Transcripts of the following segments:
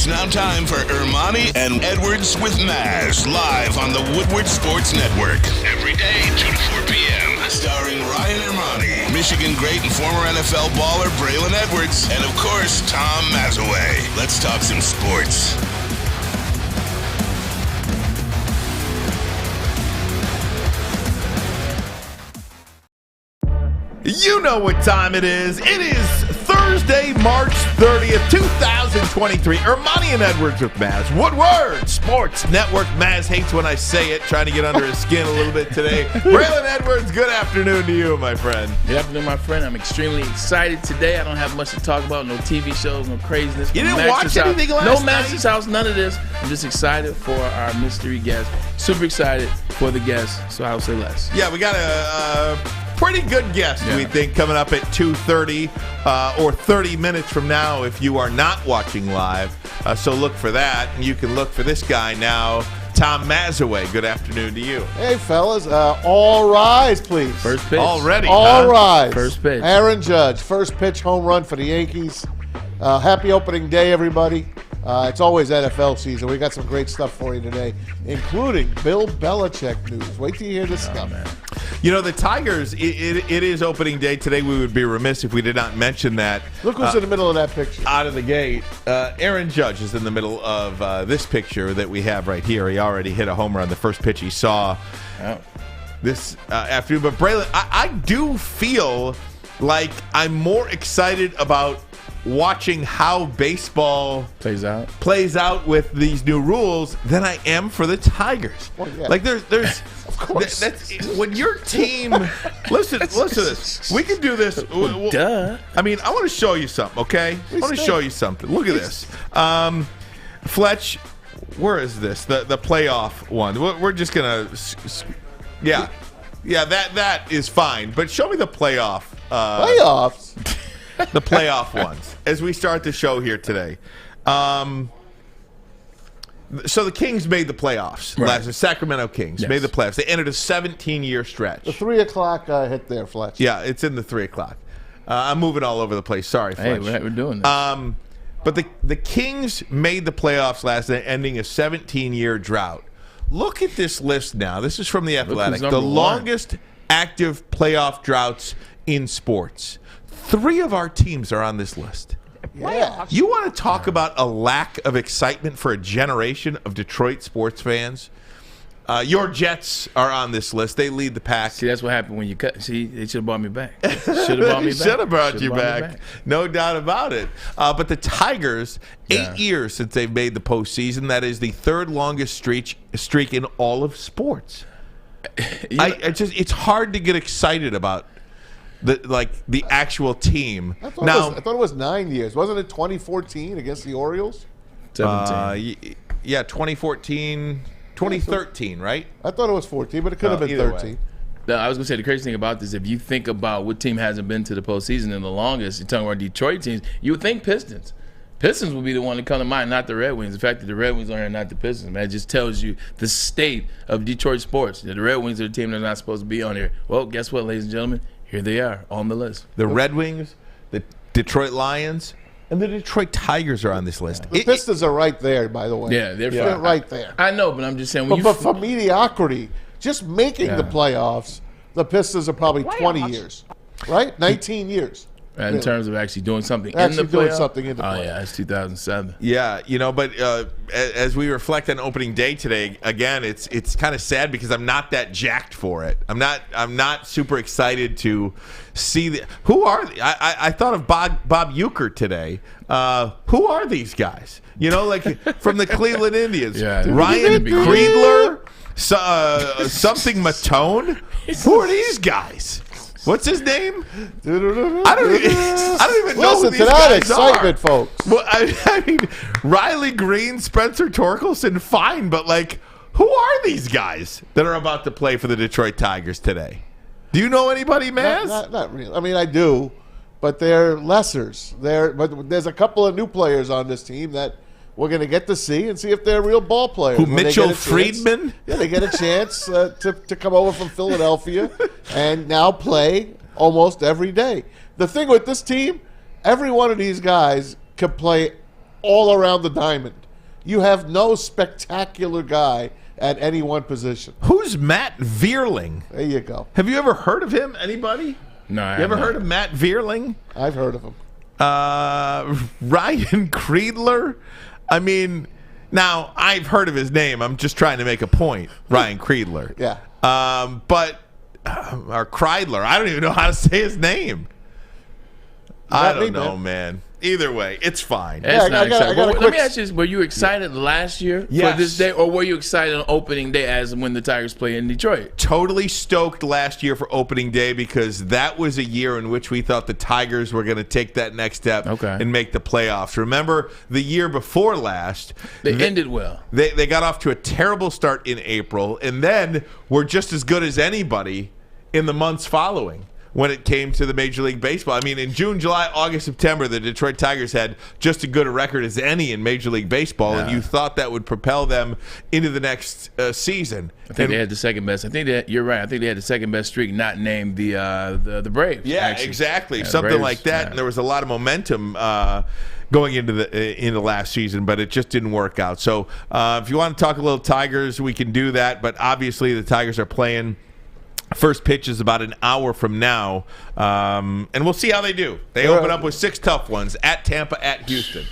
It's now time for Ermanni and Edwards with Maz, live on the Woodward Sports Network. Every day, 2 to 4 p.m. Starring Ryan Ermanni, Michigan great and former NFL baller Braylon Edwards, and of course, Tom Mazawey. Let's talk some sports. You know what time it is. It is Thursday, March 30th, 2023. Ermanni and Edwards with Maz. Woodward Sports Network. Maz hates when I say it, trying to get under his skin a little bit today. Braylon Edwards, good afternoon to you, my friend. Good afternoon, my friend. I'm extremely excited today. I don't have much to talk about. No TV shows, no craziness. You didn't watch anything last night? No Master's House, none of this. I'm just excited for our mystery guest. Super excited for the guest, so I'll say less. Yeah, we got a pretty good guest, we think, coming up at 2:30 or 30 minutes from now if you are not watching live. So look for that. And you can look for this guy now, Tom Mazawey. Good afternoon to you. Hey, fellas. All rise, please. First pitch. Already, All rise. First pitch. Aaron Judge, first pitch home run for the Yankees. Happy opening day, everybody. It's always NFL season. We got some great stuff for you today, including Bill Belichick news. Wait till you hear this stuff. Man. You know, the Tigers, it is opening day today. We would be remiss if we did not mention that. Look who's in the middle of that picture. Out of the gate, Aaron Judge is in the middle of this picture that we have right here. He already hit a home run the first pitch he saw this afternoon. But, Braylon, I do feel like I'm more excited about watching how baseball plays out with these new rules than I am for the Tigers. Well, yeah. Like there's Of course. that's when your team listen to this. We can do this. Duh. I mean, I want to show you something, okay? I want to show you something. Look at this. Fletch, where is this? The playoff one. We're just gonna yeah, that is fine. But show me the playoff. Playoffs? The playoff ones as we start the show here today. So the Kings made the playoffs. Right. The Sacramento Kings made the playoffs. They entered a 17-year stretch. The 3 o'clock hit there, Fletch. Yeah, it's in the 3 o'clock. I'm moving all over the place. Sorry, Fletch. Hey, we're doing this. But the Kings made the playoffs last night, ending a 17-year drought. Look at this list now. This is from The Athletic. The longest active playoff droughts in sports. 3 of our teams are on this list. Yeah. You want to talk about a lack of excitement for a generation of Detroit sports fans? Your Jets are on this list. They lead the pack. See, that's what happened when you cut. See, they should have brought me back. Should have brought me back. Should have brought you back. No doubt about it. But the Tigers, 8 years since they've made the postseason. That is the 3rd longest streak in all of sports. It's hard to get excited about the actual team. I thought it was 9 years. Wasn't it 2014 against the Orioles? 17. 2014, 2013, right? I thought it was 14, but it could have been 13. No, I was going to say the crazy thing about this, if you think about what team hasn't been to the postseason in the longest, you're talking about Detroit teams, you would think Pistons. Pistons would be the one to come to mind, not the Red Wings. The fact that the Red Wings are here, not the Pistons, man, it just tells you the state of Detroit sports. The Red Wings are the team that's not supposed to be on here. Well, guess what, ladies and gentlemen? Here they are on the list. The Red Wings, the Detroit Lions, and the Detroit Tigers are on this list. The Pistons are right there, by the way. Yeah, they're right there. I know, but I'm just saying. But for mediocrity, just making the playoffs, the Pistons are probably 20 years, right? 19 years. In terms of actually doing something in the playoffs. Oh, yeah, it's 2007. Yeah, but as we reflect on opening day today, again, it's kind of sad because I'm not that jacked for it. I'm not super excited to see who are I thought of Bob Uecker today. Who are these guys? Like from the Cleveland Indians. Yeah, Ryan Kriedler, something Matone. Who are these guys? What's his name? I don't even know who these guys excitement, folks. Well, I mean, Riley Green, Spencer Torkelson, fine, but who are these guys that are about to play for the Detroit Tigers today? Do you know anybody, Maz? Not really. I mean, I do, but they're lessers. But there's a couple of new players on this team that we're going to get to see and see if they're real ball players. Who, Mitchell Friedman? Yeah, they get a chance to come over from Philadelphia and now play almost every day. The thing with this team, every one of these guys can play all around the diamond. You have no spectacular guy at any one position. Who's Matt Vierling? There you go. Have you ever heard of him? Anybody? No, I You ever haven't. heard of Matt Vierling? I've heard of him. Ryan Creedler? I mean, now, I've heard of his name. I'm just trying to make a point. Ryan Creedler. Yeah. Or Kreidler. I don't even know how to say his name. I Not me, don't know, man. Either way, it's fine. That's I not got exciting. a Let quick- me ask you this. Were you excited last year Yes. for this day, or were you excited on opening day as when the Tigers play in Detroit? Totally stoked last year for opening day because that was a year in which we thought the Tigers were going to take that next step and make the playoffs. Remember, the year before last, They ended well. They got off to a terrible start in April, and then were just as good as anybody in the months following when it came to the Major League Baseball. I mean, in June, July, August, September, the Detroit Tigers had just as good a record as any in Major League Baseball, and you thought that would propel them into the next season. I think they had the second best. I think you're right. I think they had the second best streak, not named the Braves. Yeah, actually. exactly. Yeah, Something Braves, like that. yeah. And there was a lot of momentum going into last season, but it just didn't work out. So if you want to talk a little Tigers, we can do that. But obviously the Tigers are playing. First pitch is about an hour from now, and we'll see how they do. They open up with 6 tough ones at Tampa, at Houston.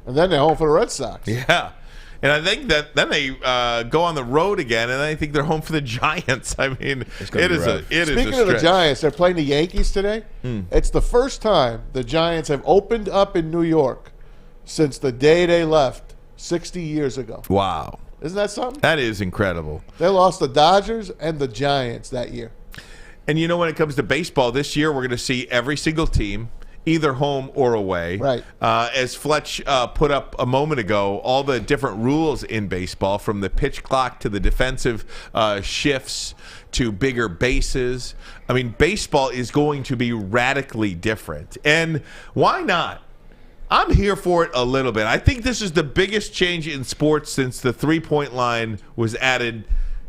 And then they're home for the Red Sox. Yeah. And I think that then they go on the road again, and I think they're home for the Giants. I mean, it is a Speaking of the stretch. Giants, they're playing the Yankees today. It's the first time the Giants have opened up in New York since the day they left 60 years ago. Wow. Isn't that something? That is incredible. They lost the Dodgers and the Giants that year. And you know, when it comes to baseball, this year we're going to see every single team, either home or away. Right. As Fletch put up a moment ago, all the different rules in baseball, from the pitch clock to the defensive shifts to bigger bases. I mean, baseball is going to be radically different. And why not? I'm here for it a little bit. I think this is the biggest change in sports since the three-point line was added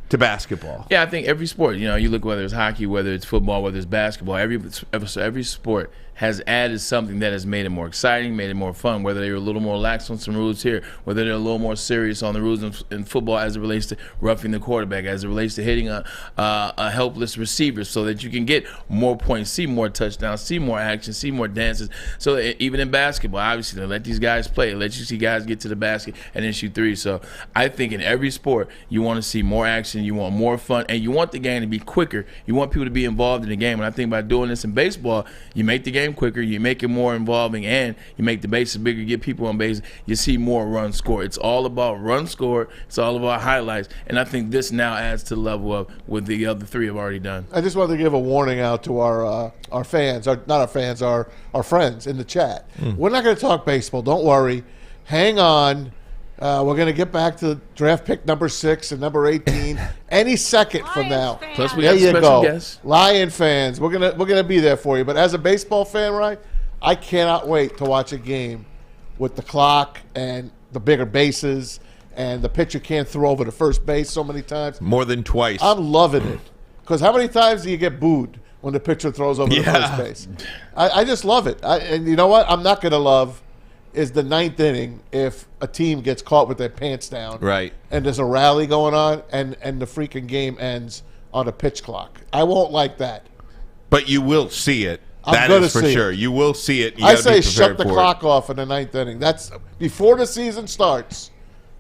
to basketball. Yeah, I think every sport, you look whether it's hockey, whether it's football, whether it's basketball, every sport has added something that has made it more exciting, made it more fun, whether they were a little more lax on some rules here, whether they're a little more serious on the rules in football as it relates to roughing the quarterback, as it relates to hitting a helpless receiver so that you can get more points, see more touchdowns, see more action, see more dances. So even in basketball, obviously, they let these guys play, let you see guys get to the basket and then shoot threes. So I think in every sport, you want to see more action, you want more fun, and you want the game to be quicker. You want people to be involved in the game. And I think by doing this in baseball, you make the game quicker, you make it more involving, and you make the bases bigger, get people on base, you see more runs scored. It's all about run score. It's all about highlights. And I think this now adds to the level of what the other three have already done. I just wanted to give a warning out to our fans, not our fans, our friends in the chat. We're not going to talk baseball. Don't worry. Hang on. We're going to get back to draft pick number 6 and number 18 any second from now. Plus, we There got you special go. guests. Lion fans, we're gonna be there for you. But as a baseball fan, right, I cannot wait to watch a game with the clock and the bigger bases and the pitcher can't throw over to first base so many times. More than twice. I'm loving it. Because how many times do you get booed when the pitcher throws over to first base? I just love it. And you know what? I'm not going to love is the 9th inning if a team gets caught with their pants down. Right. And there's a rally going on and the freaking game ends on a pitch clock. I won't like that. But you will see it. I'm That gonna is for see sure. it. You will see it. You I gotta be say shut prepared the for clock off in the 9th inning. That's before the season starts.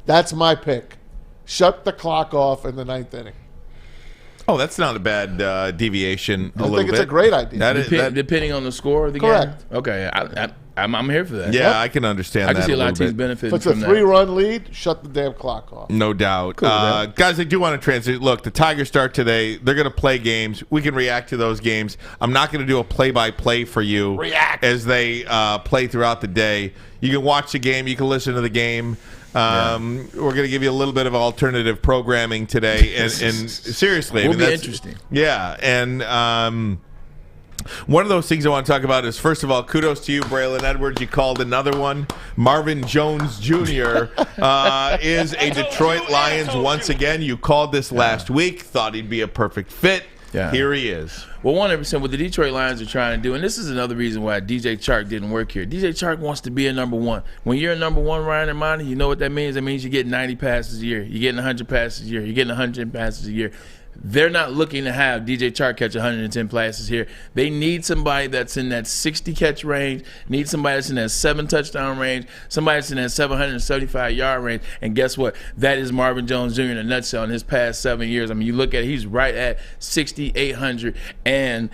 That's my pick. Shut the clock off in the 9th inning. Oh, that's not a bad deviation. I think it's a great idea. That is, Depending on the score of the Correct. game? Okay, I'm here for that. yeah, I can understand I can that see a lot of little teams bit. benefiting If it's a from that. 3-run lead, shut the damn clock off. No doubt. Cool with that. Guys, I do want to transition. Look, the Tigers start today. They're going to play games. We can react to those games. I'm not going to do a play-by-play for you as they play throughout the day. You can watch the game. You can listen to the game. We're going to give you a little bit of alternative programming today. And seriously, Will be that's interesting. Yeah, and one of those things I want to talk about is, first of all, kudos to you, Braylon Edwards. You called another one. Marvin Jones Jr. Is a Detroit Lions once again. You called this last week. Thought he'd be a perfect fit. Here he is. Well, 100% what the Detroit Lions are trying to do, and this is another reason why DJ Chark didn't work here. DJ Chark wants to be a number one. When you're a number one, Ryan Ermanni, you know what that means? That means you get 90 passes a year. You're getting 100 passes a year. You're getting 100 passes a year. They're not looking to have DJ Chark catch 110 passes here. They need somebody that's in that 60 catch range, need somebody that's in that 7 touchdown range, somebody that's in that 775-yard range. And guess what? That is Marvin Jones Jr. in a nutshell in his past 7 years. I mean, you look at it, he's right at 6,800 and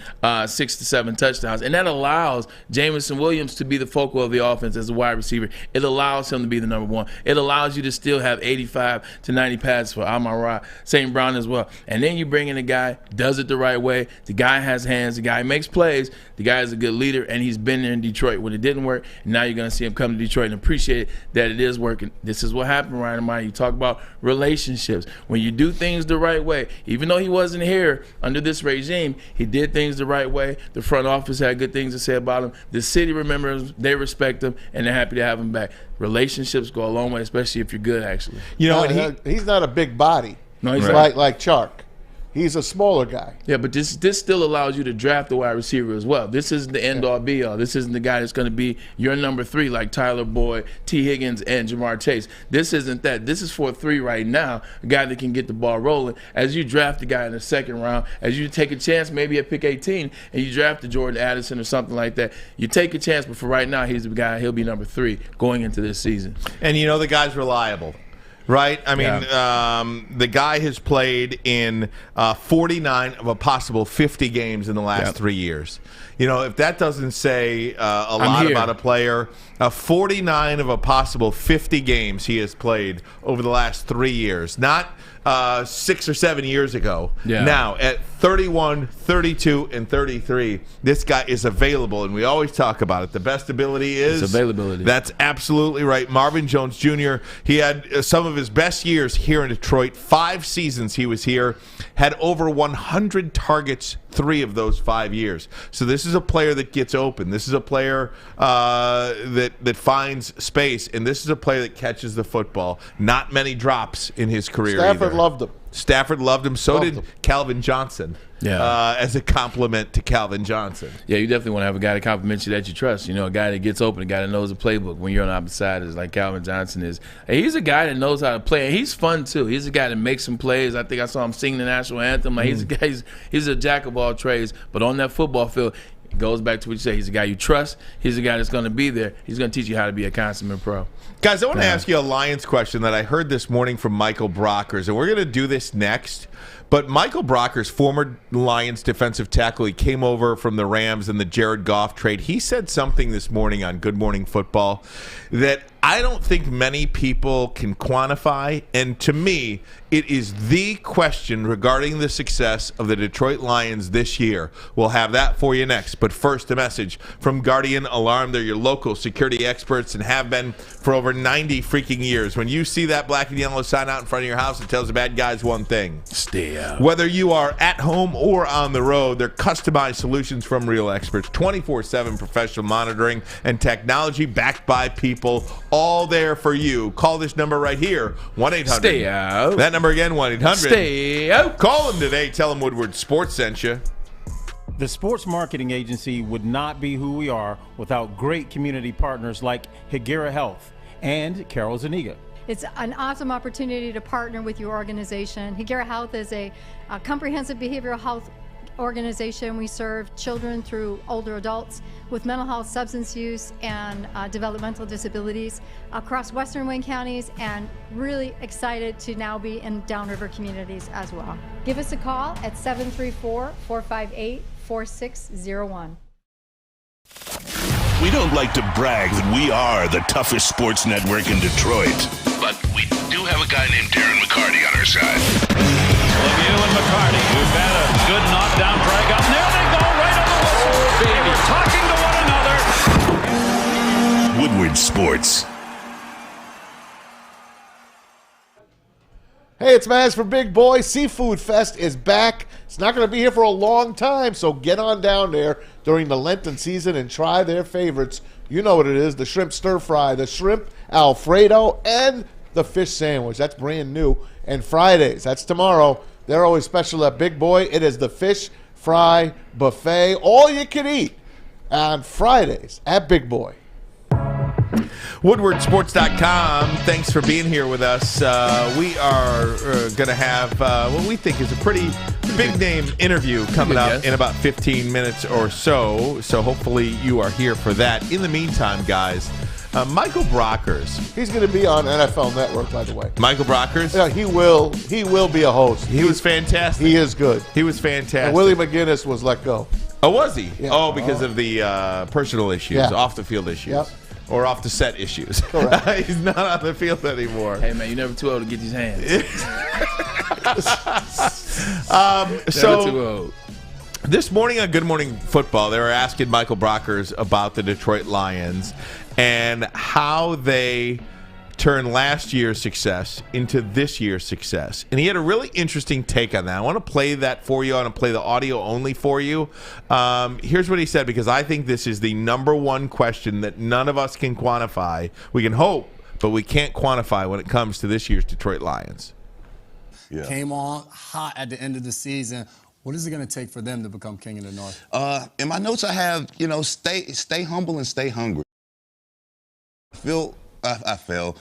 6 to 7 touchdowns. And that allows Jameson Williams to be the focal of the offense as a wide receiver. It allows him to be the number one. It allows you to still have 85 to 90 passes for Amon-Ra St. Brown as well. And then you bring in a guy, does it the right way. The guy has hands. The guy makes plays. The guy is a good leader, and he's been there in Detroit when it didn't work. And now you're going to see him come to Detroit and appreciate that it is working. This is what happened, Ryan Ermanni. You talk about relationships. When you do things the right way, even though he wasn't here under this regime, he did things the right way. The front office had good things to say about him. The city remembers, they respect him, and they're happy to have him back. Relationships go a long way, especially if you're good, actually. You know, he's not a big body. No, he's like Chark. He's a smaller guy. Yeah, but this still allows you to draft the wide receiver as well. This isn't the end-all, be-all. This isn't the guy that's going to be your number 3 like Tyler Boyd, T. Higgins, and Jamar Chase. This isn't that. This is for 3 right now, a guy that can get the ball rolling. As you draft the guy in the second round, as you take a chance maybe at pick 18, and you draft the Jordan Addison or something like that, you take a chance, but for right now, he's the guy. He'll be number 3 going into this season. And you know the guy's reliable. Right? I mean, the guy has played in 49 of a possible 50 games in the last 3 years. You know, if that doesn't say a lot about a player, 49 of a possible 50 games he has played over the last 3 years. Not 6 or 7 years ago. Yeah. Now, at 31, 32, and 33, this guy is available, and we always talk about it. The best ability is availability. That's absolutely right. Marvin Jones Jr., he had some of his best years here in Detroit. 5 seasons he was here, had over 100 targets 3 of those 5 years. So this is a player that gets open. This is a player that finds space, and this is a player that catches the football. Not many drops in his career. Stafford loved him. Stafford loved him. So did Calvin Johnson. Yeah. As a compliment to Calvin Johnson. Yeah, you definitely want to have a guy that compliments you that you trust. You know, a guy that gets open, a guy that knows the playbook when you're on the opposite side, is like Calvin Johnson is. And he's a guy that knows how to play. And he's fun, too. He's a guy that makes some plays. I think I saw him sing the national anthem. Like, he's a guy, he's a jack of all trades. But on that football field, it goes back to what you say. He's a guy you trust. He's a guy that's going to be there. He's going to teach you how to be a consummate pro. Guys, I want to ask you a Lions question that I heard this morning from Michael Brockers, and we're going to do this next. But Michael Brockers, former Lions defensive tackle, he came over from the Rams in the Jared Goff trade. He said something this morning on Good Morning Football that I don't think many people can quantify. And to me, it is the question regarding the success of the Detroit Lions this year. We'll have that for you next. But first, a message from Guardian Alarm. They're your local security experts and have been for over 90 freaking years. When you see that black and yellow sign out in front of your house, it tells the bad guys one thing. Stay out. Whether you are at home or on the road, they're customized solutions from real experts. 24/7 professional monitoring and technology backed by people. All there for you. Call this number right here, 1-800. Stay out. That number again, 1-800. Stay out. Call them today. Tell them Woodward Sports sent you. The sports marketing agency would not be who we are without great community partners like Higuera Health and Carol Zuniga. It's an awesome opportunity to partner with your organization. Higuera Health is a comprehensive behavioral health organization. We serve children through older adults with mental health, substance use, and developmental disabilities across Western Wayne counties, and really excited to now be in downriver communities as well. Give us a call at 734-458-4601. We don't like to brag that we are the toughest sports network in Detroit, but we do have a guy named Darren McCarty on our side. Lemieux and McCarty, who've had a good knockdown drag up. There they go, right on the whistle. They were talking to one another. Woodward Sports. Hey, it's Maz for Big Boy. Seafood Fest is back. It's not going to be here for a long time, so get on down there during the Lenten season and try their favorites. You know what it is, the shrimp stir fry, the shrimp Alfredo, and the fish sandwich. That's brand new. And Fridays, that's tomorrow, They're always special at Big Boy. It is the fish fry buffet, all you can eat, on Fridays at Big Boy. WoodwardSports.com. Thanks for being here with us. We are going to have what we think is a pretty big name interview coming up in about 15 minutes or so. So hopefully you are here for that. In the meantime, guys, Michael Brockers. He's going to be on NFL Network, by the way. Michael Brockers? Yeah, he will be a host. He was fantastic. He is good. He was fantastic. And Willie McGinnis was let go. Oh, was he? Yeah. Oh, because of the personal issues, off-the-field issues. Yep. Or off the set issues. Correct. He's not on the field anymore. Hey, man, you're never too old to get these hands. So too old. This morning on Good Morning Football, they were asking Michael Brockers about the Detroit Lions and how they turned last year's success into this year's success. And he had a really interesting take on that. I want to play that for you. I want to play the audio only for you. Here's what he said, because I think this is the number one question that none of us can quantify. We can hope, but we can't quantify when it comes to this year's Detroit Lions. Yeah. Came on hot at the end of the season. What is it going to take for them to become king of the North? In my notes, I have, stay humble and stay hungry. I feel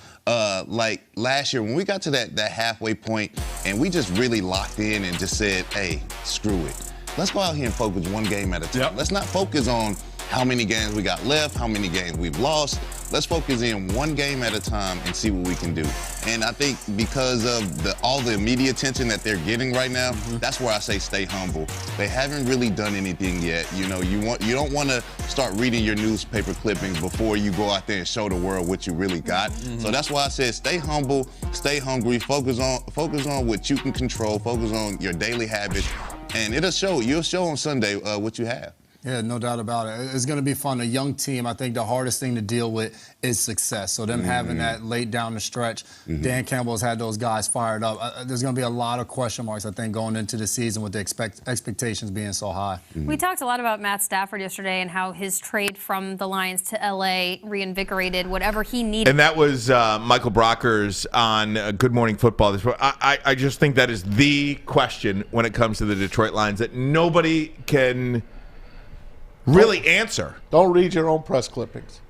like last year when we got to that halfway point and we just really locked in and just said, hey, screw it. Let's go out here and focus one game at a time. Yep. Let's not focus on how many games we got left, how many games we've lost. Let's focus in one game at a time and see what we can do. And I think because of all the media attention that they're getting right now, that's where I say stay humble. They haven't really done anything yet. You don't want to start reading your newspaper clippings before you go out there and show the world what you really got. So that's why I said stay humble, stay hungry, focus on what you can control, focus on your daily habits, and it'll show. You'll show on Sunday what you have. Yeah, no doubt about it. It's going to be fun. A young team, I think the hardest thing to deal with is success. So them having that late down the stretch, Dan Campbell's had those guys fired up. There's going to be a lot of question marks, I think, going into the season with the expectations being so high. We talked a lot about Matt Stafford yesterday and how his trade from the Lions to L.A. reinvigorated whatever he needed. And that was Michael Brockers on Good Morning Football. I just think that is the question when it comes to the Detroit Lions that nobody can really answer. Don't read your own press clippings.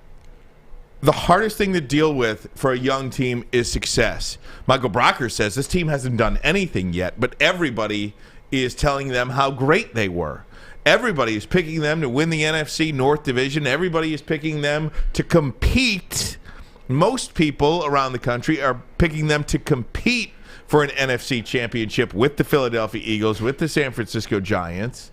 The hardest thing to deal with for a young team is success. Michael Brockers says this team hasn't done anything yet, but everybody is telling them how great they were. Everybody is picking them to win the NFC North Division. Everybody is picking them to compete. Most people around the country are picking them to compete for an NFC championship with the Philadelphia Eagles, with the San Francisco Giants.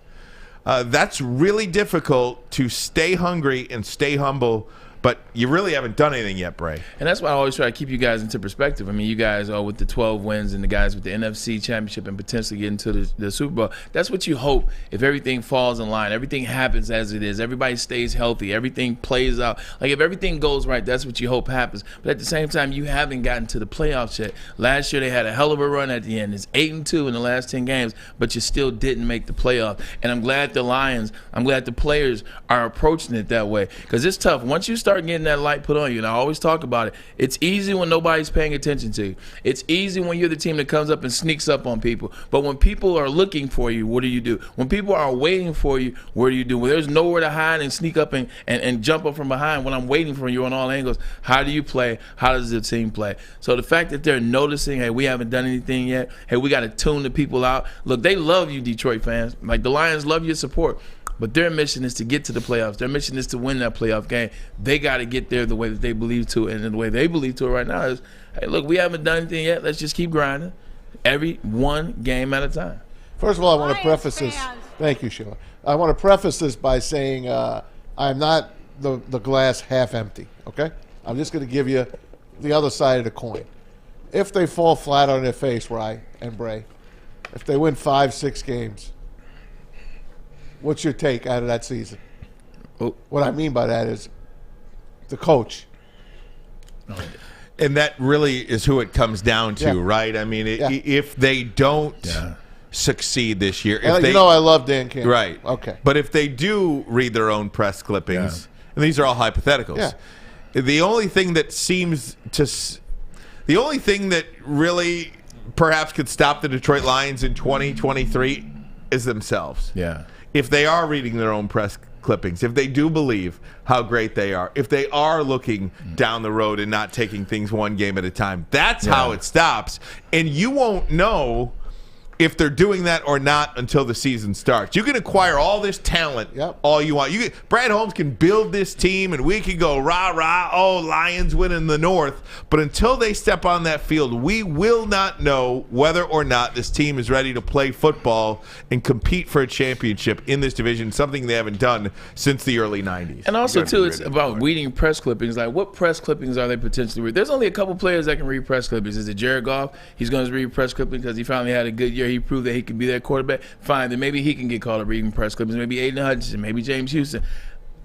That's really difficult to stay hungry and stay humble, but you really haven't done anything yet, Bray. And that's why I always try to keep you guys into perspective. I mean, you guys are with the 12 wins and the guys with the NFC Championship and potentially getting to the Super Bowl. That's what you hope if everything falls in line, everything happens as it is, everybody stays healthy, everything plays out. Like if everything goes right, that's what you hope happens. But at the same time, you haven't gotten to the playoffs yet. Last year they had a hell of a run at the end. It's 8-2 in the last 10 games, but you still didn't make the playoff. And I'm glad the players are approaching it that way because it's tough. Once you start getting that light put on you, and I always talk about it, it's easy when nobody's paying attention to you. It's easy when you're the team that comes up and sneaks up on people. But when people are looking for you, what do you do? When people are waiting for you, what do you do? When there's nowhere to hide and sneak up and jump up from behind, when I'm waiting for you on all angles, how do you play? How does the team play? So the fact that they're noticing, hey, we haven't done anything yet. Hey, we got to tune the people out. Look, they love you, Detroit fans. Like the Lions love your support. But their mission is to get to the playoffs. Their mission is to win that playoff game. They got to get there the way that they believe to, and the way they believe to it right now is, hey, look, we haven't done anything yet. Let's just keep grinding every one game at a time. First of all, I want to preface this. Thank you, Sheila. I want to preface this by saying I'm not the glass half empty, okay? I'm just going to give you the other side of the coin. If they fall flat on their face, Rye and Bray, if they win 5-6 games, what's your take out of that season? Oh. What I mean by that is the coach. And that really is who it comes down to, right? I mean, if they don't succeed this year. If I love Dan Campbell. Right. Okay. But if they do read their own press clippings, and these are all hypotheticals, the only thing that really perhaps could stop the Detroit Lions in 2023 is themselves. Yeah. If they are reading their own press clippings, if they do believe how great they are, if they are looking down the road and not taking things one game at a time, that's how it stops. And you won't know if they're doing that or not until the season starts. You can acquire all this talent all you want. Brad Holmes can build this team, and we can go rah-rah, oh, Lions win in the North. But until they step on that field, we will not know whether or not this team is ready to play football and compete for a championship in this division, something they haven't done since the early 90s. And also, too, it's about reading press clippings. Like, what press clippings are they potentially reading? There's only a couple players that can read press clippings. Is it Jared Goff? He's going to read press clippings because he finally had a good year. He proved that he could be their quarterback. Fine, then maybe he can get called up reading press clippings. Maybe Aiden Hutchinson, maybe James Houston.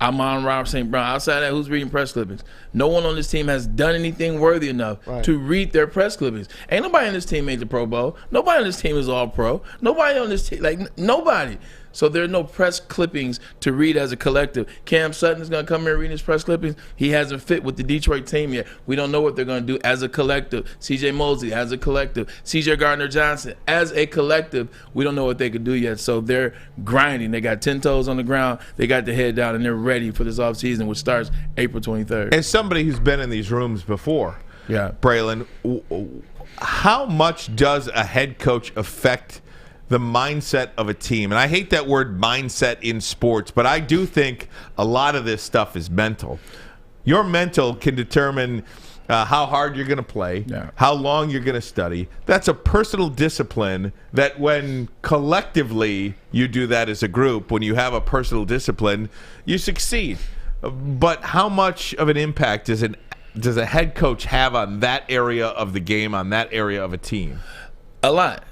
Amon-Ra St. Brown. Outside of that, who's reading press clippings? No one on this team has done anything worthy enough to read their press clippings. Ain't nobody on this team made the Pro Bowl. Nobody on this team is all-pro. Nobody on this team, nobody. So there are no press clippings to read as a collective. Cam Sutton is going to come here and read his press clippings. He hasn't fit with the Detroit team yet. We don't know what they're going to do as a collective. C.J. Mosley as a collective. C.J. Gardner-Johnson as a collective. We don't know what they could do yet. So they're grinding. They got 10 toes on the ground. They got their head down, and they're ready for this offseason, which starts April 23rd. As somebody who's been in these rooms before, Braylon, how much does a head coach affect the mindset of a team? And I hate that word mindset in sports, but I do think a lot of this stuff is mental. Your mental can determine how hard you're going to play, how long you're going to study. That's a personal discipline that when collectively you do that as a group, when you have a personal discipline, you succeed. But how much of an impact does a head coach have on that area of the game, on that area of a team? A lot,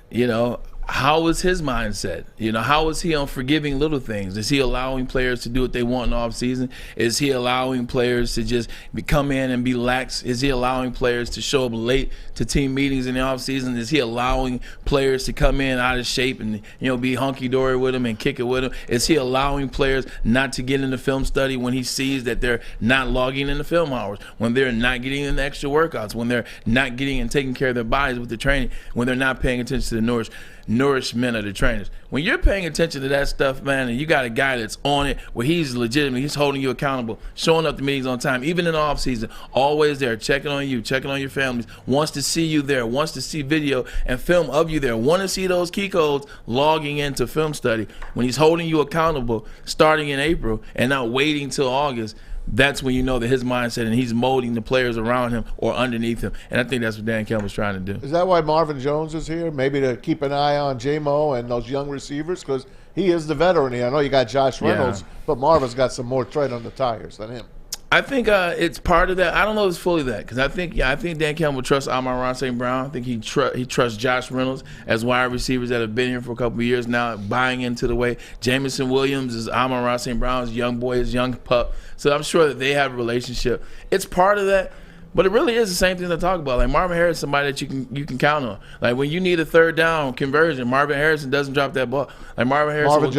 How is his mindset? How is he on forgiving little things? Is he allowing players to do what they want in the offseason? Is he allowing players to just come in and be lax? Is he allowing players to show up late to team meetings in the offseason? Is he allowing players to come in out of shape and be hunky-dory with them and kick it with them? Is he allowing players not to get into film study when he sees that they're not logging in the film hours, when they're not getting in the extra workouts, when they're not getting and taking care of their bodies with the training, when they're not paying attention to the nourishment of the trainers? When you're paying attention to that stuff, man, and you got a guy that's on it where he's legitimate, he's holding you accountable, showing up to meetings on time, even in the off season, always there, checking on you, checking on your families, wants to see you there, wants to see video and film of you there, want to see those key codes logging into film study. When he's holding you accountable starting in April and not waiting till August, that's when you know that his mindset and he's molding the players around him or underneath him. And I think that's what Dan Campbell's trying to do. Is that why Marvin Jones is here? Maybe to keep an eye on J-Mo and those young receivers? Because he is the veteran here. I know you got Josh Reynolds, but Marvin's got some more tread on the tires than him. I think it's part of that. I don't know if it's fully that, because I think Dan Campbell trusts Amon-Ra St. Brown. I think he trusts Josh Reynolds as wide receivers that have been here for a couple of years now, buying into the way. Jamison Williams is Amon-Ra St. Brown's young boy, his young pup. So I'm sure that they have a relationship. It's part of that. But it really is the same thing I talk about. Like Marvin Harrison, somebody that you can count on. Like when you need a third down conversion, Marvin Harrison doesn't drop that ball. Like Marvin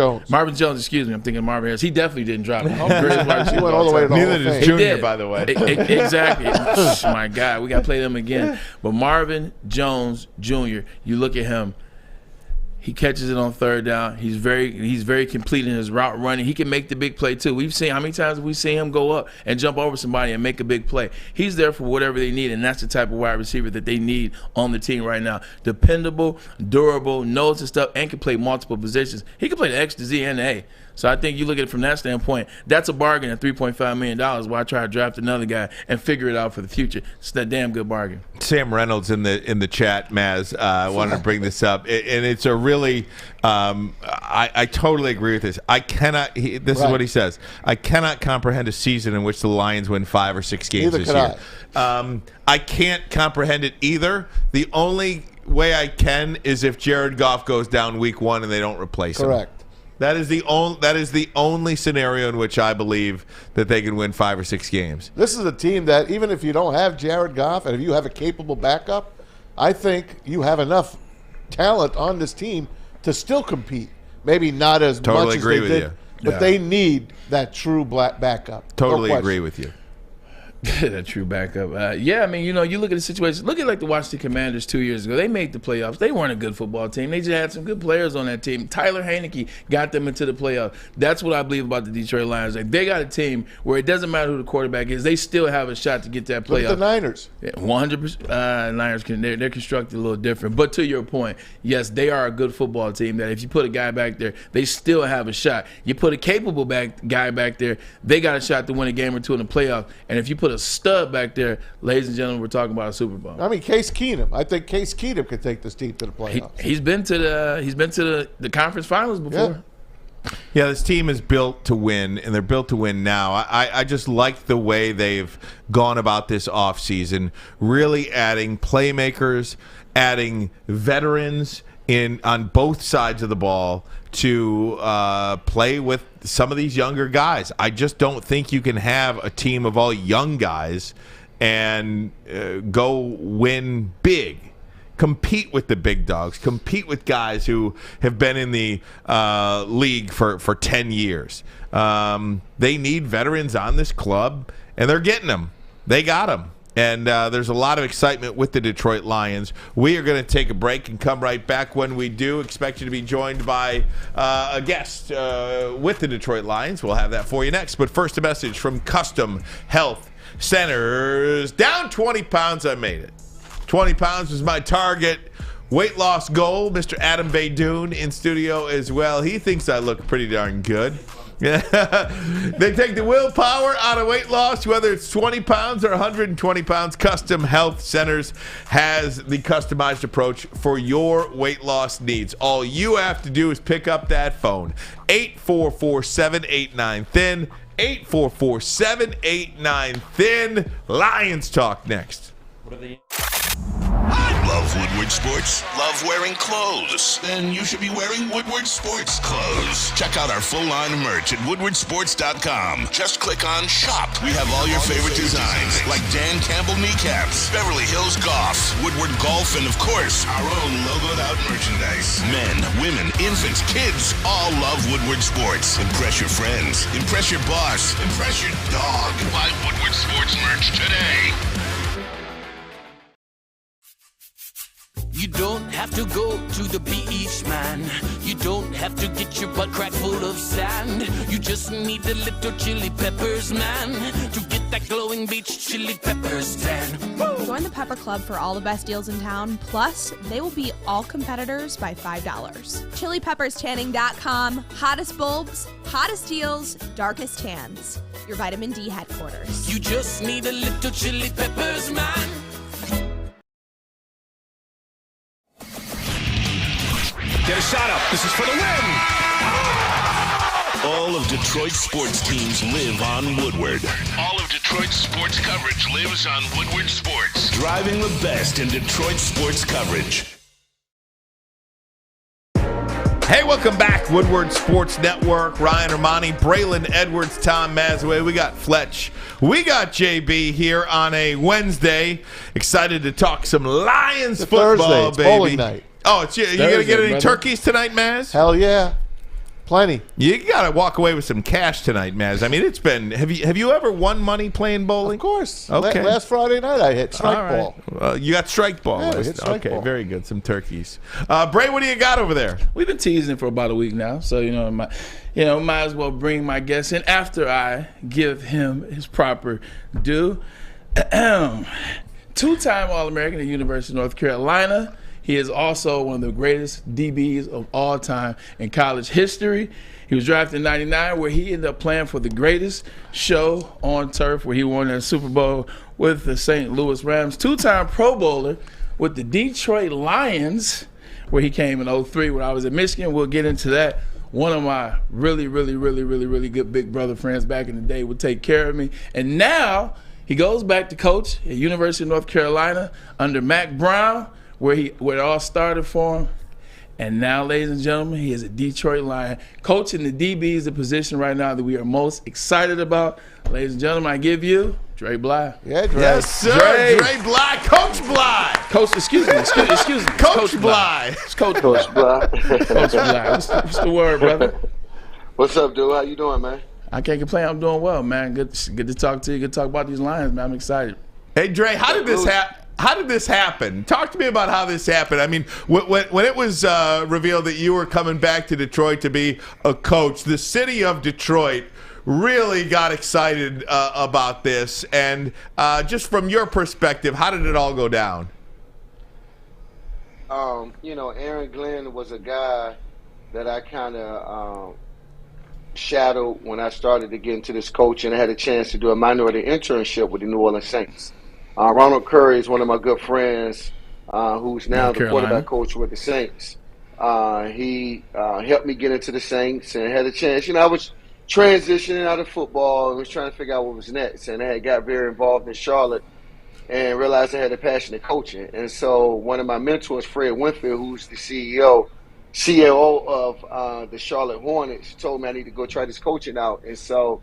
Jones, excuse me. I'm thinking Marvin Harrison. He definitely didn't drop it. He went all the way to the Neither did Junior, by the way. Exactly. My God, we got to play them again. But Marvin Jones Jr., you look at him. He catches it on third down. He's very complete in his route running. He can make the big play too. We've seen how many times we've seen him go up and jump over somebody and make a big play. He's there for whatever they need, and that's the type of wide receiver that they need on the team right now. Dependable, durable, knows his stuff, and can play multiple positions. He can play the X, the Z, and the A. So I think you look at it from that standpoint, that's a bargain at $3.5 million. Why try to draft another guy and figure it out for the future? It's a damn good bargain. Sam Reynolds in the chat, Maz, wanted to bring this up, and it's a really I totally agree with this. This is what he says. I cannot comprehend a season in which the Lions win 5 or 6 games this year. I can't comprehend it either. The only way I can is if Jared Goff goes down week 1 and they don't replace him. Correct. That is the only scenario in which I believe that they can win 5 or 6 games. This is a team that even if you don't have Jared Goff and if you have a capable backup, I think you have enough talent on this team to still compete. Maybe not as much as they did, but they need that true backup. Totally agree with you. That true backup. Yeah, I mean, you look at the situation. Look at like the Washington Commanders 2 years ago. They made the playoffs. They weren't a good football team. They just had some good players on that team. Tyler Heineke got them into the playoffs. That's what I believe about the Detroit Lions. Like, they got a team where it doesn't matter who the quarterback is. They still have a shot to get that playoff. Look at the Niners. Yeah, 100%. Niners, they're constructed a little different. But to your point, yes, they are a good football team that if you put a guy back there, they still have a shot. You put a capable guy back there, they got a shot to win a game or two in the playoff. And if you put a stud back there, ladies and gentlemen, we're talking about a Super Bowl. I mean, Case Keenum. I think Case Keenum could take this team to the playoffs. He's been to the conference finals before. Yeah, this team is built to win, and they're built to win now. I just like the way they've gone about this offseason, really adding playmakers, adding veterans on both sides of the ball to play with some of these younger guys. I just don't think you can have a team of all young guys and go win big. Compete with the big dogs. Compete with guys who have been in the league for 10 years. They need veterans on this club, and they're getting them. They got them. And there's a lot of excitement with the Detroit Lions. We are going to take a break and come right back. When we do, expect you to be joined by a guest with the Detroit Lions. We'll have that for you next. But first, a message from Custom Health Centers. Down 20 pounds, I made it. 20 pounds was my target weight loss goal. Mr. Adam Baydoun in studio as well. He thinks I look pretty darn good. They take the willpower out of weight loss, whether it's 20 pounds or 120 pounds. Custom Health Centers has the customized approach for your weight loss needs. All you have to do is pick up that phone. 844-789-THIN. 844-789-THIN. Lions Talk next. Love Woodward Sports? Love wearing clothes? Then you should be wearing Woodward Sports clothes. Check out our full line of merch at woodwardsports.com. Just click on Shop. We have all your favorite designs, like Dan Campbell kneecaps, Beverly Hills Golf, Woodward Golf, and of course, our own logoed out merchandise. Men, women, infants, kids all love Woodward Sports. Impress your friends. Impress your boss. Impress your dog. Buy Woodward Sports merch today. You don't have to go to the beach, man. You don't have to get your butt crack full of sand. You just need a little chili peppers, man, to get that glowing beach chili peppers tan. Woo! Join the Pepper Club for all the best deals in town. Plus, they will beat all competitors by $5. ChiliPeppersTanning.com. Hottest bulbs, hottest deals, darkest tans. Your vitamin D headquarters. You just need a little chili peppers, man. Get a shot up. This is for the win. All of Detroit's sports teams live on Woodward. All of Detroit's sports coverage lives on Woodward Sports. Driving the best in Detroit sports coverage. Hey, welcome back. Woodward Sports Network. Ryan Ermanni, Braylon Edwards, Tom Mazawey. We got Fletch. We got JB here on a Wednesday. Excited to talk some Lions football, Thursday. It's baby. bowling night. Oh, you going to get any turkeys tonight, Maz? Hell yeah. Plenty. You got to walk away with some cash tonight, Maz. I mean, it's been. Have you ever won money playing bowling? Of course. Okay. Last Friday night I hit strike ball. You got strike ball. Yeah, hit strike okay, ball. very good. Some turkeys. Bray, what do you got over there? We've been teasing for about a week now, so might as well bring my guest in after I give him his proper due. Two-time All-American at the University of North Carolina. He is also one of the greatest DBs of all time in college history. He was drafted in '99, where he ended up playing for the greatest show on turf, where he won that Super Bowl with the St. Louis Rams. Two-time Pro Bowler with the Detroit Lions, where he came in '03 when I was at Michigan. We'll get into that. One of my really good big brother friends back in the day would take care of me. And now he goes back to coach at University of North Carolina under Mack Brown, where it all started for him. And now, ladies and gentlemen, he is a Detroit Lion. Coaching the DB is the position right now that we are most excited about. Ladies and gentlemen, I give you Dré Bly. Yeah, Dré. Yes, sir. Dré Bly. Coach Bly. Coach, excuse me. Coach Bly. It's Coach Bly. Coach Bly. What's the word, brother? What's up, dude? How you doing, man? I can't complain. I'm doing well, man. Good to talk to you. Good to talk about these Lions, man. I'm excited. Hey, Dré, how did this happen? How did this happen? Talk to me about how this happened. I mean, when it was revealed that you were coming back to Detroit to be a coach, the city of Detroit really got excited about this. And just from your perspective, how did it all go down? Aaron Glenn was a guy that I kind of shadowed when I started to get into this coaching. I had a chance to do a minority internship with the New Orleans Saints. Ronald Curry is one of my good friends who's now the quarterback coach with the Saints. He helped me get into the Saints and had a chance. I was transitioning out of football and was trying to figure out what was next. And I had got very involved in Charlotte and realized I had a passion in coaching. And so one of my mentors, Fred Winfield, who's the COO of the Charlotte Hornets, told me I need to go try this coaching out. And so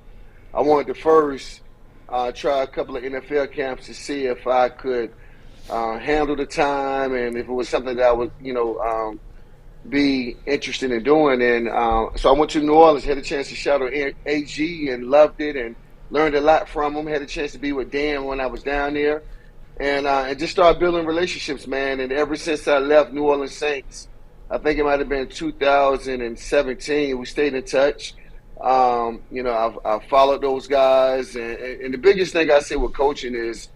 I wanted to first try a couple of NFL camps to see if I could handle the time and if it was something that I would, be interested in doing. And so I went to New Orleans, had a chance to shadow AG and loved it and learned a lot from him. Had a chance to be with Dan when I was down there and just started building relationships, man. And ever since I left New Orleans Saints, I think it might have been 2017, we stayed in touch. I followed those guys, and the biggest thing I say with coaching is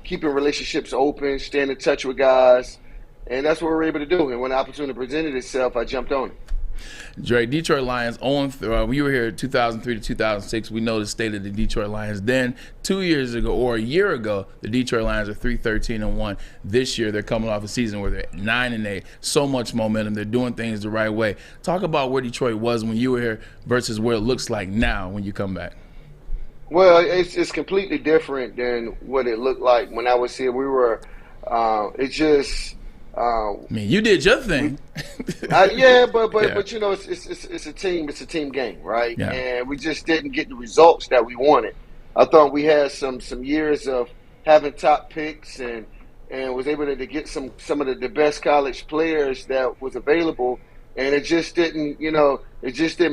keeping relationships open, staying in touch with guys, and that's what we were able to do. And when the opportunity presented itself, I jumped on it. Dré, Detroit Lions, we were here 2003 to 2006. We know the state of the Detroit Lions. Then 2 years ago, or a year ago, the Detroit Lions are 3-13-1. This year, they're coming off a season where they're 9-8. So much momentum. They're doing things the right way. Talk about where Detroit was when you were here versus where it looks like now when you come back. Well, it's completely different than what it looked like when I was here. We were, you did your thing. But it's a team game, right? Yeah. And we just didn't get the results that we wanted. I thought we had some years of having top picks and was able to get some of the best college players that was available, and it just didn't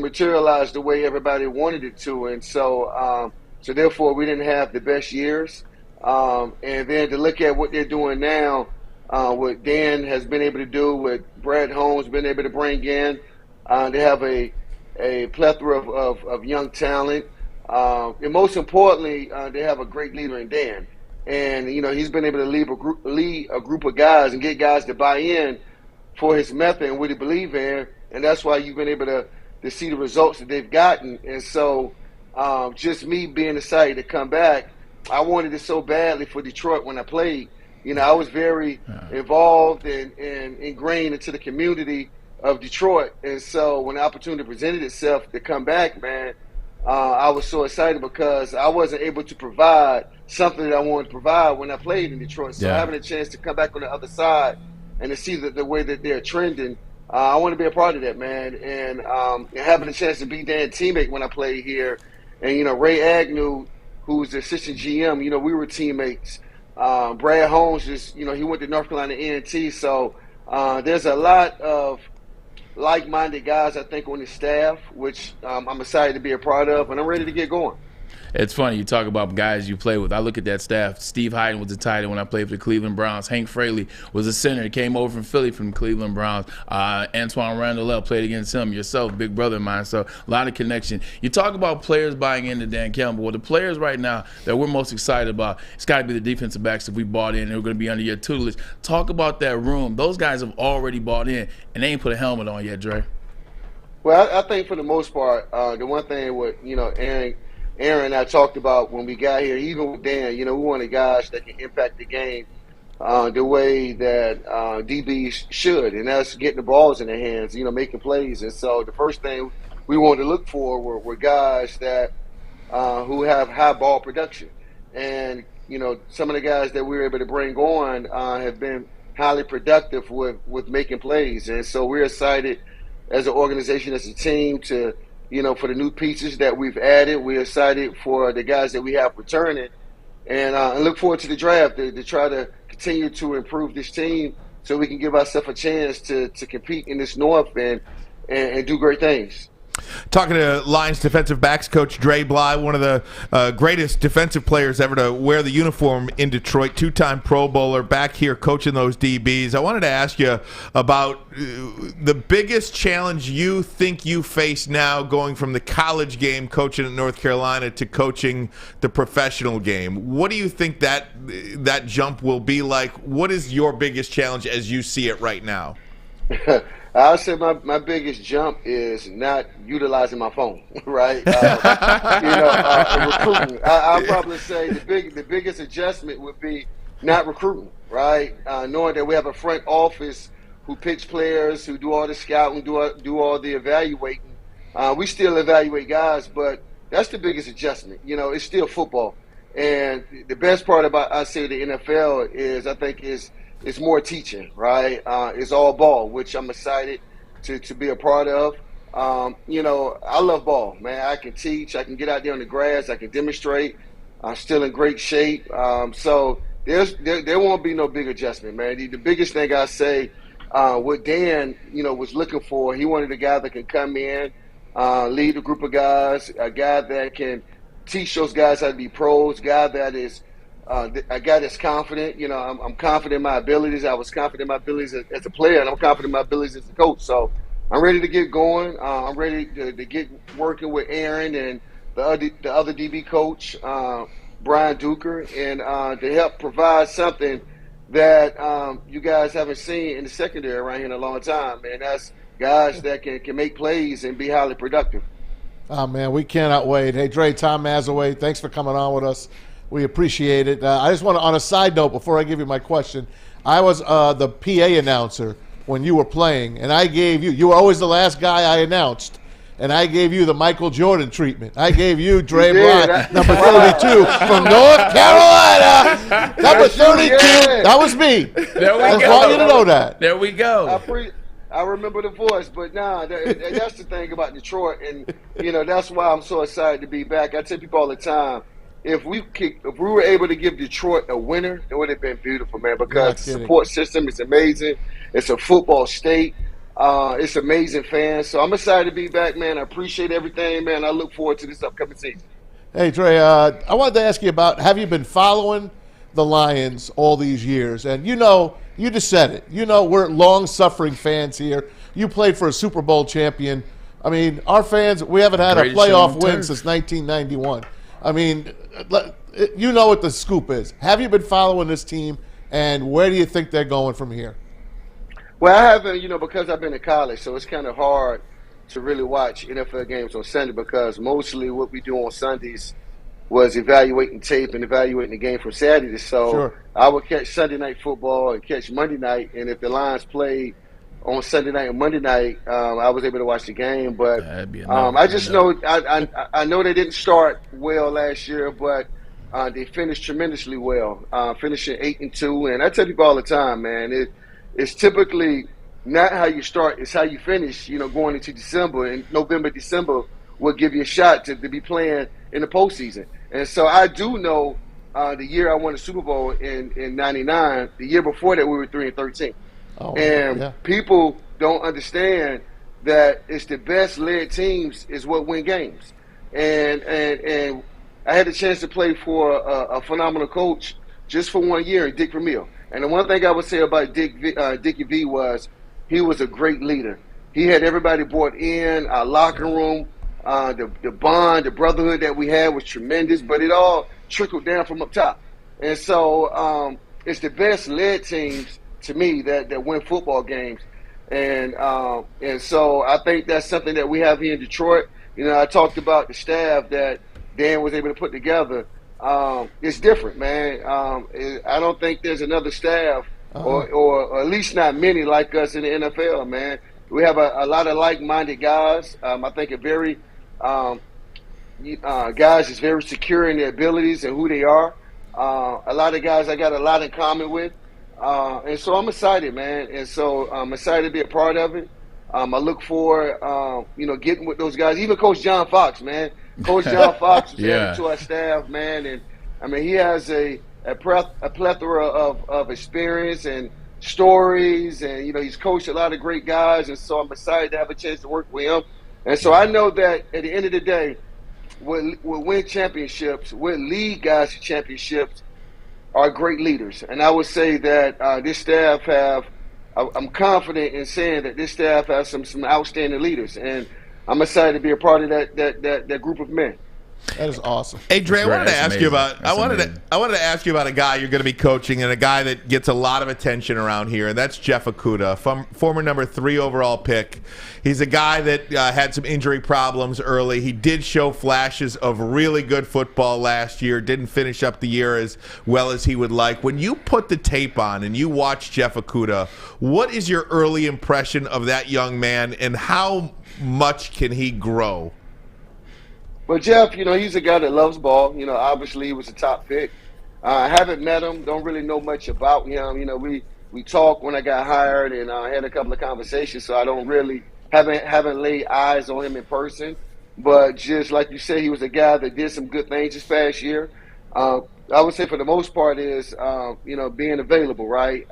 materialize the way everybody wanted it to, and so therefore we didn't have the best years. And then to look at what they're doing now. What Dan has been able to do, what Brad Holmes been able to bring in, they have a plethora of young talent, and most importantly, they have a great leader in Dan. And he's been able to lead a group of guys and get guys to buy in for his method and what he believes in, and that's why you've been able to see the results that they've gotten. And so, just me being excited to come back, I wanted it so badly for Detroit when I played. I was very involved and ingrained into the community of Detroit. And so when the opportunity presented itself to come back, man, I was so excited because I wasn't able to provide something that I wanted to provide when I played in Detroit. So having a chance to come back on the other side and to see the way that they're trending, I want to be a part of that, man. And having a chance to be Dan's teammate when I played here. And, Ray Agnew, who's the assistant GM, we were teammates. Brad Holmes he went to North Carolina A&T, so there's a lot of like-minded guys, I think, on the staff, which I'm excited to be a part of, and I'm ready to get going. It's funny, you talk about guys you play with. I look at that staff. Steve Hyden was the tight end when I played for the Cleveland Browns. Hank Fraley was a center. He came over from Philly from the Cleveland Browns. Antoine Randall played against him. Yourself, big brother of mine. So a lot of connection. You talk about players buying into Dan Campbell. Well, the players right now that we're most excited about, it's got to be the defensive backs that we bought in. They're going to be under your tutelage. Talk about that room. Those guys have already bought in, and they ain't put a helmet on yet, Dré. Well, I think for the most part, the one thing with, Aaron and I talked about when we got here, even with Dan, we wanted guys that can impact the game the way that DBs should, and that's getting the balls in their hands, making plays. And so the first thing we wanted to look for were guys that who have high ball production. And, some of the guys that we were able to bring on have been highly productive with making plays. And so we're excited as an organization, as a team to – for the new pieces that we've added. We're excited for the guys that we have returning, and look forward to the draft to try to continue to improve this team so we can give ourselves a chance to compete in this North and do great things. Talking to Lions defensive backs coach Dré Bly, one of the greatest defensive players ever to wear the uniform in Detroit, two-time Pro Bowler, back here coaching those DBs. I wanted to ask you about the biggest challenge you think you face now going from the college game coaching at North Carolina to coaching the professional game. What do you think that jump will be like? What is your biggest challenge as you see it right now? I'll say my biggest jump is not utilizing my phone, right? Recruiting. I'll probably say the biggest adjustment would be not recruiting, right? Knowing that we have a front office who picks players, who do all the scouting, do all the evaluating. We still evaluate guys, but that's the biggest adjustment. It's still football. And the best part about, I say, the NFL is, I think, it's more teaching, right? It's all ball, which I'm excited to be a part of. I love ball, man. I can teach. I can get out there on the grass. I can demonstrate. I'm still in great shape. So there won't be no big adjustment, man. The biggest thing I say, what Dan, was looking for, he wanted a guy that can come in, lead a group of guys, a guy that can teach those guys how to be pros, a guy that is a guy that's confident. I'm confident in my abilities. I was confident in my abilities as a player, and I'm confident in my abilities as a coach. So I'm ready to get going. I'm ready to get working with Aaron and the other DB coach, Brian Duker, and to help provide something that you guys haven't seen in the secondary around here in a long time. And that's guys that can make plays and be highly productive. Oh, man, we cannot wait. Hey, Dré, Tom Mazawey, thanks for coming on with us. We appreciate it. I just want to, on a side note, before I give you my question, I was the PA announcer when you were playing, and I gave you were always the last guy I announced, and I gave you the Michael Jordan treatment. I gave you Dré Bly, number 32 from North Carolina. Number 32. That was me. There we I go. I want you to know that. There we go. I remember the voice, but that's the thing about Detroit, and that's why I'm so excited to be back. I tell people all the time, if we were able to give Detroit a winner, it would have been beautiful, man, because the support system is amazing. It's a football state. It's amazing fans. So I'm excited to be back, man. I appreciate everything, man. I look forward to this upcoming season. Hey, Dré, I wanted to ask you about, have you been following the Lions all these years? And you just said it. We're long-suffering fans here. You played for a Super Bowl champion. I mean, our fans, we haven't had a playoff win since 1991. I mean, you know what the scoop is. Have you been following this team, and where do you think they're going from here? Well, I haven't, because I've been in college, so it's kind of hard to really watch NFL games on Sunday, because mostly what we do on Sundays was evaluating tape and evaluating the game from Saturday. So I would catch Sunday night football and catch Monday night, and if the Lions played on Sunday night and Monday night, I was able to watch the game. But I just know I know they didn't start well last year, but they finished tremendously well, finishing 8-2. And I tell people all the time, man, it's typically not how you start, it's how you finish. Going into December, and November, December will give you a shot to be playing in the postseason. And so I do know the year I won the Super Bowl in '99. The year before that, we were 3-13. People don't understand that it's the best led teams is what win games. And I had the chance to play for a phenomenal coach just for 1 year, in Dick Vermeil. And the one thing I would say about Dickie V was he was a great leader. He had everybody brought in, our locker room, the bond, the brotherhood that we had was tremendous, but it all trickled down from up top. And so it's the best led teams, to me, that win football games. And so I think that's something that we have here in Detroit. I talked about the staff that Dan was able to put together. It's different, man. I don't think there's another staff, or at least not many like us in the NFL, man. We have a lot of like-minded guys. I think guys is very secure in their abilities and who they are. A lot of guys I got a lot in common with. And so I'm excited, man. And so I'm excited to be a part of it. I look forward, getting with those guys. Even Coach John Fox, man. Coach John Fox is added to our staff, man. And, I mean, he has a plethora of experience and stories. And, he's coached a lot of great guys. And so I'm excited to have a chance to work with him. And so I know that at the end of the day, what win championships, what lead guys to championships are great leaders. And I would say that this staff I'm confident in saying that this staff has some outstanding leaders. And I'm excited to be a part of that group of men. That is awesome. Hey, Dré, I wanted to ask you about. I wanted to ask you about a guy you're going to be coaching and a guy that gets a lot of attention around here, and that's Jeff Okudah, former number 3 overall pick. He's a guy that had some injury problems early. He did show flashes of really good football last year. Didn't finish up the year as well as he would like. When you put the tape on and you watch Jeff Okudah, what is your early impression of that young man, and how much can he grow? Well, Jeff, he's a guy that loves ball. Obviously he was a top pick. I haven't met him, don't really know much about him. We talked when I got hired and had a couple of conversations, so I don't really haven't laid eyes on him in person. But just like you said, he was a guy that did some good things this past year. I would say for the most part is, being available, right?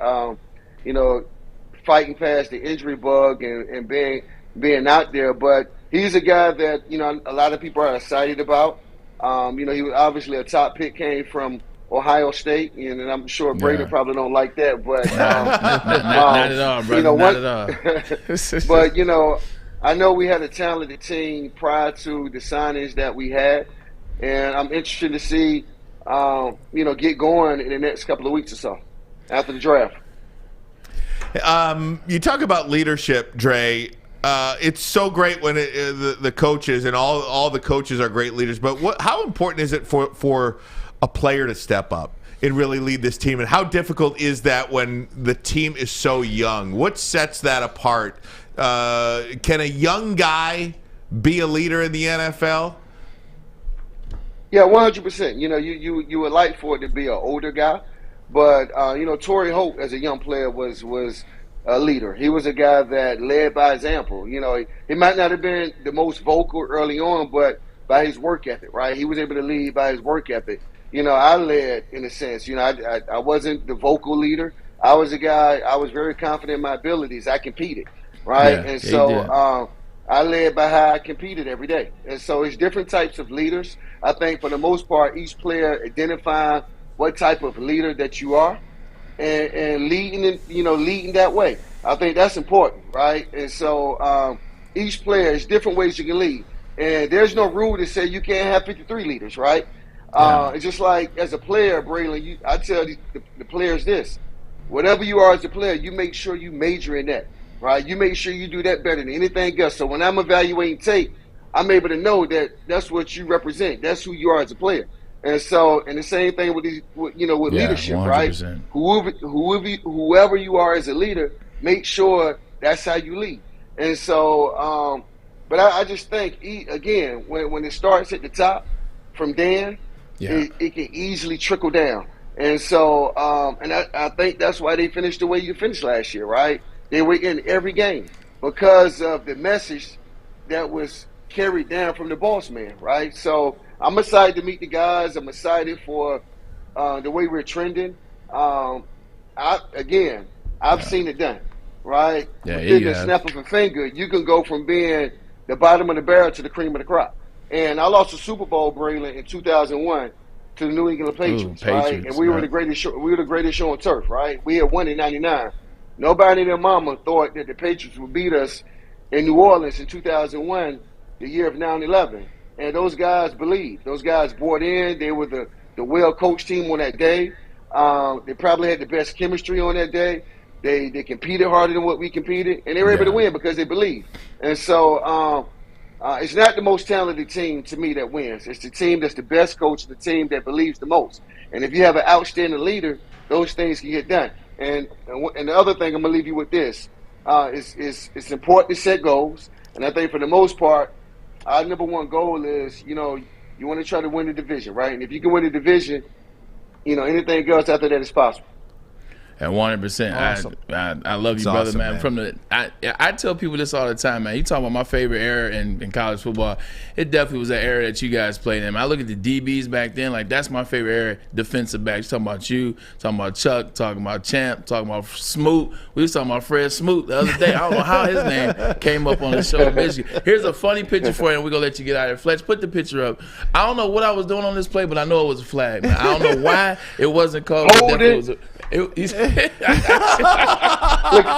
Fighting past the injury bug and being out there. But he's a guy that, a lot of people are excited about. He was obviously a top pick, came from Ohio State, and I'm sure Braylon probably don't like that. But not at all, brother. Not at all. But, I know we had a talented team prior to the signings that we had, and I'm interested to see, get going in the next couple of weeks or so after the draft. You talk about leadership, Dré. It's so great when the coaches and all the coaches are great leaders. But how important is it for a player to step up and really lead this team? And how difficult is that when the team is so young? What sets that apart? Can a young guy be a leader in the NFL? Yeah, 100%. You would like for it to be an older guy, but Torrey Holt as a young player was a leader. He was a guy that led by example. He might not have been the most vocal early on, but by his work ethic, right? He was able to lead by his work ethic. I led in a sense. I wasn't the vocal leader. I was a guy, I was very confident in my abilities. I competed, right? Yeah, and so I led by how I competed every day. And so it's different types of leaders. I think for the most part, each player identify what type of leader that you are. And leading that way. I think that's important, right? And so each player, there's different ways you can lead. And there's no rule to say you can't have 53 leaders, right? It's just like as a player, Braylon, I tell the players this. Whatever you are as a player, you make sure you major in that, right? You make sure you do that better than anything else. So when I'm evaluating tape, I'm able to know that that's what you represent. That's who you are as a player. And so, and the same thing with leadership, 100%. Right? Whoever you are as a leader, make sure that's how you lead. And so, but I just think, again, when it starts at the top from Dan, it can easily trickle down. And so, and I think that's why they finished the way you finished last year, right? They were in every game because of the message that was carried down from the boss man, right? So, I'm excited to meet the guys. I'm excited for the way we're trending. I've seen it done, right? Yeah, Within the snap of a finger, you can go from being the bottom of the barrel to the cream of the crop. And I lost the Super Bowl, Braylon, in 2001 to the New England Patriots, right? And we were the greatest show. We were the greatest show on turf, right? We had won in '99. Nobody in their mama thought that the Patriots would beat us in New Orleans in 2001, the year of 9/11. And those guys believed. Those guys bought in. They were the well-coached team on that day. They probably had the best chemistry on that day. They competed harder than what we competed, and they were able to win because they believed. And so it's not the most talented team to me that wins. It's the team that's the best coach, the team that believes the most. And if you have an outstanding leader, those things can get done. And the other thing I'm gonna leave you with this: it's important to set goals. And I think for the most part, our number one goal is, you want to try to win the division, right? And if you can win the division, anything else after that is possible. And 100%. Awesome. I love you, brother, man. From I tell people this all the time, man. You talk about my favorite era in college football. It definitely was that era that you guys played in. I look at the DBs back then, like that's my favorite era, defensive backs. Talking about you, talking about Chuck, talking about Champ, talking about Smoot. We was talking about Fred Smoot the other day. I don't know how his name came up on the show. Michigan. Here's a funny picture for you, and we're going to let you get out of here. Fletch, put the picture up. I don't know what I was doing on this play, but I know it was a flag, man. I don't know why it wasn't called. Hold it. Look,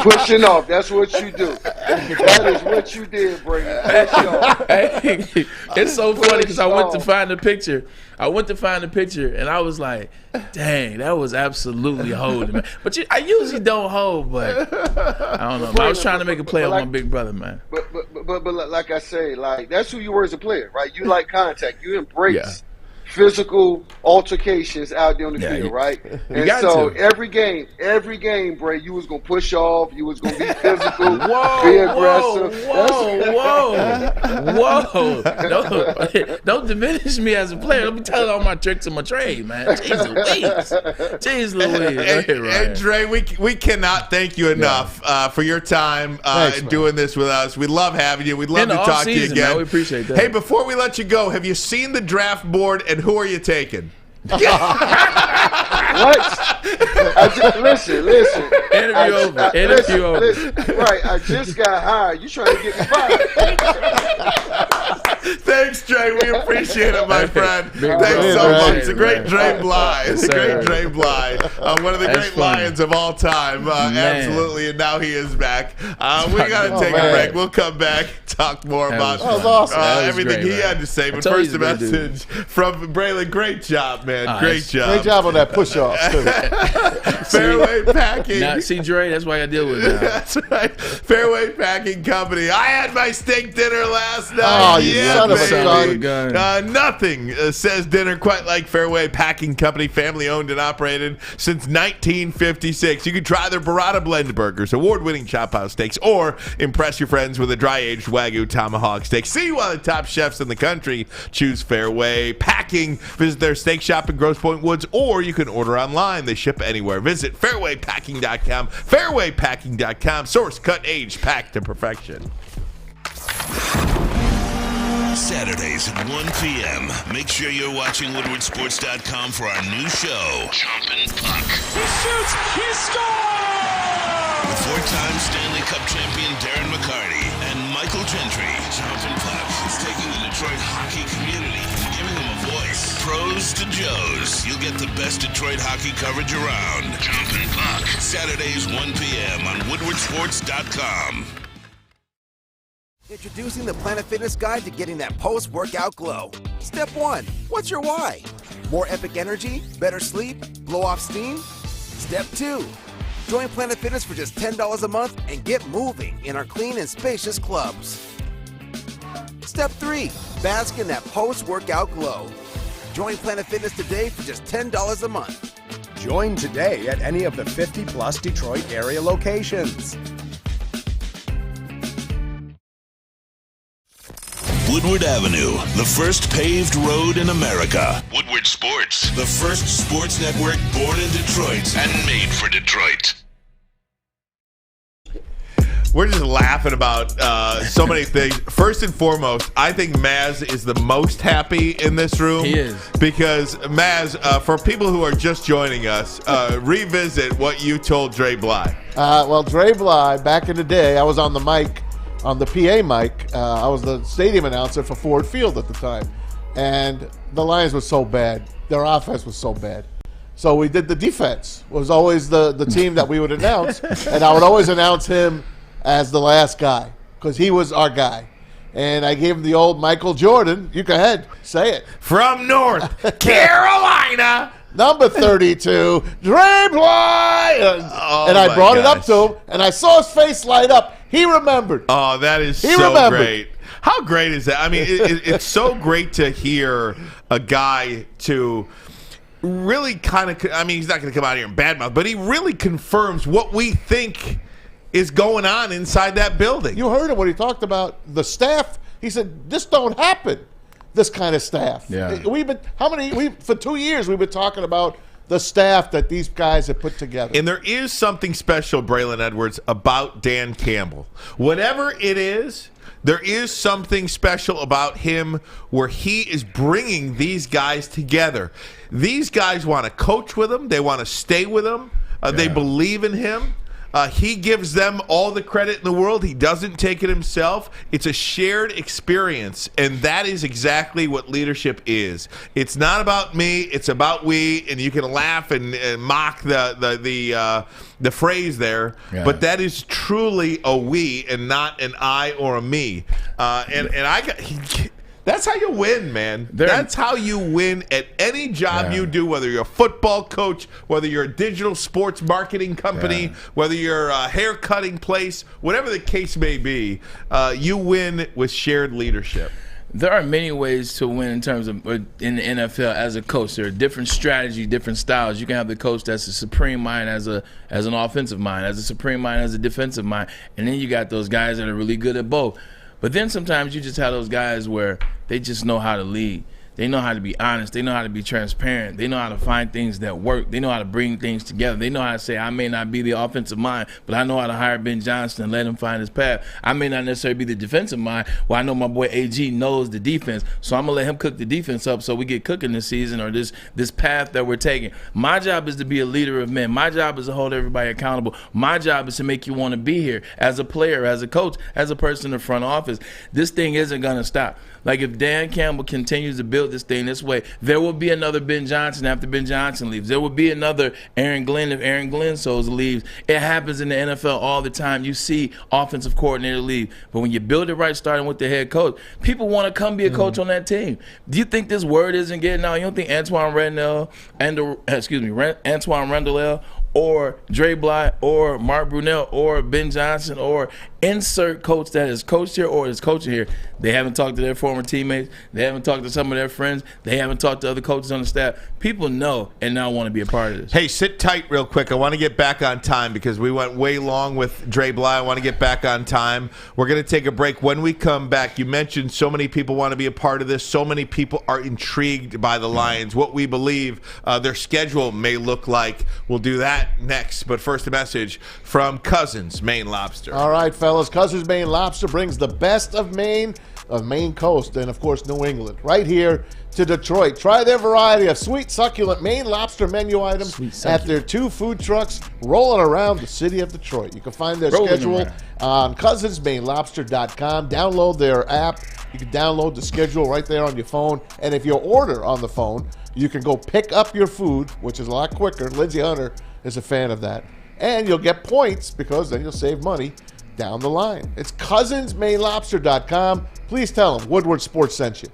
pushing off. That's what you do. That is what you did, Braylon. Push off. Hey, it's so funny because I went to find the picture. And I was like, dang, that was absolutely holding, man. But I usually don't hold, but I don't know. But I was trying to make a play on my big brother, man. But like I say, like that's who you were as a player, right? You like contact. You embrace physical altercations out there on the field, right? And so every game, Bray, you was gonna push off, you was gonna be physical, be aggressive. Whoa! Don't diminish me as a player. Let me tell you all my tricks and my trade, man. Jeez Louise. And Dre, we cannot thank you enough for your time doing this with us. We love having you. We'd love to talk to you again. Man, we appreciate that. Hey, before we let you go, have you seen the draft board and who are you taking? What? Listen. Interview over. Listen, right, I just got hired. You trying to get me fired? Thanks, Dre. We appreciate it, my friend. Thanks so much. It's a great Dré Bly. It's a great Dré Bly. One of the great Lions of all time. Absolutely. And now he is back. We got to take a break. We'll come back, talk more about everything he had to say. But first, a message from Braylon. Great job, man. Great job. Great job on that push-off, too. Fairway Packing. Now, see, Dre, that's what I deal with now. That's right. Fairway Packing Company. I had my steak dinner last night. Oh, yeah. Son of a gun. Nothing says dinner quite like Fairway Packing Company, family owned and operated since 1956. You can try their Burrata Blend Burgers, award-winning chop house steaks, or impress your friends with a dry-aged Wagyu tomahawk steak. See why the top chefs in the country choose Fairway Packing. Visit their steak shop in Grosse Pointe Woods, or you can order online. They ship anywhere. Visit fairwaypacking.com. Fairwaypacking.com. Source cut, aged, packed to perfection. Saturdays at 1 p.m. Make sure you're watching WoodwardSports.com for our new show, Chompin' Puck. He shoots! He scores! With four-time Stanley Cup champion Darren McCarty and Michael Gentry, Chompin' Puck is taking the Detroit hockey community and giving them a voice. Pros to Joes. You'll get the best Detroit hockey coverage around. Chompin' Puck. Saturdays 1 p.m. on WoodwardSports.com. Introducing the Planet Fitness Guide to getting that post-workout glow. Step 1. What's your why? More epic energy? Better sleep? Blow off steam? Step 2. Join Planet Fitness for just $10 a month and get moving in our clean and spacious clubs. Step 3. Bask in that post-workout glow. Join Planet Fitness today for just $10 a month. Join today at any of the 50-plus Detroit area locations. Woodward Avenue, the first paved road in America. Woodward Sports, the first sports network born in Detroit and made for Detroit. We're just laughing about so many things. First and foremost, I think Maz is the most happy in this room. He is. Because, Maz, for people who are just joining us, revisit what you told Dré Bly. Well, Dré Bly, back in the day, I was on the mic, on the PA mic. I was the stadium announcer for Ford Field at the time. And the Lions were so bad. Their offense was so bad. So we did the defense. It was always the team that we would announce. And I would always announce him as the last guy because he was our guy. And I gave him the old Michael Jordan. You go ahead. Say it. From North Carolina. Number 32, Dré Bly. And I brought it up to him, and I saw his face light up. He remembered. Oh, that is so great. How great is that? I mean, it's so great to hear a guy to really kind of, I mean, he's not going to come out here and badmouth, but he really confirms what we think is going on inside that building. You heard him when he talked about the staff. He said, this don't happen, this kind of staff. Yeah. For 2 years, we've been talking about the staff that these guys have put together. And there is something special, Braylon Edwards, about Dan Campbell. Whatever it is, there is something special about him where he is bringing these guys together. These guys want to coach with him. They want to stay with him. They believe in him. He gives them all the credit in the world. He doesn't take it himself. It's a shared experience, and that is exactly what leadership is. It's not about me. It's about we, and you can laugh and mock the phrase there, but that is truly a we and not an I or a me. That's how you win, man. That's how you win at any job you do, whether you're a football coach, whether you're a digital sports marketing company, whether you're a hair cutting place, whatever the case may be, you win with shared leadership. There are many ways to win in terms of in the NFL as a coach. There are different strategies, different styles. You can have the coach that's a supreme mind as an offensive mind, as a supreme mind as a defensive mind, and then you got those guys that are really good at both. But then sometimes you just have those guys where they just know how to lead. They know how to be honest. They know how to be transparent. They know how to find things that work. They know how to bring things together. They know how to say, I may not be the offensive mind, but I know how to hire Ben Johnson and let him find his path. I may not necessarily be the defensive mind. Well, I know my boy AG knows the defense, so I'm going to let him cook the defense up so we get cooking this season or this path that we're taking. My job is to be a leader of men. My job is to hold everybody accountable. My job is to make you want to be here as a player, as a coach, as a person in the front office. This thing isn't going to stop. Like, if Dan Campbell continues to build this thing this way, there will be another Ben Johnson after Ben Johnson leaves. There will be another Aaron Glenn if Aaron Glenn leaves. It happens in the NFL all the time. You see offensive coordinator leave. But when you build it right, starting with the head coach, people want to come be a coach on that team. Do you think this word isn't getting out? You don't think Antoine Randall or Dré Bly or Mark Brunell or Ben Johnson or insert coach that is coached here or is coaching here, they haven't talked to their former teammates. They haven't talked to some of their friends. They haven't talked to other coaches on the staff. People know and now want to be a part of this. Hey, sit tight real quick. I want to get back on time because we went way long with Dré Bly. I want to get back on time. We're going to take a break. When we come back, you mentioned so many people want to be a part of this. So many people are intrigued by the Lions, what we believe their schedule may look like. We'll do that next. But first, a message from Cousins Maine Lobster. All right, fellas. Cousins Maine Lobster brings the best of Maine Coast, and, of course, New England, right here to Detroit. Try their variety of sweet, succulent Maine lobster menu items at their 2 food trucks rolling around the city of Detroit. You can find their schedule on cousinsmainelobster.com. Download their app. You can download the schedule right there on your phone. And if you order on the phone, you can go pick up your food, which is a lot quicker. Lindsey Hunter is a fan of that. And you'll get points because then you'll save money down the line. It's cousinsmainelobster.com. Please tell them Woodward Sports sent you.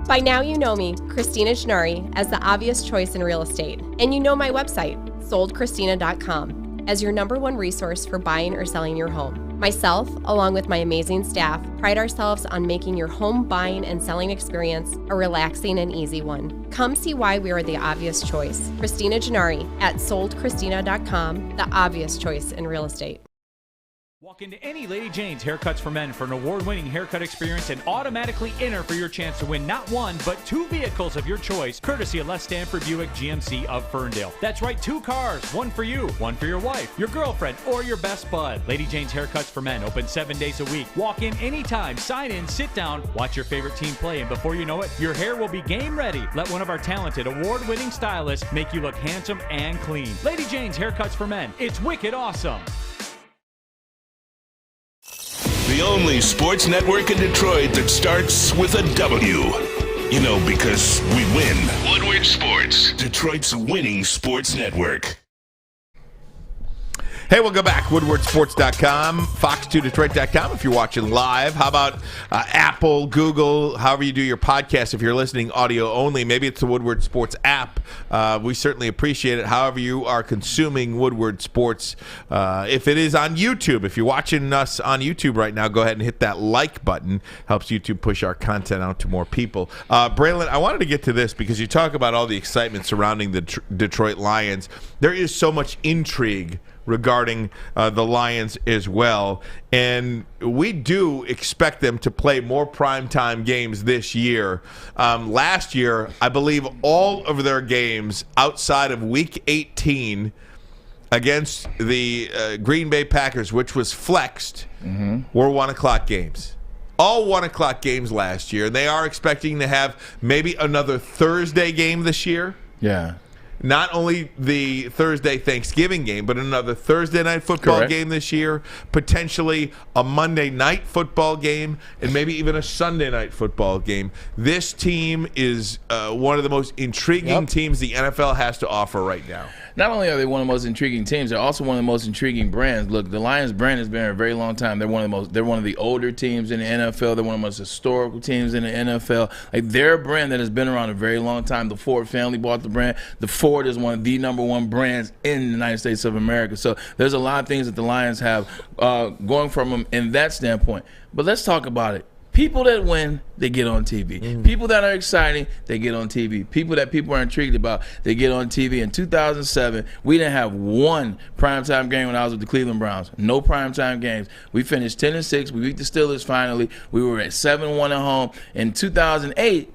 By now you know me, Christina Gennari, as the obvious choice in real estate. And you know my website, soldchristina.com, as your #1 resource for buying or selling your home. Myself, along with my amazing staff, pride ourselves on making your home buying and selling experience a relaxing and easy one. Come see why we are the obvious choice. Christina Gennari at soldchristina.com, the obvious choice in real estate. Walk into any Lady Jane's Haircuts for Men for an award-winning haircut experience and automatically enter for your chance to win not 1, but 2 vehicles of your choice, courtesy of Les Stanford Buick GMC of Ferndale. That's right, 2 cars, 1 for you, 1 for your wife, your girlfriend, or your best bud. Lady Jane's Haircuts for Men, open 7 days a week. Walk in anytime, sign in, sit down, watch your favorite team play, and before you know it, your hair will be game ready. Let one of our talented, award-winning stylists make you look handsome and clean. Lady Jane's Haircuts for Men, it's wicked awesome. The only sports network in Detroit that starts with a W. You know, because we win. Woodward Sports, Detroit's winning sports network. Hey, we'll go back. WoodwardSports.com, Fox2Detroit.com if you're watching live. How about Apple, Google, however you do your podcast if you're listening audio only. Maybe it's the Woodward Sports app. We certainly appreciate it. However you are consuming Woodward Sports. If it is on YouTube, if you're watching us on YouTube right now, go ahead and hit that like button. Helps YouTube push our content out to more people. Braylon, I wanted to get to this because you talk about all the excitement surrounding the Detroit Lions. There is so much intrigue regarding the Lions as well. And we do expect them to play more primetime games this year. Last year, I believe all of their games outside of Week 18 against the Green Bay Packers, which was flexed, were 1 o'clock games. All 1 o'clock games last year. And they are expecting to have maybe another Thursday game this year. Yeah. Not only the Thursday Thanksgiving game, but another Thursday night football game this year, potentially a Monday night football game, and maybe even a Sunday night football game. This team is one of the most intriguing teams the NFL has to offer right now. Not only are they one of the most intriguing teams, they're also one of the most intriguing brands. Look, the Lions brand has been here a very long time. They're one of the older teams in the NFL. They're one of the most historical teams in the NFL. Like, they're a brand that has been around a very long time. The Ford family bought the brand. The Ford is one of the number one brands in the United States of America. So there's a lot of things that the Lions have going from them in that standpoint. But let's talk about it. People that win, they get on TV. People that are exciting, they get on TV. People that people are intrigued about, they get on TV. In 2007, we didn't have one primetime game when I was with the Cleveland Browns. No primetime games. We finished 10-6. We beat the Steelers finally. We were at 7-1 at home. In 2008,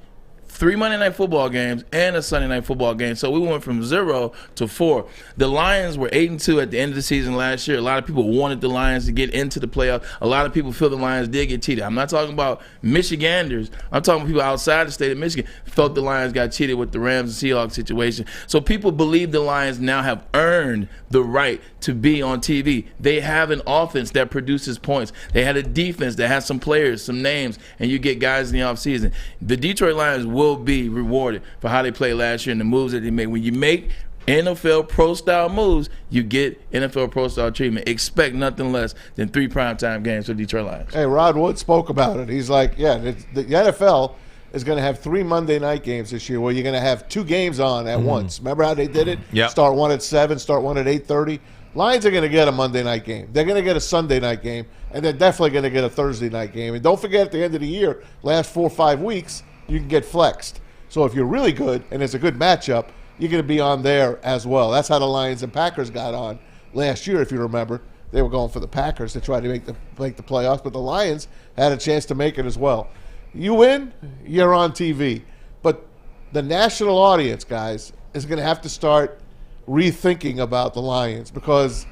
3 Monday Night Football games and a Sunday Night Football game. So we went from 0 to 4. The Lions were 8-2 at the end of the season last year. A lot of people wanted the Lions to get into the playoffs. A lot of people feel the Lions did get cheated. I'm not talking about Michiganders. I'm talking about people outside the state of Michigan felt the Lions got cheated with the Rams and Seahawks situation. So people believe the Lions now have earned the right to be on TV. They have an offense that produces points. They had a defense that has some players, some names, and you get guys in the offseason. The Detroit Lions will be rewarded for how they played last year and the moves that they made. When you make NFL pro-style moves, you get NFL pro-style treatment. Expect nothing less than 3 primetime games for Detroit Lions. Hey, Rod Wood spoke about it. He's like, the NFL is going to have 3 Monday night games this year where you're going to have 2 games on at once. Remember how they did it? Yep. Start one at 7, start one at 8:30. Lions are going to get a Monday night game. They're going to get a Sunday night game, and they're definitely going to get a Thursday night game. And don't forget, at the end of the year, last 4 or 5 weeks, you can get flexed. So if you're really good and it's a good matchup, you're going to be on there as well. That's how the Lions and Packers got on last year, if you remember. They were going for the Packers to try to make the playoffs, but the Lions had a chance to make it as well. You win, you're on TV. But the national audience, guys, is going to have to start rethinking about the Lions because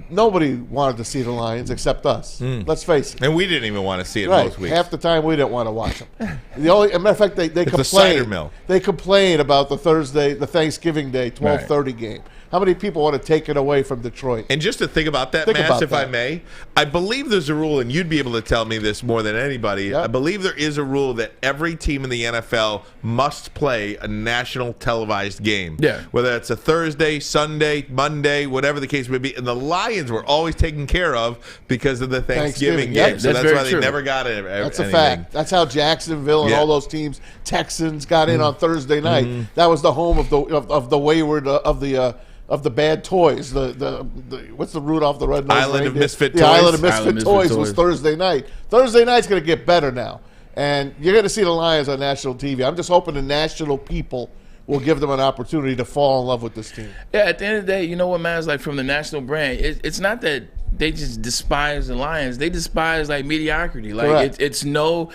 nobody wanted to see the Lions except us. Let's face it. And we didn't even want to see it right. most weeks. Half the time we didn't want to watch them. As a matter of fact, they it's a cider complain. mill. They complain about the Thanksgiving Day 12:30 game. How many people want to take it away from Detroit? And just to think about that, Mass, if I may, I believe there's a rule, and you'd be able to tell me this more than anybody. Yep. I believe there is a rule that every team in the NFL must play a national televised game. Yeah. Whether it's a Thursday, Sunday, Monday, whatever the case may be. And the Lions were always taken care of because of the Thanksgiving game. Yep. So that's why true. they never got it. That's a fact. That's how Jacksonville and all those teams, Texans, got in on Thursday night. That was the home of the wayward of the bad toys. The what's the Rudolph the Red-Nosed Island of Reindeer? Misfit The Toys. Island of Misfit Toys was Thursday night. Thursday night's going to get better now, and you're going to see the Lions on national TV. I'm just hoping the national people will give them an opportunity to fall in love with this team. Yeah, at the end of the day, you know what matters, like from the national brand, it's not that they just despise the Lions. They despise like mediocrity. Like it's no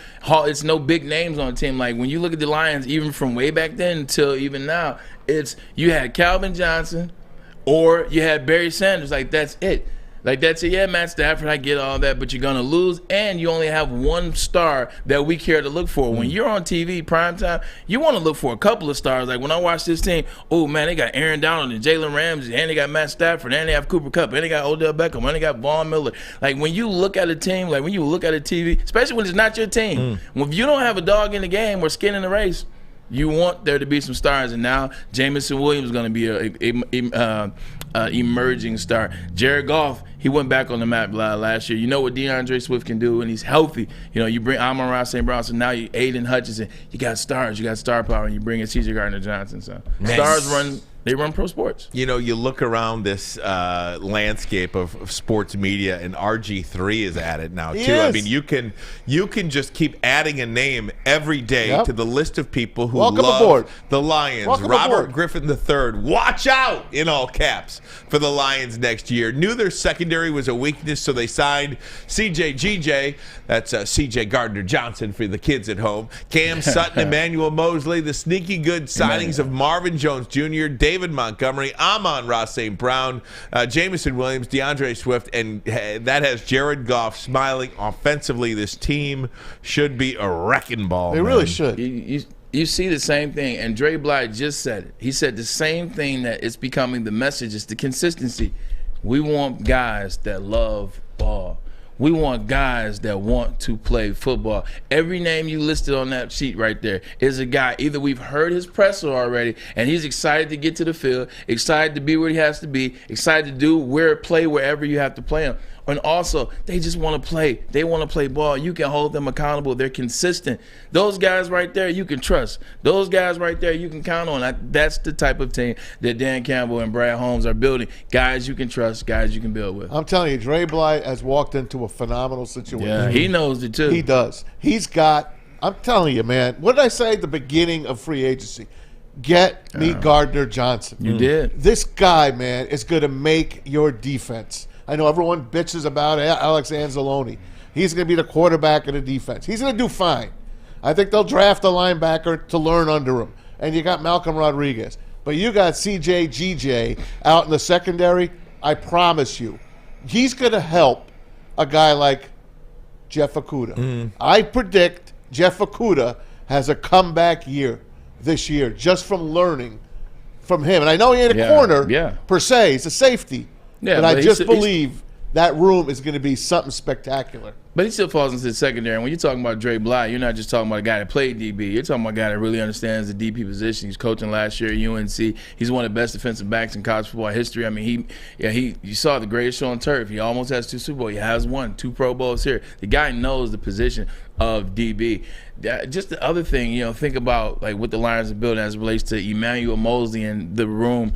big names on the team. Like when you look at the Lions, even from way back then until even now, it's you had Calvin Johnson or you had Barry Sanders. Like that's it. Like that's it. Yeah, Matt Stafford, I get all that, but you're gonna lose, and you only have one star that we care to look for. When you're on TV primetime, you want to look for a couple of stars. Like when I watch this team, oh man, they got Aaron Donald and Jalen Ramsey, and they got Matt Stafford, and they have Cooper Kupp, and they got Odell Beckham, and they got Von Miller. Like when you look at a team, like when you look at a TV, especially when it's not your team, when you don't have a dog in the game or skin in the race, you want there to be some stars, and now Jamison Williams is going to be a emerging star. Jared Goff, he went back on the map last year. You know what DeAndre Swift can do, and he's healthy. You know, you bring Amon-Ra St. Brown, so now you Aiden Hutchinson. You got stars, you got star power, and you bring in C.J. Gardner-Johnson. So stars run They run pro sports. You know, you look around this landscape of sports media, and RG3 is at it now, too. Yes. I mean, you can just keep adding a name every day to the list of people who love the Lions. Robert Griffin III, watch out, in all caps, for the Lions next year. Knew their secondary was a weakness, so they signed CJ GJ. That's CJ Gardner-Johnson for the kids at home. Cam Sutton, Emmanuel Mosley, the sneaky good signings of Marvin Jones Jr., David Montgomery, Amon-Ra St. Brown, Jameson Williams, DeAndre Swift, and that has Jared Goff smiling offensively. This team should be a wrecking ball. They really should. You see the same thing, and Dré Bly just said it. He said the same thing, that it's becoming the message. It's the consistency. We want guys that love ball. We want guys that want to play football. Every name you listed on that sheet right there is a guy, either we've heard his presser already, and he's excited to get to the field, excited to be where he has to be, excited to play wherever you have to play him. And also, they just want to play. They want to play ball. You can hold them accountable. They're consistent. Those guys right there, you can trust. Those guys right there, you can count on. That's the type of team that Dan Campbell and Brad Holmes are building. Guys you can trust, guys you can build with. I'm telling you, Dré Bly has walked into a phenomenal situation. Yeah, he knows it too. He does. He's got, I'm telling you, man, what did I say at the beginning of free agency? Get me Gardner-Johnson. You did. This guy, man, is going to make your defense. I know everyone bitches about Alex Anzalone. He's going to be the quarterback of the defense. He's going to do fine. I think they'll draft a linebacker to learn under him. And you got Malcolm Rodriguez. But you got CJ GJ out in the secondary. I promise you, he's going to help a guy like Jeff Okudah. I predict Jeff Okudah has a comeback year this year just from learning from him. And I know he ain't a corner per se. He's a safety. Yeah, but I just believe that room is going to be something spectacular. But he still falls into the secondary. And when you're talking about Dré Bly, you're not just talking about a guy that played DB. You're talking about a guy that really understands the DP position. He's coaching last year at UNC. He's one of the best defensive backs in college football history. I mean, you saw the greatest show on turf. He almost has 2 Super Bowls. He has 1, 2 Pro Bowls here. The guy knows the position of DB. Just the other thing, think about like what the Lions are building as it relates to Emmanuel Mosley and the room.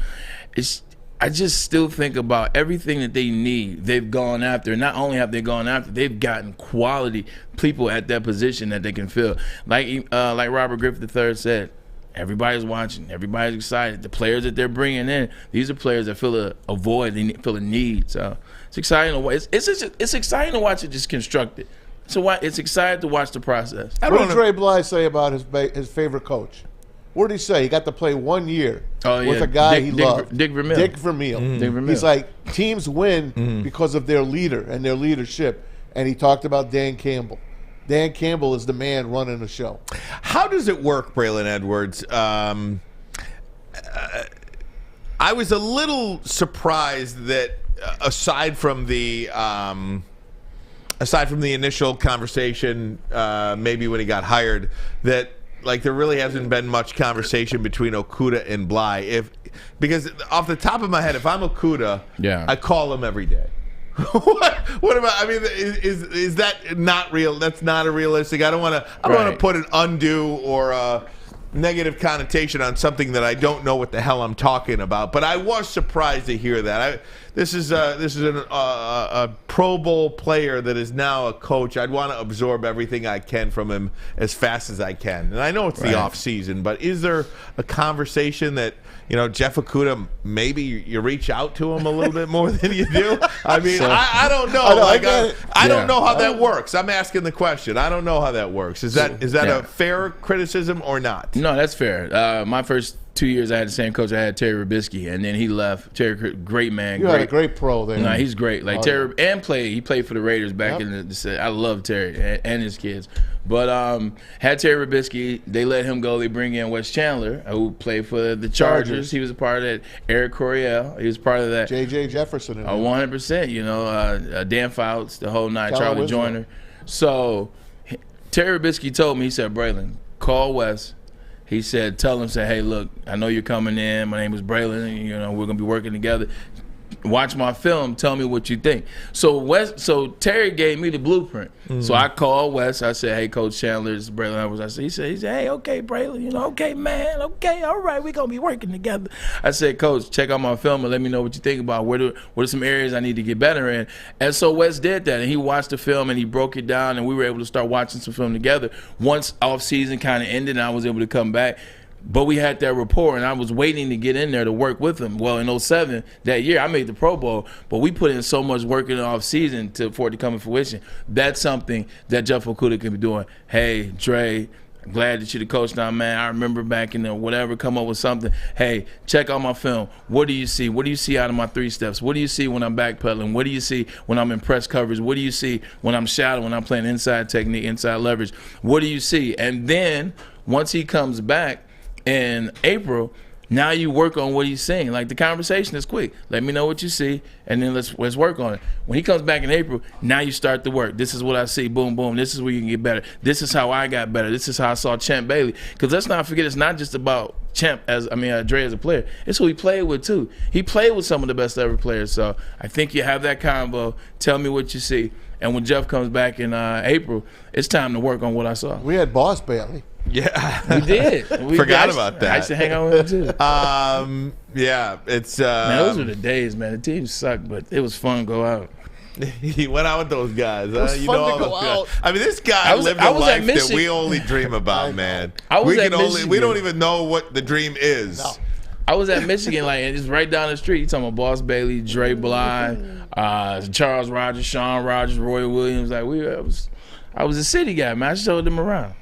I just still think about everything that they need. They've gone after. Not only have they gone after, they've gotten quality people at that position that they can fill. Like Robert Griffin III said, everybody's watching. Everybody's excited. The players that they're bringing in, these are players that feel a void. They feel a need. So it's exciting to watch. It's exciting to watch it just constructed. So it's exciting to watch the process. What did Dré Bly say about his favorite coach? What did he say? He got to play 1 year with a guy he loved. Dick Vermeil. Dick Vermeil. He's like, teams win because of their leader and their leadership. And he talked about Dan Campbell. Dan Campbell is the man running the show. How does it work, Braylon Edwards? I was a little surprised that aside from the initial conversation, maybe when he got hired, that there really hasn't been much conversation between Okudah and Bly. Because off the top of my head, if I'm Okudah, I call him every day. What about? I mean, is that not real? That's not a realistic. I don't want to put an undue or a negative connotation on something that I don't know what the hell I'm talking about. But I was surprised to hear that. This is a Pro Bowl player that is now a coach. I'd want to absorb everything I can from him as fast as I can. And I know it's the off season, but is there a conversation that Jeff Okudah, maybe you reach out to him a little bit more than you do? I mean, I don't know. I don't know how that works. I'm asking the question. I don't know how that works. Is that a fair criticism or not? No, that's fair. My first 2 years, I had the same coach. I had Terry Robisky, and then he left. Terry, great man. You had a great pro there. No, he's great. Terry, and he played for the Raiders back in the. I love Terry and his kids. But had Terry Robisky. They let him go. They bring in Wes Chandler, who played for the Chargers. He was a part of that. Eric Coryell, he was part of that. J.J. Jefferson. 100%. Dan Fouts, the whole night. Charlie Joyner. So Terry Robisky told me, he said, Braylon, call Wes. He said, tell him, hey, look, I know you're coming in. My name is Braylon. We're going to be working together. watch my film, tell me what you think. So Terry gave me the blueprint. So I called Wes. I said, hey, Coach Chandler, this is Braylon Edwards. He said, hey, okay, Braylon, okay, man, okay, all right, we're going to be working together. I said, Coach, check out my film and let me know what you think about what are some areas I need to get better in. And so Wes did that, and he watched the film, and he broke it down, and we were able to start watching some film together. Once off-season kind of ended, and I was able to come back. But we had that rapport, and I was waiting to get in there to work with him. Well, in 2007, that year, I made the Pro Bowl, but we put in so much work in the off-season for it to come to fruition. That's something that Jeff Okudah can be doing. Hey, Dré, I'm glad that you're the coach now, man. I remember back in there, whatever, come up with something. Hey, check out my film. What do you see? What do you see out of my 3 steps? What do you see when I'm backpedaling? What do you see when I'm in press coverage? What do you see when I'm shadowing, when I'm playing inside technique, inside leverage? What do you see? And then once he comes back, in April, now you work on what he's saying. Like, the conversation is quick. Let me know what you see, and then let's work on it. When he comes back in April, now you start the work. This is what I see. Boom, boom. This is where you can get better. This is how I got better. This is how I saw Champ Bailey. Because let's not forget, it's not just about Dré as a player. It's who he played with, too. He played with some of the best ever players. So I think you have that combo. Tell me what you see. And when Jeff comes back in April, it's time to work on what I saw. We had Boss Bailey. Yeah, we did. Forgot about that. I used to hang out with him too. Yeah, it's. Man, those were the days, man. The team sucked, but it was fun to go out. He went out with those guys. It was fun to go out. I mean, this guy lived a life that we only dream about, man. We don't even know what the dream is. No. I was at Michigan, like, it's right down the street. You talking about Boss Bailey, Dré Bly, Charles Rogers, Sean Rogers, Roy Williams. Like, I was a city guy, man. I showed them around.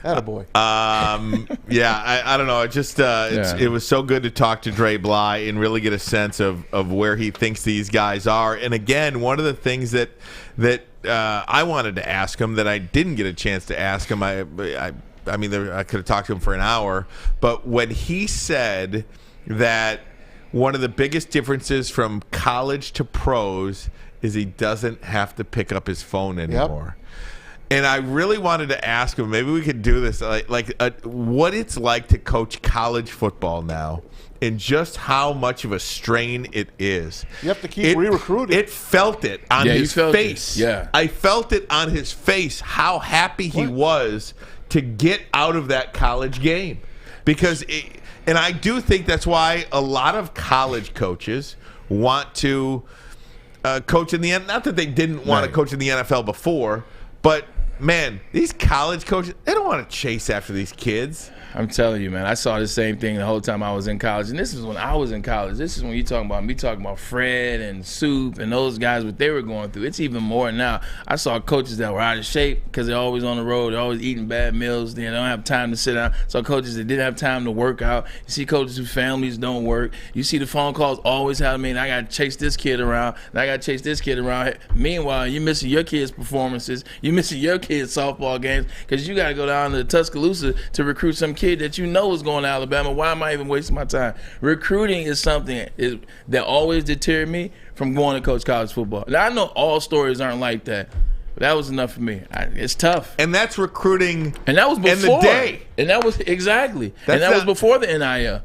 Attaboy. Yeah, I don't know. It was so good to talk to Dré Bly and really get a sense of where he thinks these guys are. And again, one of the things that I wanted to ask him that I didn't get a chance to ask him, I could have talked to him for an hour, but when he said that one of the biggest differences from college to pros is he doesn't have to pick up his phone anymore. Yep. And I really wanted to ask him, maybe we could do this, what it's like to coach college football now and just how much of a strain it is. You have to keep re-recruiting. It felt it on his face. Yeah. I felt it on his face, how happy he was to get out of that college game. And I do think that's why a lot of college coaches want to coach in the NFL. Not that they didn't want to coach in the NFL before, but man, these college coaches, they don't want to chase after these kids. I'm telling you, man, I saw the same thing the whole time I was in college. And this is when I was in college. This is when you talking about me talking about Fred and Soup and those guys, what they were going through. It's even more now. I saw coaches that were out of shape because they're always on the road. They're always eating bad meals. They don't have time to sit down. So coaches that didn't have time to work out. You see coaches whose families don't work. You see the phone calls always have me, and I got to chase this kid around, and I got to chase this kid around. Meanwhile, you're missing your kids' performances. You're missing your kids' softball games because you got to go down to Tuscaloosa to recruit some kid that you know is going to Alabama. Why am I even wasting my time? Recruiting is something that always deterred me from going to coach college football. Now, I know all stories aren't like that, but that was enough for me. It's tough. And that's recruiting. And that was before. In the day. And that was exactly. That was before the NIL.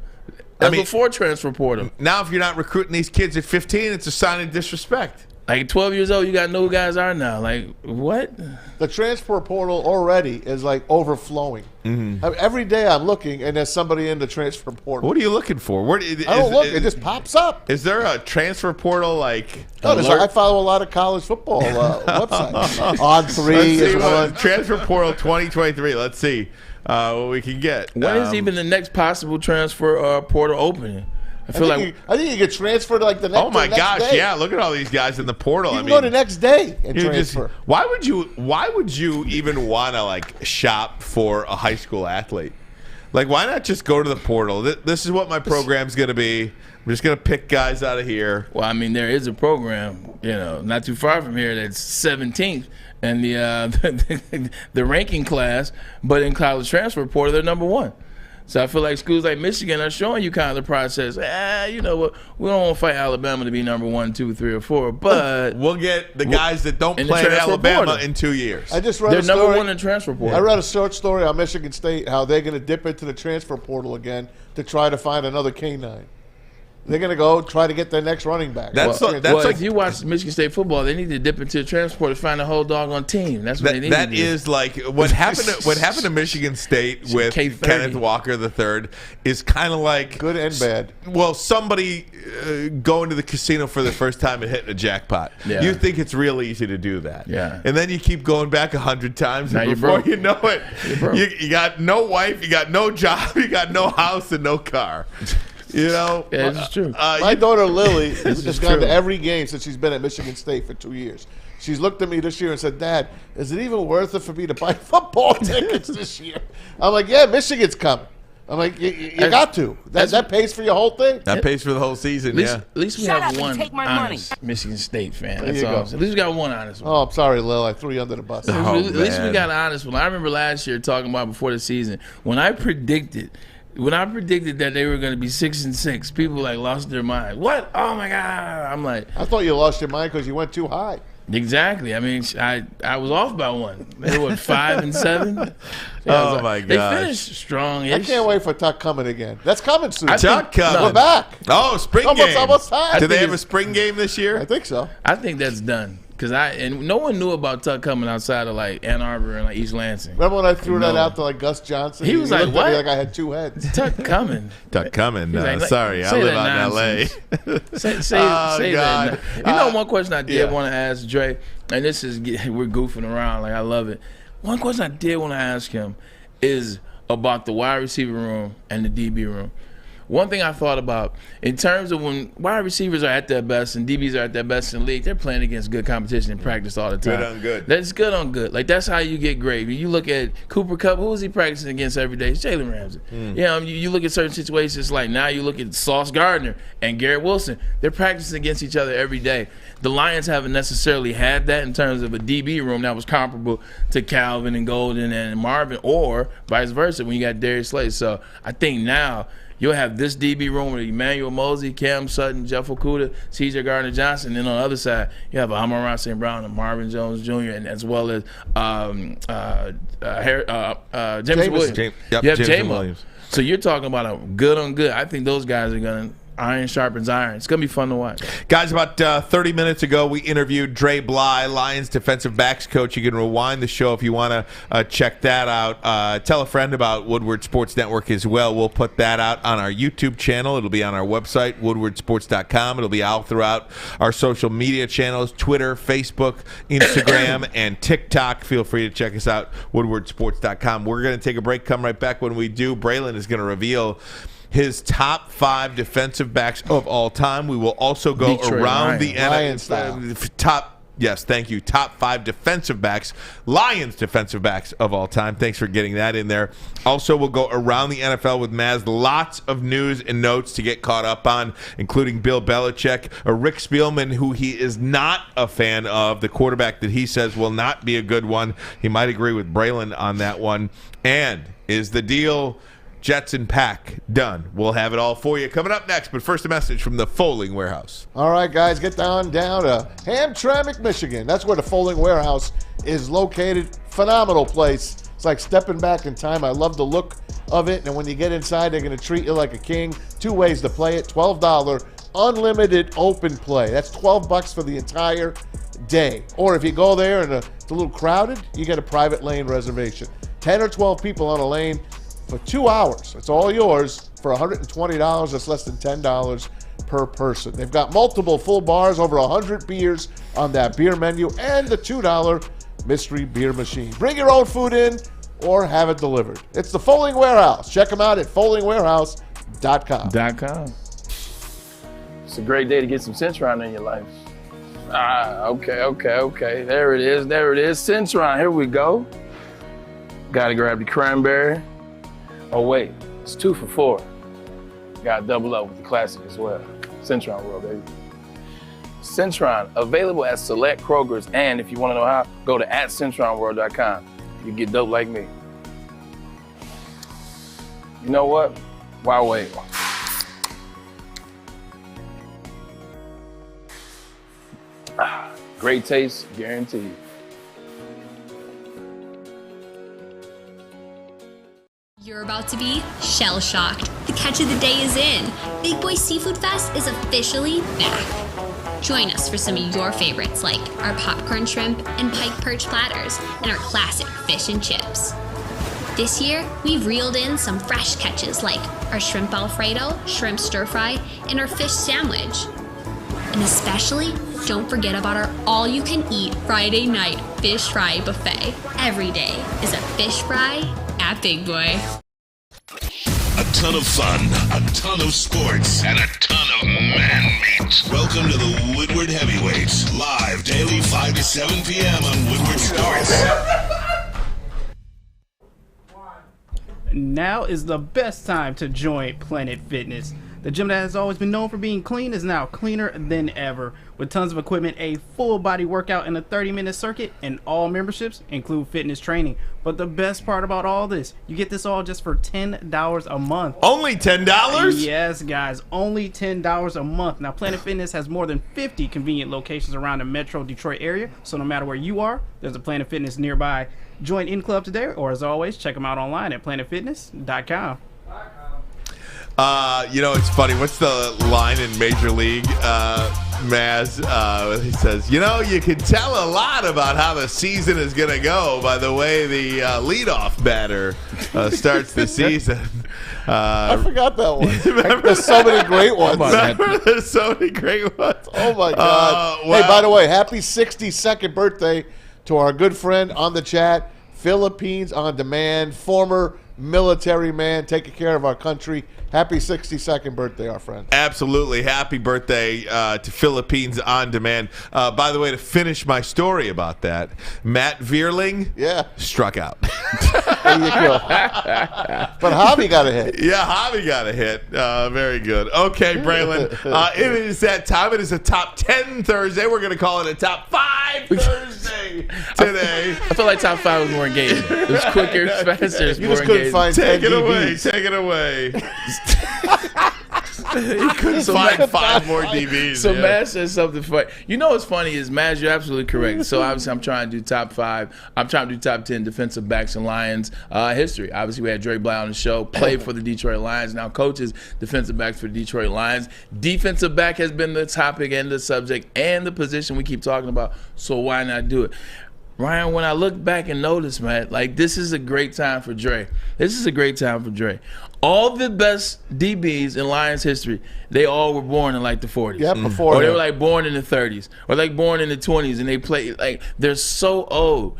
That was before transfer portal. Now, if you're not recruiting these kids at 15, it's a sign of disrespect. Like 12 years old, you got to know who guys are now. Like, what? The transfer portal already is like overflowing. Mm-hmm. I mean, every day I'm looking, and there's somebody in the transfer portal. What are you looking for? I don't look. It just pops up. Is there a transfer portal like? I follow a lot of college football websites. On 3 is one. Transfer portal 2023. Let's see what we can get. When is even the next possible transfer portal opening? I think you get transferred like the next day. Oh my gosh, day. Yeah! Look at all these guys in the portal. You can go the next day and transfer. Why would you even want to shop for a high school athlete? Like, why not just go to the portal? This is what my program's going to be. I'm just going to pick guys out of here. Well, I mean, there is a program, not too far from here that's 17th in the ranking class, but in college transfer portal, they're number 1. So I feel like schools like Michigan are showing you kind of the process. You know what? We don't want to fight Alabama to be number 1, 2, 3, or 4, but we'll get the guys that don't play at Alabama in 2 years. I just read They're number 1 in transfer portal. I read a short story on Michigan State how they're going to dip into the transfer portal again to try to find another K9. They're going to go try to get their next running back. If you watch Michigan State football, they need to dip into the transport to find a whole doggone team. That's what they need. That is like what happened. What happened to Michigan State with K30. Kenneth Walker III is kind of like good and bad. Well, somebody going to the casino for the first time and hitting a jackpot. Yeah. You think it's real easy to do that. Yeah. And then you keep going back 100 times, Now and you're before broke. you know it, you got no wife, you got no job, you got no house, and no car. You know, yeah, it's true. My daughter Lily has is gone true. to every game since she's been at Michigan State for 2 years. She's looked at me this year and said, "Dad, is it even worth it for me to buy football tickets this year?" I'm like, "Yeah, Michigan's coming." I'm like, "You got to. That pays for your whole thing." That pays for the whole season. At least we have one honest Michigan State fan. There That's you all. go. At least we got one honest one. Oh, I'm sorry, Lil. I threw you under the bus. At least we got an honest one. I remember last year talking about before the season when I predicted that they were going to be 6-6, people like lost their mind. What? Oh my God! I'm like, I thought you lost your mind because you went too high. Exactly. I mean, I was off by one. They were 5-7. Oh my They gosh. finished strong. I can't wait for Tuck coming again. That's coming soon. Tuck coming. We're back. Oh, spring Almost game. time. Do they have a spring game this year? I think so. I think that's done. And no one knew about Tuck coming outside of like Ann Arbor and like East Lansing. Remember when I threw that No. out to like Gus Johnson? He was like, looked at me "What?" like I had two heads. Tuck coming. Tuck coming. He's like, Sorry, I say live that out nonsense. in L.A. say Oh, God. that. You know, one question I did yeah. want to ask Dré, and this is we're goofing around, like I love it. One question I did want to ask him is about the wide receiver room and the DB room. One thing I thought about in terms of when wide receivers are at their best and DBs are at their best in the league, they're playing against good competition in practice all the time. Good on good. That's good on good. Like that's how you get great. When you look at Cooper Kupp, who is he practicing against every day? It's Jalen Ramsey. You know, you look at certain situations like now you look at Sauce Gardner and Garrett Wilson. They're practicing against each other every day. The Lions haven't necessarily had that in terms of a DB room that was comparable to Calvin and Golden and Marvin, or vice versa when you got Darius Slay. So I think now you'll have this DB room with Emmanuel Mosley, Cam Sutton, Jeff Okudah, C.J. Gardner-Johnson. And then on the other side, you have Amon-Ra St. Brown and Marvin Jones Jr. and as well as James Williams. Yep, you have Jameson J-Mo. Williams. So you're talking about a good on good. I think those guys are going to iron sharpens iron. It's going to be fun to watch. Guys, about 30 minutes ago, we interviewed Dré Bly, Lions defensive backs coach. You can rewind the show if you want to check that out. Tell a friend about Woodward Sports Network as well. We'll put that out on our YouTube channel. It'll be on our website, woodwardsports.com. It'll be out throughout our social media channels, Twitter, Facebook, Instagram, and TikTok. Feel free to check us out, woodwardsports.com. We're going to take a break. Come right back. When we do, Braylon is going to reveal his top 5 defensive backs of all time. We will also go Detroit around Lions. the top 5 defensive backs, Lions defensive backs of all time. Thanks for getting that in there. Also, we'll go around the NFL with Maz. Lots of news and notes to get caught up on, including Bill Belichick, Rick Spielman, who he is not a fan of, the quarterback that he says will not be a good one. He might agree with Braylon on that one. And is the deal Jets and Pack done? We'll have it all for you coming up next, but first a message from the Folding Warehouse. All right, guys, get down to Hamtramck, Michigan. That's where the Folding Warehouse is located. Phenomenal place. It's like stepping back in time. I love the look of it, and when you get inside, they're going to treat you like a king. 2 ways to play it. $12 unlimited open play. That's $12 for the entire day. Or if you go there and it's a little crowded, you get a private lane reservation. 10 or 12 people on a lane for 2 hours. It's all yours for $120. That's less than $10 per person. They've got multiple full bars, over 100 beers on that beer menu, and the $2 mystery beer machine. Bring your own food in or have it delivered. It's the Folding Warehouse. Check them out at foldingwarehouse.com. It's a great day to get some Centron in your life. Okay. There it is. Centron. Here we go. Got to grab the cranberry. Oh, wait, it's 2 for $4. Got to double up with the classic as well. Centron World, baby. Centron, available at select Kroger's, and if you want to know how, go to @CentronWorld.com. You get dope like me. You know what? Why wait? Great taste, guaranteed. You're about to be shell-shocked. The catch of the day is in. Big Boy Seafood Fest is officially back. Join us for some of your favorites like our popcorn shrimp and pike perch platters and our classic fish and chips. This year, we've reeled in some fresh catches like our shrimp Alfredo, shrimp stir fry, and our fish sandwich. And especially, don't forget about our all-you-can-eat Friday night fish fry buffet. Every day is a fish fry at Big Boy. A ton of fun, a ton of sports, and a ton of man meat. Welcome to the Woodward Heavyweights, live daily 5 to 7 p.m. on Woodward Sports. Now is the best time to join Planet Fitness. The gym that has always been known for being clean is now cleaner than ever. With tons of equipment, a full body workout in a 30-minute circuit, and all memberships include fitness training. But the best part about all this, you get this all just for $10 a month. Only $10? Yes, guys, only $10 a month. Now, Planet Fitness has more than 50 convenient locations around the metro Detroit area, so no matter where you are, there's a Planet Fitness nearby. Join in club today, or as always, check them out online at planetfitness.com. It's funny. What's the line in Major League, Maz? He says, you can tell a lot about how the season is going to go by the way the leadoff batter starts the season. I forgot that one. There's so many great ones. There's so many great ones. Oh, my God. Hey, by the way, happy 62nd birthday to our good friend on the chat, Philippines On Demand, former military man taking care of our country. Happy 62nd birthday, our friend. Absolutely. Happy birthday to Philippines On Demand. By the way, to finish my story about that, Matt Vierling struck out. There you go. But Javi got a hit. Yeah, Javi got a hit. Very good. Okay, Braylon. It is that time. It is a Top 10 Thursday. We're going to call it a Top 5 Thursday today. I feel like Top 5 was more engaging. It was quicker, faster, it's more engaging. Take it away. Take it away. He couldn't find 5 more DBs. So Maz says something funny. You know what's funny is, Maz, you're absolutely correct. So obviously I'm trying to do top 5. I'm trying to do top 10 defensive backs in Lions history. Obviously we had Dré Bly on the show, played for the Detroit Lions, now coaches defensive backs for the Detroit Lions. Defensive back has been the topic and the subject and the position we keep talking about, so why not do it? Ryan, when I look back and notice, man, like this is a great time for Dré. This is a great time for Dré. All the best DBs in Lions history, they all were born in like the 40s. Yep, before. Or they were like born in the 30s. Or like born in the 20s and they play like they're so old.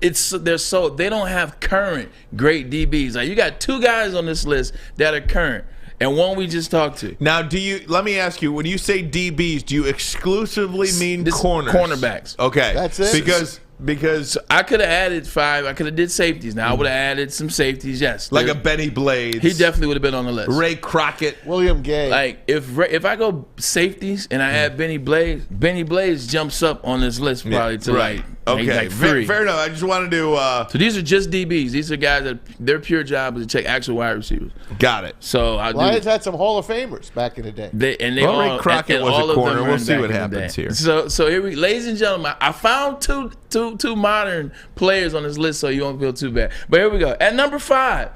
They don't have current great DBs. Like you got 2 guys on this list that are current. And one we just talked to. Now, let me ask you, when you say DBs, do you exclusively mean corners? Cornerbacks. Okay. That's it. Because I could have added 5. I could have did safeties. Now I would have added some safeties. Yes, like a Benny Blades. He definitely would have been on the list. Ray Crockett, William Gay. Like if I go safeties and I add Benny Blades jumps up on this list probably to like 3. Fair enough. I just wanted to. So these are just DBs. These are guys that their pure job is to check actual wide receivers. Got it. So Lions had some Hall of Famers back in the day. Ray Crockett was a corner. We'll see what happens here. So here ladies and gentlemen, I found two modern players on this list, so you won't feel too bad. But here we go. At number 5,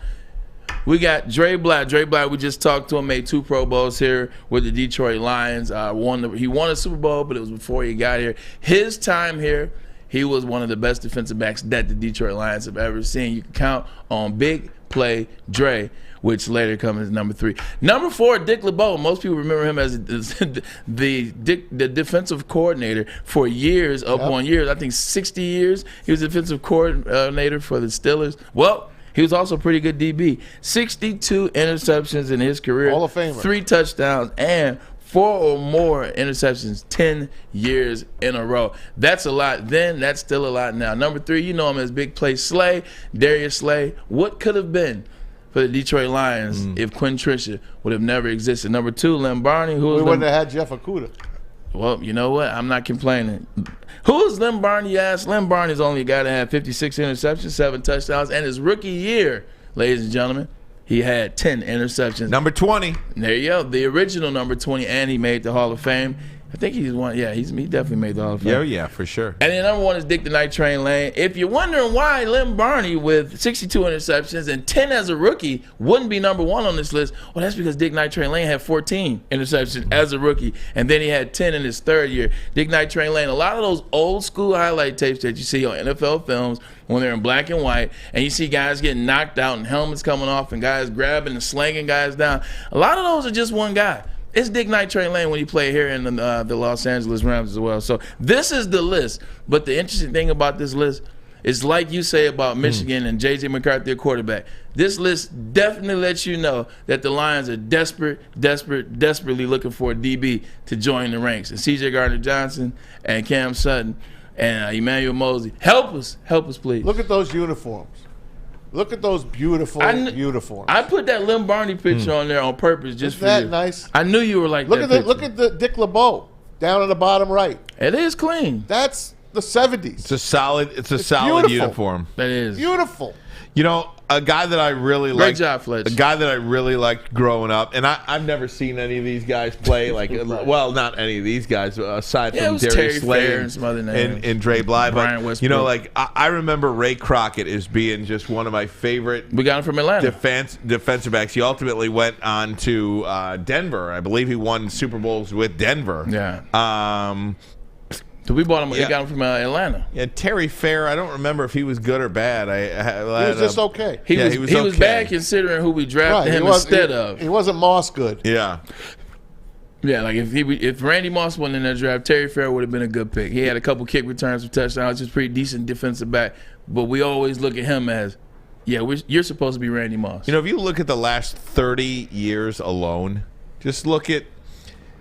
we got Dré Bly. Dré Bly, we just talked to him, made 2 Pro Bowls here with the Detroit Lions. He won a Super Bowl, but it was before he got here. His time here, he was one of the best defensive backs that the Detroit Lions have ever seen. You can count on Big Play Dré, which later comes as number 3. Number 4, Dick LeBeau. Most people remember him as the defensive coordinator for years, upon years. I think 60 years. He was defensive coordinator for the Steelers. Well, he was also a pretty good DB. 62 interceptions in his career. Hall of Famer. 3 touchdowns and 4 or more interceptions 10 years in a row. That's a lot then. That's still a lot now. Number 3, you know him as Big Play Slay, Darius Slay. What could have been for the Detroit Lions if Quinn Tricia would have never existed? Number 2, Lem Barney. We wouldn't have had Jeff Okudah. Well, you know what? I'm not complaining. Who is Lem Barney, you ask? Lem Barney's only a guy that had 56 interceptions, 7 touchdowns, and his rookie year, ladies and gentlemen, he had 10 interceptions. Number 20. There you go. The original number 20, and he made the Hall of Fame. I think he's one. Yeah, he definitely made the Hall of Fame. Yeah, for sure. And then number 1 is Dick the Night Train Lane. If you're wondering why Lynn Barney with 62 interceptions and 10 as a rookie wouldn't be number 1 on this list, well, that's because Dick Night Train Lane had 14 interceptions as a rookie, and then he had 10 in his 3rd year. Dick Night Train Lane, a lot of those old school highlight tapes that you see on NFL films when they're in black and white, and you see guys getting knocked out and helmets coming off and guys grabbing and slanging guys down. A lot of those are just one guy. It's Dick Night Train Lane when he played here in the Los Angeles Rams as well. So this is the list. But the interesting thing about this list is, like you say about Michigan and J.J. McCarthy, their quarterback, this list definitely lets you know that the Lions are desperately looking for a DB to join the ranks. And C.J. Gardner-Johnson and Cam Sutton and Emmanuel Mosley, help us, please. Look at those uniforms. Look at those beautiful uniforms. I put that Lynn Barney picture on there on purpose just Isn't for that you. nice? I knew you were like Look that. Look at the Dick LeBeau down in the bottom right. It is clean. That's the 70s. It's a solid beautiful. uniform. That is beautiful. You know, a guy that I really Great liked. job, Fletch. A guy that I really liked growing up, and I've never seen any of these guys play. Like, well, not any of these guys aside Yeah, it from was Darius Terry Slade Fair and some other names. and Dré Bly. Brian But Westbrook. you know, like I remember Ray Crockett as being just one of my favorite. We got him from Atlanta. Defensive backs. He ultimately went on to Denver. I believe he won Super Bowls with Denver. Yeah. So we bought him. We got him from Atlanta. Yeah, Terry Fair. I don't remember if he was good or bad. He was just okay. He was bad considering who we drafted him instead of. He wasn't Moss good. Yeah. Yeah, like if Randy Moss wasn't in that draft, Terry Fair would have been a good pick. He had a couple kick returns for touchdowns, just pretty decent defensive back. But we always look at him as, you're supposed to be Randy Moss. You know, if you look at the last 30 years alone, just look at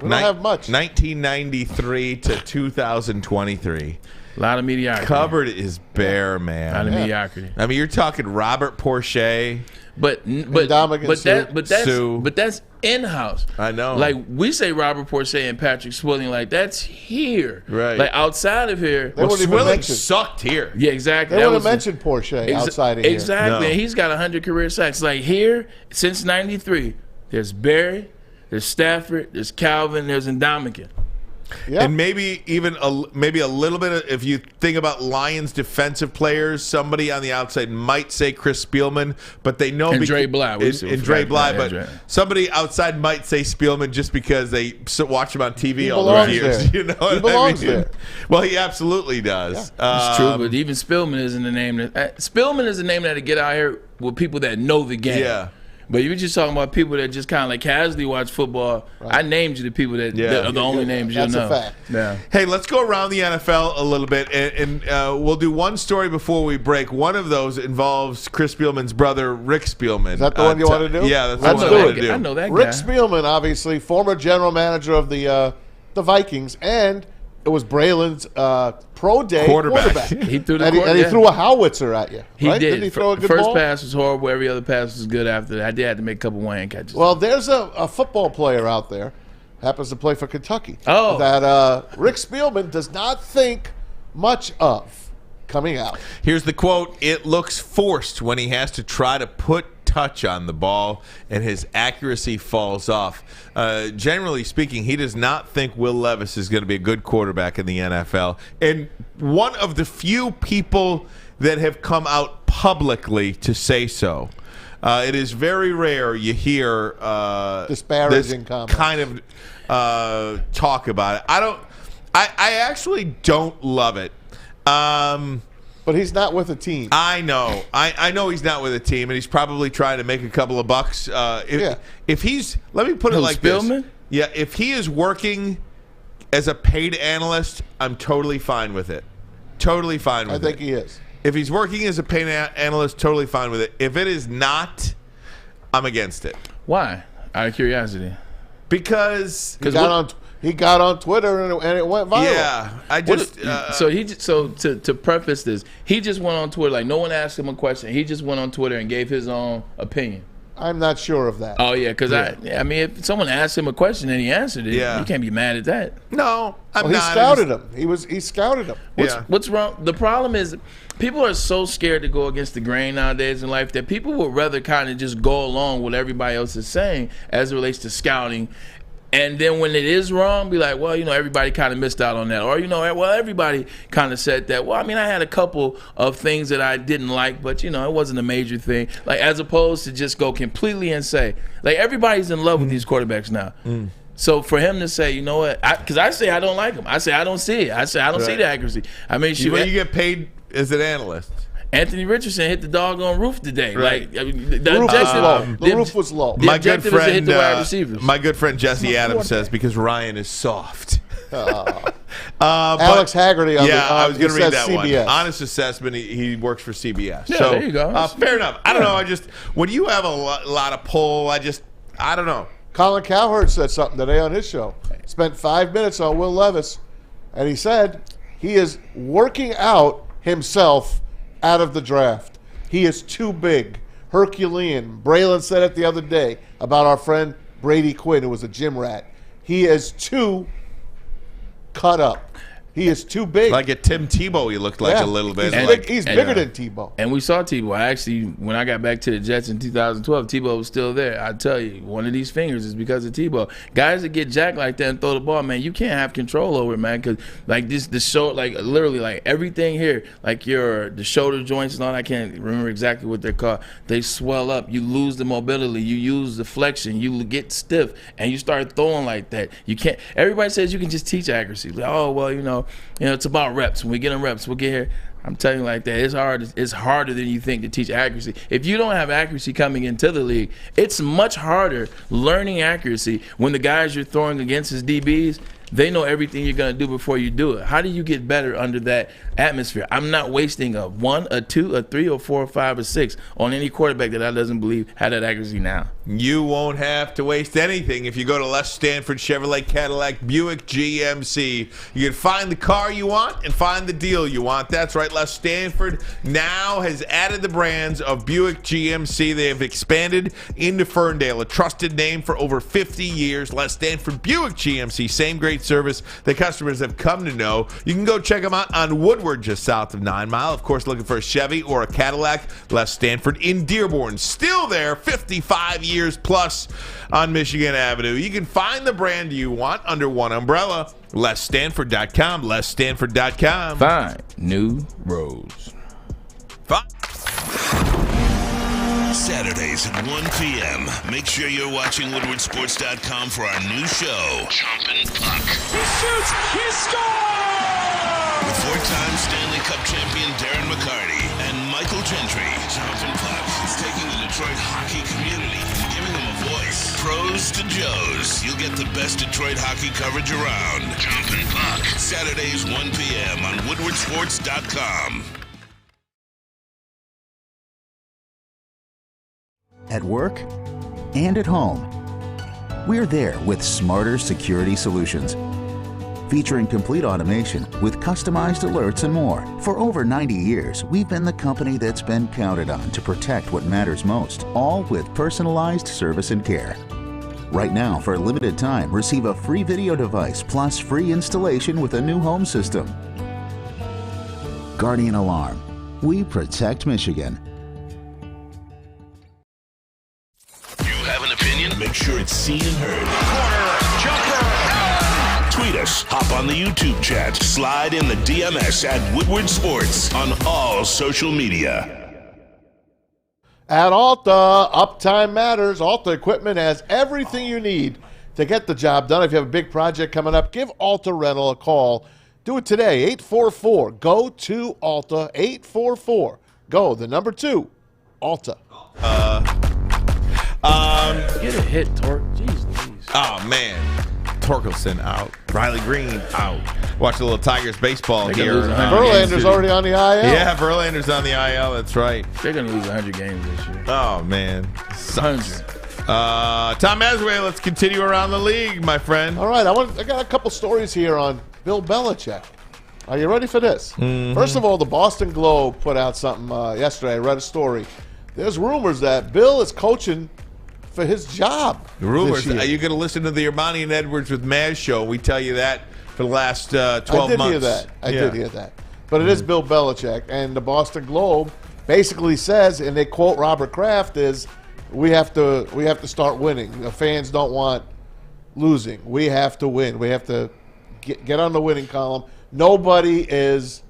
we don't have much. 1993 to 2023. A lot of mediocrity. Cupboard is bare, man. A lot of mediocrity. I mean, you're talking Robert Porcher. But that's in-house. I know. Like, we say Robert Porcher and Patrick Swilling, like, that's here. Right. Like, outside of here. Well, Swilling sucked here. Yeah, exactly. They would have mentioned Porcher outside of here. Exactly. And he's got 100 career sacks. Like, here, since 93, there's Barry, there's Stafford, there's Calvin, there's Ndamukong. Yep. And maybe even a little bit of, if you think about Lions defensive players, somebody on the outside might say Chris Spielman, but they know and Dré Bly. And Dré Bly, but somebody outside might say Spielman just because they watch him on TV all those years. There. You know what he belongs I mean? there. Well, he absolutely does. Yeah. It's true, but even Spielman isn't the name. Spillman is a name that'll get out here with people that know the game. Yeah. But if you're just talking about people that just kind of like casually watch football, I named you the people that are the only names you know. That's a fact. Yeah. Hey, let's go around the NFL a little bit, and we'll do one story before we break. One of those involves Chris Spielman's brother, Rick Spielman. Is that the one you want to do? Yeah, that's Let's the one I do want it. to do. I know that guy. Rick Spielman, obviously, former general manager of the Vikings, and it was Braylon's pro day quarterback. He threw the and he threw a howitzer at you. He right? did. Didn't he throw a good First ball? pass was horrible. Every other pass was good after that. I did have to make a couple Wayne catches. Well, there's a football player out there, happens to play for Kentucky, Oh. that Rick Spielman does not think much of coming out. Here's the quote. It looks forced when he has to try to put touch on the ball and his accuracy falls off. Generally speaking, he does not think Will Levis is going to be a good quarterback in the NFL. And one of the few people that have come out publicly to say so. It is very rare you hear disparaging this comments. kind of talk about it. I actually don't love it. But he's not with a team. I know. I know he's not with a team, and he's probably trying to make a couple of bucks. If he's, let me put it like Spielman? this. Yeah, if he is working as a paid analyst, I'm totally fine with it. Totally fine with it. I think he is. If he's working as a paid analyst, totally fine with it. If it is not, I'm against it. Why? Out of curiosity. Because he got on Twitter and it went viral. Yeah, I just to preface this, he just went on Twitter, like no one asked him a question. He just went on Twitter and gave his own opinion. I'm not sure of that. Oh yeah, because I mean, if someone asked him a question and he answered it, you can't be mad at that. No, he scouted him. He scouted him. What's wrong? The problem is people are so scared to go against the grain nowadays in life that people would rather kind of just go along with what everybody else is saying as it relates to scouting. And then when it is wrong, be like, well, everybody kind of missed out on that. Or, well, everybody kind of said that. Well, I mean, I had a couple of things that I didn't like, but, it wasn't a major thing. Like, as opposed to just go completely and say, like, everybody's in love with these quarterbacks now. So for him to say, you know what, because I say I don't like him. I say I don't see it. I say I don't see the accuracy. I mean, you get paid as an analyst. Anthony Richardson hit the doggone roof today. Right. Like, the objective, the roof was low. The objective is to hit the wide receivers. My good friend Jesse Adams says because Ryan is soft. Alex Haggerty on I was going to read that CBS. one. Honest assessment, he works for CBS. Yeah, so, there you go. Fair enough. I don't know. When you have a lot of pull, I don't know. Colin Cowherd said something today on his show. Spent 5 minutes on Will Levis, and he said he is working out himself out of the draft. He is too big. Herculean. Braylon said it the other day about our friend Brady Quinn, who was a gym rat. He is too cut up. He is too big. Like a Tim Tebow, he looked like a little bit. He's bigger than Tebow. And we saw Tebow. Actually, when I got back to the Jets in 2012, Tebow was still there. I tell you, one of these fingers is because of Tebow. Guys that get jacked like that and throw the ball, man, you can't have control over it, man. Because like the show, like literally, like everything here, like the shoulder joints and all. I can't remember exactly what they're called. They swell up. You lose the mobility. You use the flexion. You get stiff, and you start throwing like that. You can't. Everybody says you can just teach accuracy. Like, oh well, it's about reps. When we get in reps, we'll get here. I'm telling you like that. It's hard. It's harder than you think to teach accuracy. If you don't have accuracy coming into the league, it's much harder learning accuracy when the guys you're throwing against as DBs, they know everything you're going to do before you do it. How do you get better under that atmosphere? I'm not wasting a 1, a 2, a 3, or 4, or 5, or 6 on any quarterback that I doesn't believe had that accuracy now. You won't have to waste anything if you go to Les Stanford Chevrolet Cadillac Buick GMC. You can find the car you want and find the deal you want. That's right, Les Stanford now has added the brands of Buick GMC. They have expanded into Ferndale, a trusted name for over 50 years. Les Stanford Buick GMC, same great service that customers have come to know. You can go check them out on Woodward, just south of 9 Mile. Of course, looking for a Chevy or a Cadillac, Les Stanford in Dearborn. Still there, 55 years plus on Michigan Avenue. You can find the brand you want under one umbrella. LesStanford.com, LesStanford.com. Find new roads. Saturdays at 1 p.m. Make sure you're watching WoodwardSports.com for our new show, Chompin' Puck. He shoots! He scores! With four-time Stanley Cup champion Darren McCarty and Michael Gentry, Chompin' Puck is taking the Detroit hockey community and giving them a voice. Pros to Joes. You'll get the best Detroit hockey coverage around. Chompin' Puck. Saturdays 1 p.m. on WoodwardSports.com. At work and at home. We're there with smarter security solutions, featuring complete automation with customized alerts and more. For over 90 years, we've been the company that's been counted on to protect what matters most, all with personalized service and care. Right now, for a limited time, receive a free video device plus free installation with a new home system. Guardian Alarm. We protect Michigan. Make sure it's seen and heard. Corner, jumper. Tweet us, hop on the YouTube chat, slide in the DMS at Woodward Sports on all social media. At Alta, uptime matters. Alta Equipment has everything you need to get the job done. If you have a big project coming up, give Alta Rental a call. Do it today, 844-GO-TO-ALTA, 844-GO, the number 2, Alta. Get a hit, Torque. Jeez Louise. Oh, man. Torkelson out. Riley Green out. Watch a little Tigers baseball here. Verlander's already on the IL. Yeah, Verlander's on the IL. That's right. They're going to lose 100 games this year. Oh, man. 100. Tom Mazawey, let's continue around the league, my friend. All right, I got a couple stories here on Bill Belichick. Are you ready for this? Mm-hmm. First of all, the Boston Globe put out something yesterday. I read a story. There's rumors that Bill is coaching for his job. The rumors. Are you going to listen to the Ermanni and Edwards with Maz show? We tell you that for the last 12 months. I did hear that. But it is Bill Belichick. And the Boston Globe basically says, and they quote Robert Kraft, is we have to start winning. The fans don't want losing. We have to win. We have to get on the winning column. Nobody is,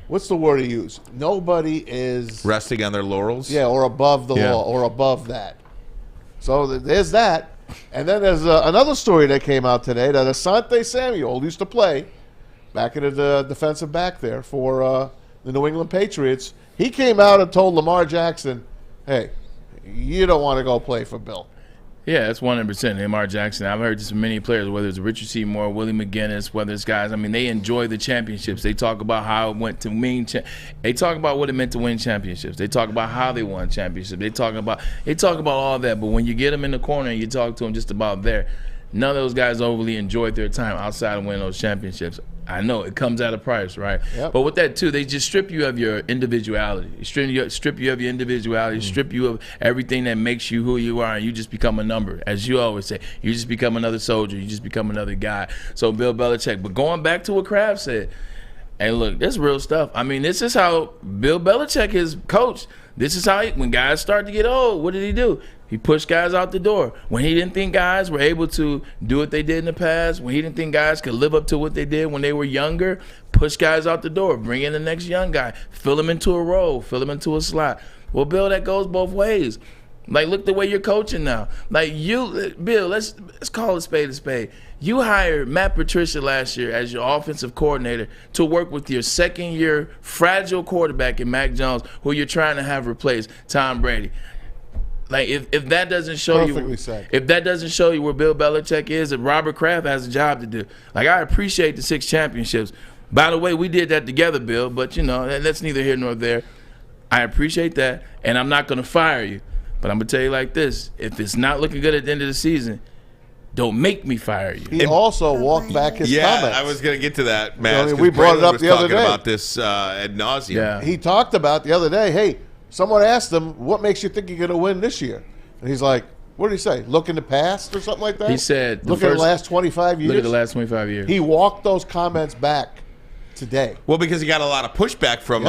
what's the word he used? Nobody is resting on their laurels. Yeah, or above the law, or above that. So there's that. And then there's another story that came out today that Asante Samuel used to play back in the defensive back there for the New England Patriots. He came out and told Lamar Jackson, hey, you don't want to go play for Bill. Yeah, that's 100%. Lamar Jackson. I've heard this from many players, whether it's Richard Seymour, Willie McGinnis, whether it's guys. I mean, they enjoy the championships. They talk about how it went to win. They talk about what it meant to win championships. They talk about how they won championships. They talk about all that. But when you get them in the corner and you talk to them just about there, none of those guys overly enjoyed their time outside of winning those championships. I know it comes at a price, right? Yep. But with that too, they just strip you of your individuality. Strip you of your individuality. Strip you of everything that makes you who you are, and you just become a number. As you always say, you just become another soldier. You just become another guy. So Bill Belichick. But going back to what Kraft said, hey, look, this is real stuff. I mean, this is how Bill Belichick is coached. This is how when guys start to get old, what did he do? He pushed guys out the door. When he didn't think guys were able to do what they did in the past, when he didn't think guys could live up to what they did when they were younger, push guys out the door, bring in the next young guy, fill them into a role, fill them into a slot. Well, Bill, that goes both ways. Like, look the way you're coaching now. Like, Bill, let's call a spade a spade. You hired Matt Patricia last year as your offensive coordinator to work with your second-year fragile quarterback in Mac Jones, who you're trying to have replace Tom Brady. Like, if that doesn't show if that doesn't show you where Bill Belichick is, if Robert Kraft has a job to do. Like, I appreciate the 6 championships. By the way, we did that together, Bill, but that's neither here nor there. I appreciate that, and I'm not going to fire you. But I'm going to tell you like this. If it's not looking good at the end of the season, don't make me fire you. He also walked back his comments. I was going to get to that, Matt. We brought it up the other day. About this ad nauseum. Yeah. He talked about the other day, hey, someone asked him, what makes you think you're going to win this year? And he's like, what did he say? Look in the past or something like that? He said, look at the last 25 years. Look at the last 25 years. He walked those comments back today. Well, because he got a lot of pushback from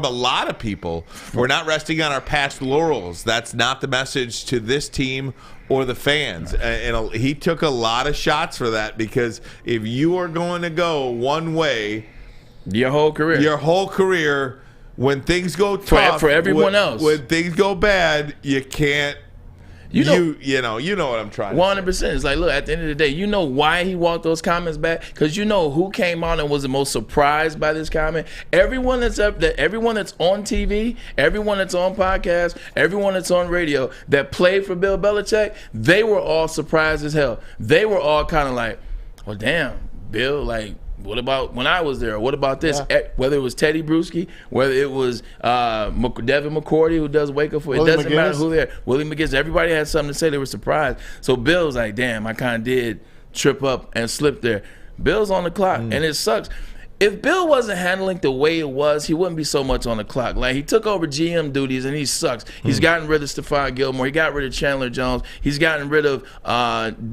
a lot of people. We're not resting on our past laurels. That's not the message to this team or the fans. And he took a lot of shots for that, because if you are going to go one way your whole career, when things go tough for everyone else, when things go bad, you can't. You know what I'm trying to 100%. say. It's like, look, at the end of the day, you know why he walked those comments back? Because you know who came on and was the most surprised by this comment? Everyone that's on TV, everyone that's on podcasts, everyone that's on radio that played for Bill Belichick, they were all surprised as hell. They were all kind of like, well, damn, Bill, like, what about when I was there? What about this? Yeah. Whether it was Teddy Bruschi, whether it was Devin McCourty, who does Wake Up For It, doesn't matter who they're. Willie McGinnis, everybody had something to say. They were surprised. So Bill's like, damn, I kind of did trip up and slip there. Bill's on the clock, and it sucks. If Bill wasn't handling the way it was, he wouldn't be so much on the clock. Like, he took over GM duties, and he sucks. He's gotten rid of Stephon Gilmore. He got rid of Chandler Jones. He's gotten rid of,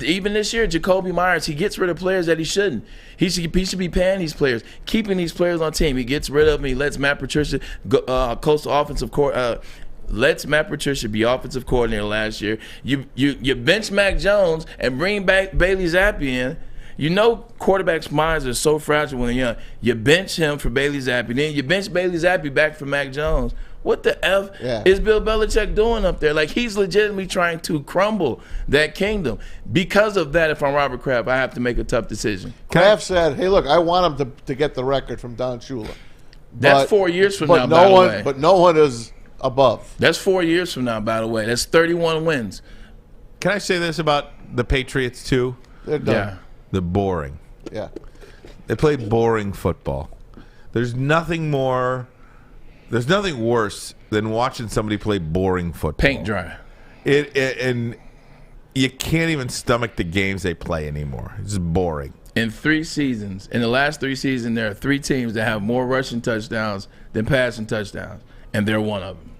even this year, Jacoby Myers. He gets rid of players that he shouldn't. He should be paying these players, keeping these players on team. He gets rid of them. He lets Matt Patricia go, coach the offensive court. Lets Matt Patricia be offensive coordinator last year. You bench Mac Jones and bring back Bailey Zappi in. You know quarterbacks' minds are so fragile when they're young. You bench him for Bailey Zappi. Then you bench Bailey Zappi back for Mac Jones. What the F is Bill Belichick doing up there? Like, he's legitimately trying to crumble that kingdom. Because of that, if I'm Robert Kraft, I have to make a tough decision. Kraft said, hey, look, I want him to get the record from Don Shula. That's 4 years from now, by the way. But no one is above. That's 4 years from now, by the way. That's 31 wins. Can I say this about the Patriots, too? They're done. Yeah. They're boring. Yeah. They play boring football. There's nothing worse than watching somebody play boring football. Paint dry. And you can't even stomach the games they play anymore. It's just boring. In the last 3 seasons, there are 3 teams that have more rushing touchdowns than passing touchdowns, and they're one of them.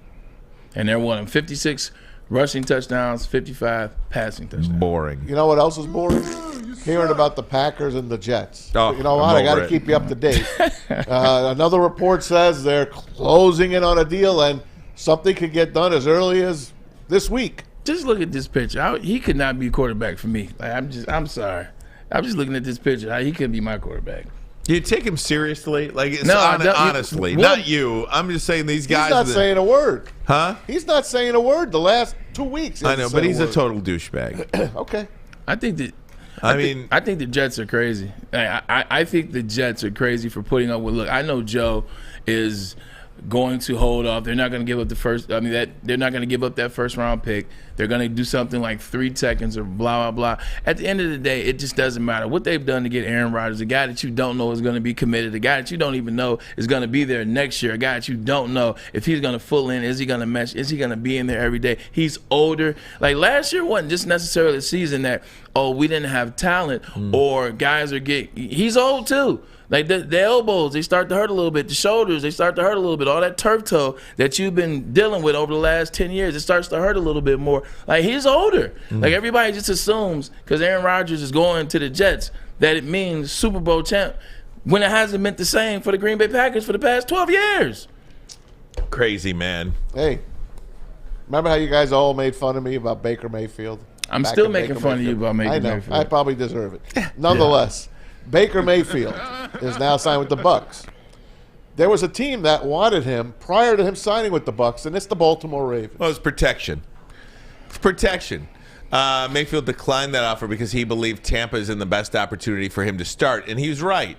And they're one of them. 56 rushing touchdowns, 55 passing touchdowns. Boring. You know what else is boring? Hearing about the Packers and the Jets. Oh, you know what? I got to keep you up to date. Another report says they're closing in on a deal, and something could get done as early as this week. just look at this picture. He could not be quarterback for me. Like, I'm sorry. I'm just looking at this picture. He could be my quarterback. You take him seriously? Like, it's No, honestly, not you. I'm just saying these guys. He's not saying a word. Huh? He's not saying a word the last 2 weeks. I know, but he's a total douchebag. Okay. I think the Jets are crazy. I think the Jets are crazy for putting up with. Look, I know Joe is going to hold off. They're not going to give up the first. I mean, they're not going to give up that first round pick. They're going to do something like 3 seconds or blah blah blah. At the end of the day, it just doesn't matter what they've done to get Aaron Rodgers, a guy that you don't know is going to be committed, a guy that you don't even know is going to be there next year, a guy that you don't know if he's going to full in, is he going to mesh, is he going to be in there every day? He's older. Like last year wasn't just necessarily a season that we didn't have talent or guys are getting. He's old too. Like the elbows, they start to hurt a little bit. The shoulders, they start to hurt a little bit. All that turf toe that you've been dealing with over the last 10 years, it starts to hurt a little bit more. Like he's older. Like everybody just assumes because Aaron Rodgers is going to the Jets that it means Super Bowl champ when it hasn't meant the same for the Green Bay Packers for the past 12 years. Crazy, man. Hey, remember how you guys all made fun of me about Baker Mayfield? I'm still making fun of you about Baker Mayfield. I probably deserve it. Nonetheless. Baker Mayfield is now signed with the Bucs. There was a team that wanted him prior to him signing with the Bucs, and it's the Baltimore Ravens. Well, it's protection. It's protection. Mayfield declined that offer because he believed Tampa is in the best opportunity for him to start, and he was right.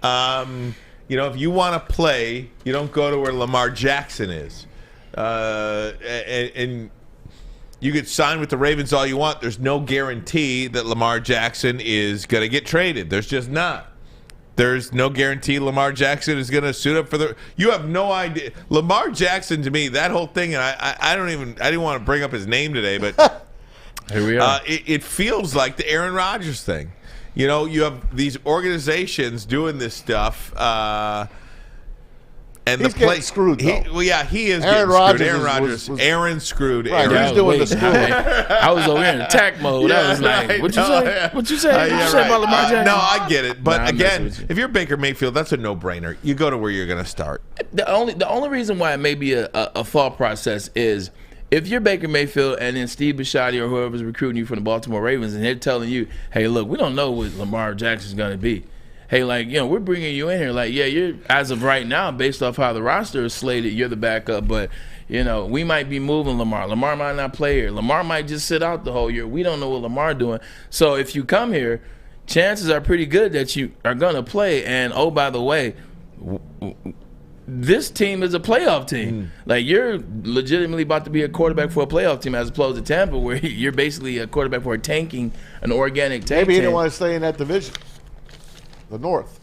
If you want to play, you don't go to where Lamar Jackson is. And you could sign with the Ravens all you want. There's no guarantee that Lamar Jackson is going to get traded. There's just not. There's no guarantee Lamar Jackson is going to suit up for the. You have no idea. Lamar Jackson, to me, that whole thing, and I didn't want to bring up his name today, but here we are. It feels like the Aaron Rodgers thing. You have these organizations doing this stuff. And he's getting screwed, though. He is Aaron getting screwed. Rodgers Aaron Rodgers. Aaron screwed. Right, Aaron. he's doing the screwing. I was over here in attack mode. I was like, what you say? What you say? What you say about Lamar Jackson? No, I get it. But again, you. if you're Baker Mayfield, that's a no-brainer. You go to where you're going to start. The only reason why it may be a thought process is if you're Baker Mayfield and then Steve Bisciotti or whoever's recruiting you from the Baltimore Ravens and they're telling you, hey, look, we don't know what Lamar Jackson's going to be. Hey, we're bringing you in here. Like, yeah, you're as of right now, based off how the roster is slated, you're the backup. But, we might be moving Lamar. Lamar might not play here. Lamar might just sit out the whole year. We don't know what Lamar doing. So if you come here, chances are pretty good that you are going to play. And, oh, by the way, this team is a playoff team. Like, you're legitimately about to be a quarterback for a playoff team as opposed to Tampa, where you're basically a quarterback for an organic tank. Maybe he didn't want to stay in that division. The North,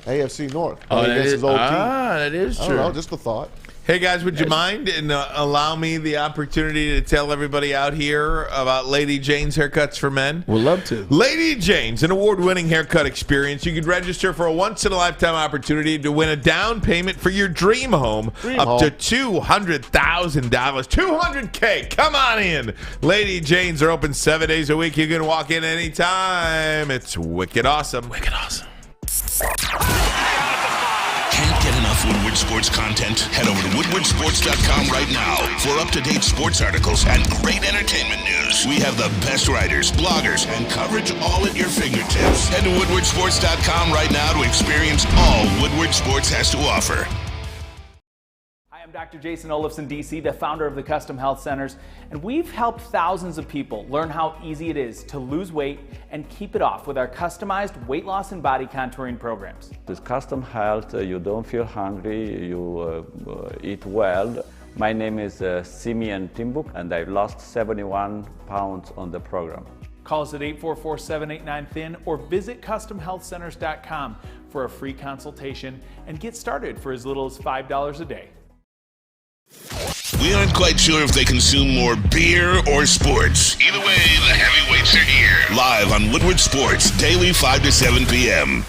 AFC North. That is his old team. That is true. I don't know, just a thought. Hey, guys, would you mind and allow me the opportunity to tell everybody out here about Lady Jane's Haircuts for Men? We'd love to. Lady Jane's, an award-winning haircut experience. You could register for a once-in-a-lifetime opportunity to win a down payment for your dream home to $200,000. $200K. Come on in. Lady Jane's are open 7 days a week. You can walk in anytime. It's wicked awesome. Wicked awesome. Can't get enough Woodward Sports content? Head over to woodwardsports.com right now for up-to-date sports articles and great entertainment news. We have the best writers, bloggers, and coverage all at your fingertips. Head to woodwardsports.com right now to experience all Woodward Sports has to offer. I'm Dr. Jason Olafson, DC, the founder of the Custom Health Centers, and we've helped thousands of people learn how easy it is to lose weight and keep it off with our customized weight loss and body contouring programs. With Custom Health, you don't feel hungry, you eat well. My name is Simeon Timbuk, and I've lost 71 pounds on the program. Call us at 844-789-THIN or visit CustomHealthCenters.com for a free consultation and get started for as little as $5 a day. We aren't quite sure if they consume more beer or sports. Either way, the heavyweights are here. Live on Woodward Sports, daily 5 to 7 p.m.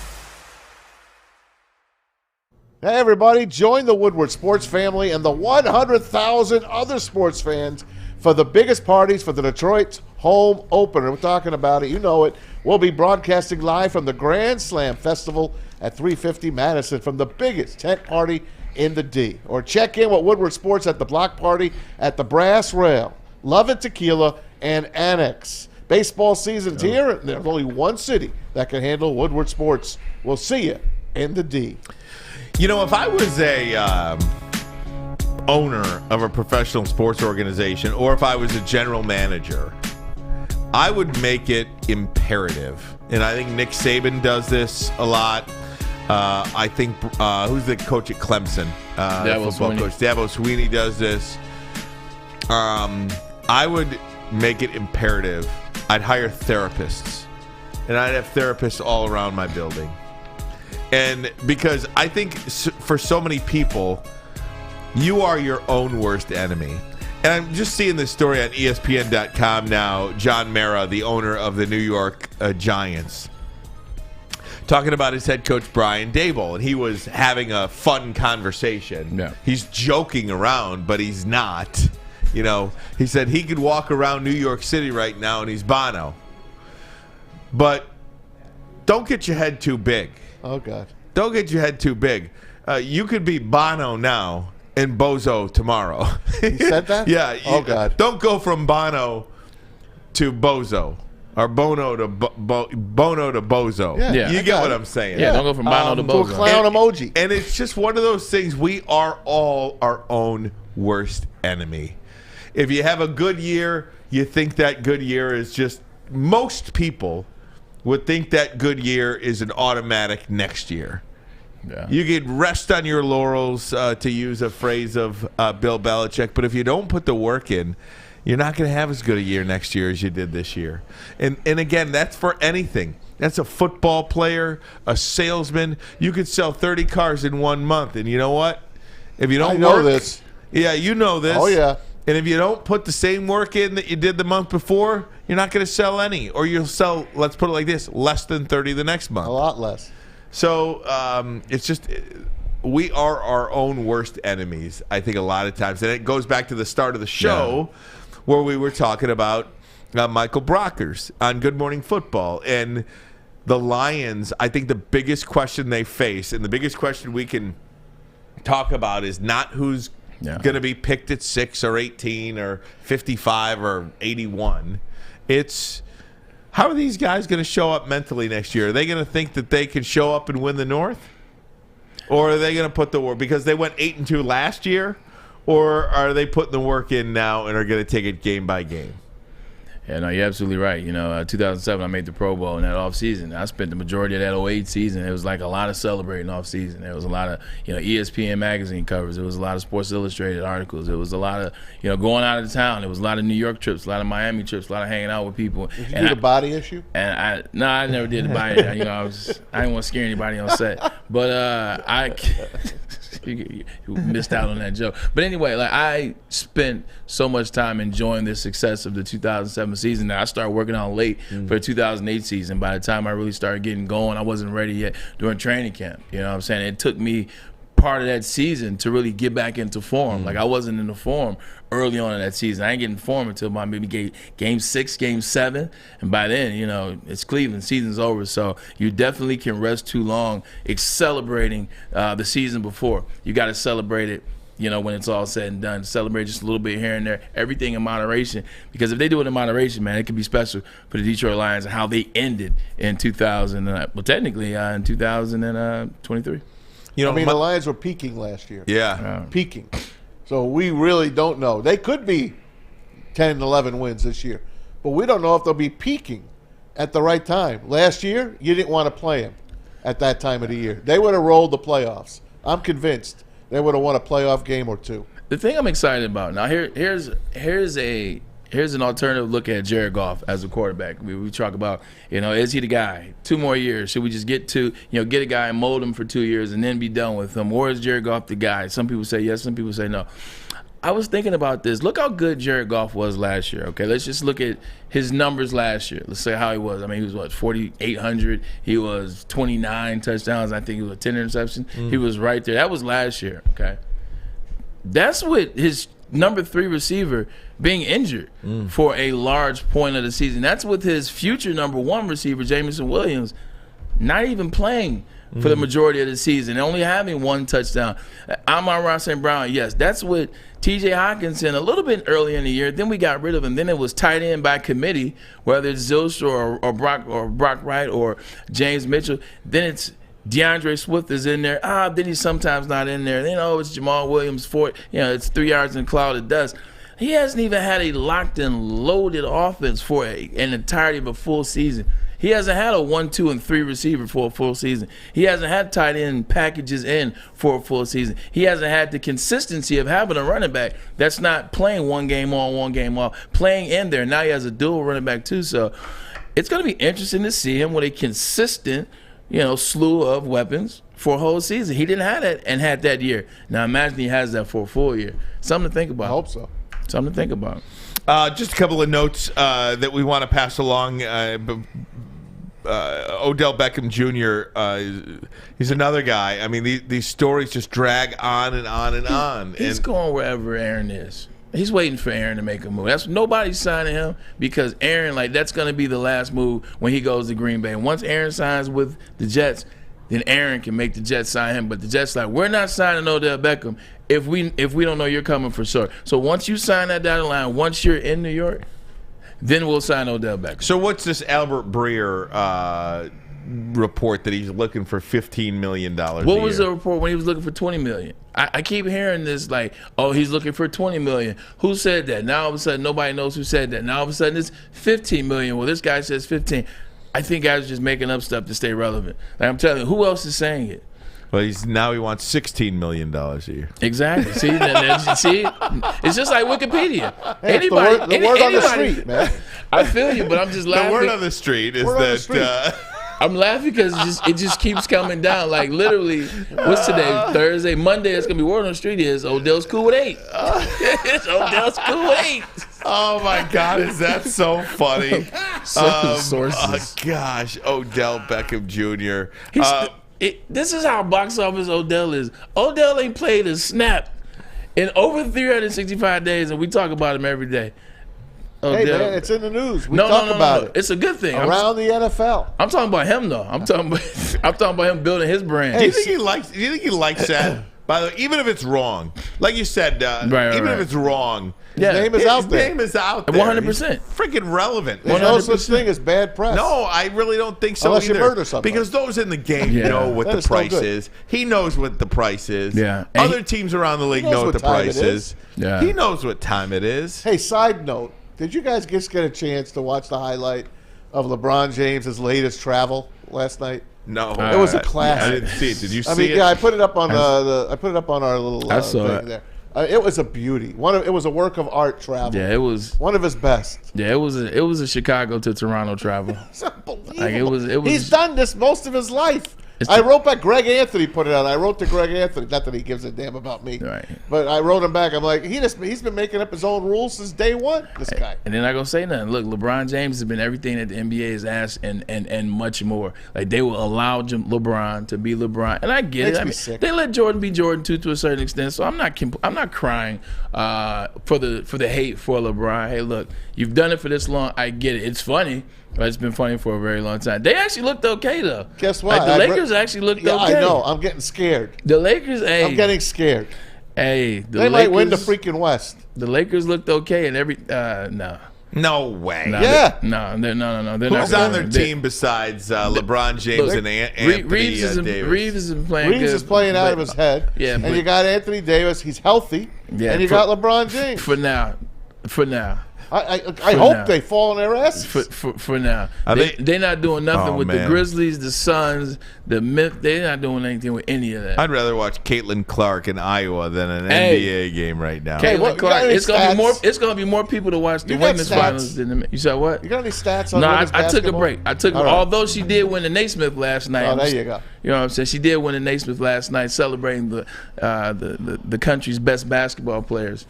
Hey, everybody, join the Woodward Sports family and the 100,000 other sports fans for the biggest parties for the Detroit's home opener. We're talking about it. You know it. We'll be broadcasting live from the Grand Slam Festival at 350 Madison from the biggest tent party in the D. Or check in with Woodward Sports at the block party at the Brass Rail. Love It Tequila and Annex. Baseball season's here, and there's only one city that can handle Woodward sports. We'll see you in the D. You know, if I was a owner of a professional sports organization, or if I was a general manager, I would make it imperative. And I think Nick Saban does this a lot. I think, who's the coach at Clemson? Football coach. Dabo Swinney does this. I would make it imperative. I'd hire therapists. And I'd have therapists all around my building. And because I think for so many people, you are your own worst enemy. And I'm just seeing this story on ESPN.com now. John Mara, the owner of the New York Giants, talking about his head coach, Brian Daboll. And he was having a fun conversation. Yeah. He's joking around, but he's not. You know, he said he could walk around New York City right now and he's Bono. But don't get your head too big. Oh, God. Don't get your head too big. You could be Bono now and Bozo tomorrow. He said that? Yeah. Oh, God. Don't go from Bono to Bozo. Or Bono to Bozo. Yeah. You get what I'm saying. Yeah, don't go from Bono to Bozo. To a clown emoji. And it's just one of those things. We are all our own worst enemy. If you have a good year, you think that good year is just, most people would think that good year is an automatic next year. Yeah. You could rest on your laurels, to use a phrase of Bill Belichick, but if you don't put the work in, you're not going to have as good a year next year as you did this year. And again, that's for anything. That's a football player, a salesman. You could sell 30 cars in 1 month, and you know what? If you don't I know work, this. Yeah, you know this. Oh, yeah. And if you don't put the same work in that you did the month before, you're not going to sell any. Or you'll sell, let's put it like this, less than 30 the next month. A lot less. So it's just, we are our own worst enemies, I think, a lot of times. And it goes back to the start of the show where we were talking about Michael Brockers on Good Morning Football. And the Lions, I think the biggest question they face, and the biggest question we can talk about, is not who's going to be picked at 6 or 18 or 55 or 81. It's, how are these guys going to show up mentally next year? Are they going to think that they can show up and win the North? Or are they going to put the work, because they went 8-2 last year? Or are they putting the work in now and are going to take it game by game? Yeah, no, you're absolutely right. You know, 2007, I made the Pro Bowl in that offseason. I spent the majority of that 08 season. It was like a lot of celebrating offseason. There was a lot of, ESPN magazine covers. There was a lot of Sports Illustrated articles. It was a lot of, going out of town. There was a lot of New York trips, a lot of Miami trips, a lot of hanging out with people. Did you do the body issue? And I never did the body. I didn't want to scare anybody on set. But you missed out on that joke. But anyway, I spent so much time enjoying the success of the 2007 season that I started working on late for the 2008 season. By the time I really started getting going, I wasn't ready yet during training camp. You know what I'm saying? It took me part of that season to really get back into form. Like, I wasn't in the form early on in that season. I ain't getting form until my maybe game 6, game 7. And by then, it's Cleveland. Season's over. So you definitely can rest too long celebrating the season before. You got to celebrate it, when it's all said and done. Celebrate just a little bit here and there. Everything in moderation. Because if they do it in moderation, man, it could be special for the Detroit Lions and how they ended in 2023. The Lions were peaking last year. Yeah. Peaking. So we really don't know. They could be 10, 11 wins this year. But we don't know if they'll be peaking at the right time. Last year, you didn't want to play them at that time of the year. They would have rolled the playoffs. I'm convinced they would have won a playoff game or two. The thing I'm excited about, now here's an alternative look at Jared Goff as a quarterback. We talk about, is he the guy? 2 more years. Should we just get a guy and mold him for 2 years and then be done with him? Or is Jared Goff the guy? Some people say yes, some people say no. I was thinking about this. Look how good Jared Goff was last year, okay? Let's just look at his numbers last year. Let's say how he was. I mean, he was, 4,800. He was 29 touchdowns. I think he was 10 interceptions. He was right there. That was last year, okay? That's with his number 3 receiver being injured for a large point of the season. That's with his future number 1 receiver, Jameson Williams, not even playing for the majority of the season, only having one touchdown. Amon-Ra St. Brown, yes, that's what T.J. Hockenson a little bit earlier in the year. Then we got rid of him. Then it was tight end by committee, whether it's Zylstra or Brock Wright or James Mitchell. Then it's DeAndre Swift is in there. Then he's sometimes not in there. Then it's Jamal Williams for it's 3 yards in a cloud of dust. He hasn't even had a locked and loaded offense for an entirety of a full season. He hasn't had a 1, 2, and 3 receiver for a full season. He hasn't had tight end packages in for a full season. He hasn't had the consistency of having a running back that's not playing one game on, one game off, playing in there. Now he has a dual running back too. So it's going to be interesting to see him with a consistent, slew of weapons for a whole season. He didn't have that and had that year. Now imagine he has that for a full year. Something to think about. I hope so. Something to think about. Just a couple of notes that we want to pass along. Odell Beckham Jr., he's another guy. I mean, these stories just drag on and on and on. He's going wherever Aaron is. He's waiting for Aaron to make a move. Nobody's signing him because Aaron, that's going to be the last move when he goes to Green Bay. And once Aaron signs with the Jets, then Aaron can make the Jets sign him. But the Jets we're not signing Odell Beckham if we don't know you're coming for sure. So once you sign that dotted line, once you're in New York, then we'll sign Odell Beckham. So what's this Albert Breer report that he's looking for $15 million a What was year? the report when he was looking for $20 million? I keep hearing this he's looking for $20 million. Who said that? Now all of a sudden nobody knows who said that. Now all of a sudden it's $15 million. Well, this guy says 15. I think guys are just making up stuff to stay relevant. I'm telling you, who else is saying it? Well, he wants $16 million a year. Exactly. See, it's just like Wikipedia. Hey, the word on the street, man. I feel you, but I'm just laughing. The word on the street is that. I'm laughing because it just keeps coming down. Like literally, what's today? Thursday, Monday. It's gonna be word on the street is Odell's cool with 8. It's Odell's cool with 8. Oh my God, is that so funny? Sources. Oh gosh, Odell Beckham Jr. This is how box office Odell is. Odell ain't played a snap in over 365 days, and we talk about him every day. Hey man, it's in the news. We talk about it. It's a good thing. Around the NFL. I'm talking about him though. I'm talking about him building his brand. Do you think he likes that? By the way, even if it's wrong, like you said, even if it's wrong, his name is out there. His name is out there. 100%. He's freaking relevant. There's no such thing as bad press. No, I really don't think so Unless either. you murder somebody. Because those in the game know what the price is. He knows what the price is. Yeah. Other teams around the league know what the price is. Yeah. He knows what time it is. Hey, side note, did you guys just get a chance to watch the highlight of LeBron James's latest travel last night? No, it was a classic. I didn't see it. Did you see it? Yeah, I put it up on I put it up on our little thing there. It was a beauty. It was a work of art travel. Yeah, it was one of his best. Yeah, it was a Chicago to Toronto travel. It's unbelievable. Like it was. He's done this most of his life. I wrote back. Greg Anthony put it out. I wrote to Greg Anthony. Not that he gives a damn about me, right? But I wrote him back. I'm like, he's been making up his own rules since day one. This guy. And they're not gonna say nothing. Look, LeBron James has been everything that the NBA has asked and much more. Like they will allow LeBron to be LeBron, and I get it. I mean, they let Jordan be Jordan too to a certain extent. So I'm not crying for the hate for LeBron. Hey, look, you've done it for this long. I get it. It's funny. But it's been funny for a very long time. They actually looked okay, though. Guess what? Like, the Lakers actually looked okay. I know. I'm getting scared. The Lakers, I'm getting scared. Hey, they might win the freaking West. The Lakers looked okay, and no. No way. No, yeah. No. They're not. Who's on their team besides LeBron James and Anthony Davis? Reeves isn't playing good. Reeves is playing out of his head. Yeah, and you got Anthony Davis. He's healthy. Yeah, and you got LeBron James. For now. I hope they fall on their asses. For now. They're not doing nothing with the Grizzlies, the Suns, the Memphis. They're not doing anything with any of that. I'd rather watch Caitlin Clark in Iowa than an NBA game right now. Caitlin Clark. It's gonna be more people to watch the women's finals than the. You said what? You got any stats on women's basketball? I took a break. Right. Although she did win the Naismith last night. Oh, there you go. You know what I'm saying? She did win the Naismith last night, celebrating the country's best basketball players.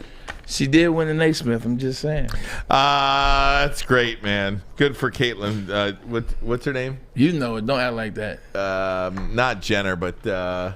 She did win the Naismith. I'm just saying. That's great, man. Good for Caitlin. What's her name? You know it. Don't act like that. Not Jenner, but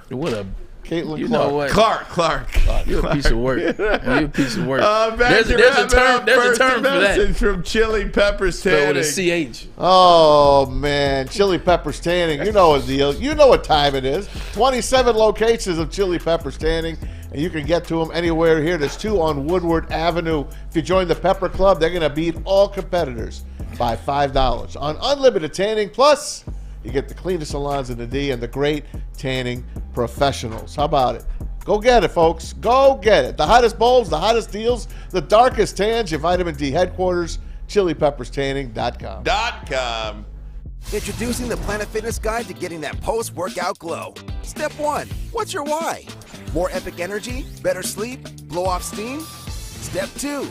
what a Caitlin You Clark. know what? Clark. You're a piece of work. You're a piece of work. There's a term for that. From Chili Peppers Spelled Tanning. with a CH. Oh, man. Chili Peppers Tanning. You know the deal. You know what time it is. 27 locations of Chili Peppers Tanning, and you can get to them anywhere here. There's 2 on Woodward Avenue. If you join the Pepper Club, they're going to beat all competitors by $5 on unlimited tanning. Plus, you get the cleanest salons in the D and the great tanning professionals. How about it? Go get it, folks. Go get it. The hottest bulbs, the hottest deals, the darkest tans, your vitamin D headquarters, chilipepperstanning.com. Introducing the Planet Fitness Guide to getting that post-workout glow. Step 1. What's your why? More epic energy? Better sleep? Blow off steam? Step 2.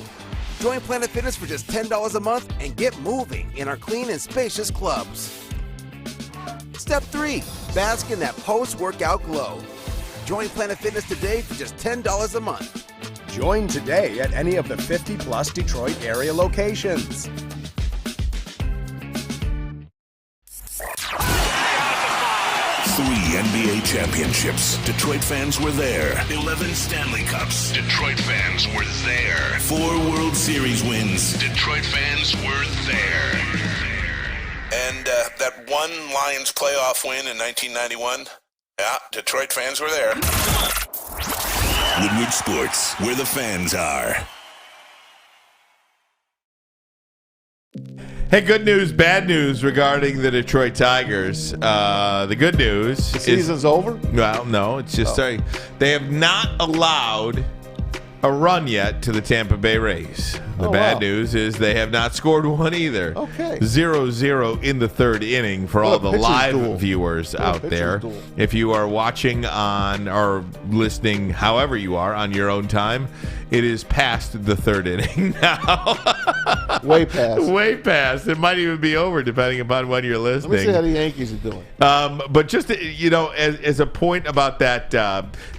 Join Planet Fitness for just $10 a month and get moving in our clean and spacious clubs. Step 3. Bask in that post-workout glow. Join Planet Fitness today for just $10 a month. Join today at any of the 50-plus Detroit area locations. Three NBA championships. Detroit fans were there. 11 Stanley Cups. Detroit fans were there. 4 World Series wins. Detroit fans were there. And that one Lions playoff win in 1991. Yeah, Detroit fans were there. Woodward Sports, where the fans are. Hey, good news, bad news regarding the Detroit Tigers. The good news The season's over? Well, no, it's just they have not allowed a run yet to the Tampa Bay Rays. The bad news is they have not scored one either. Okay. 0-0 in the third inning for all the live viewers out there. duel. If you are watching on or listening, however you are, on your own time, it is past the third inning now. Way past. Way past. It might even be over depending upon when you're listening. Let me see how the Yankees are doing. But just, as a point about that,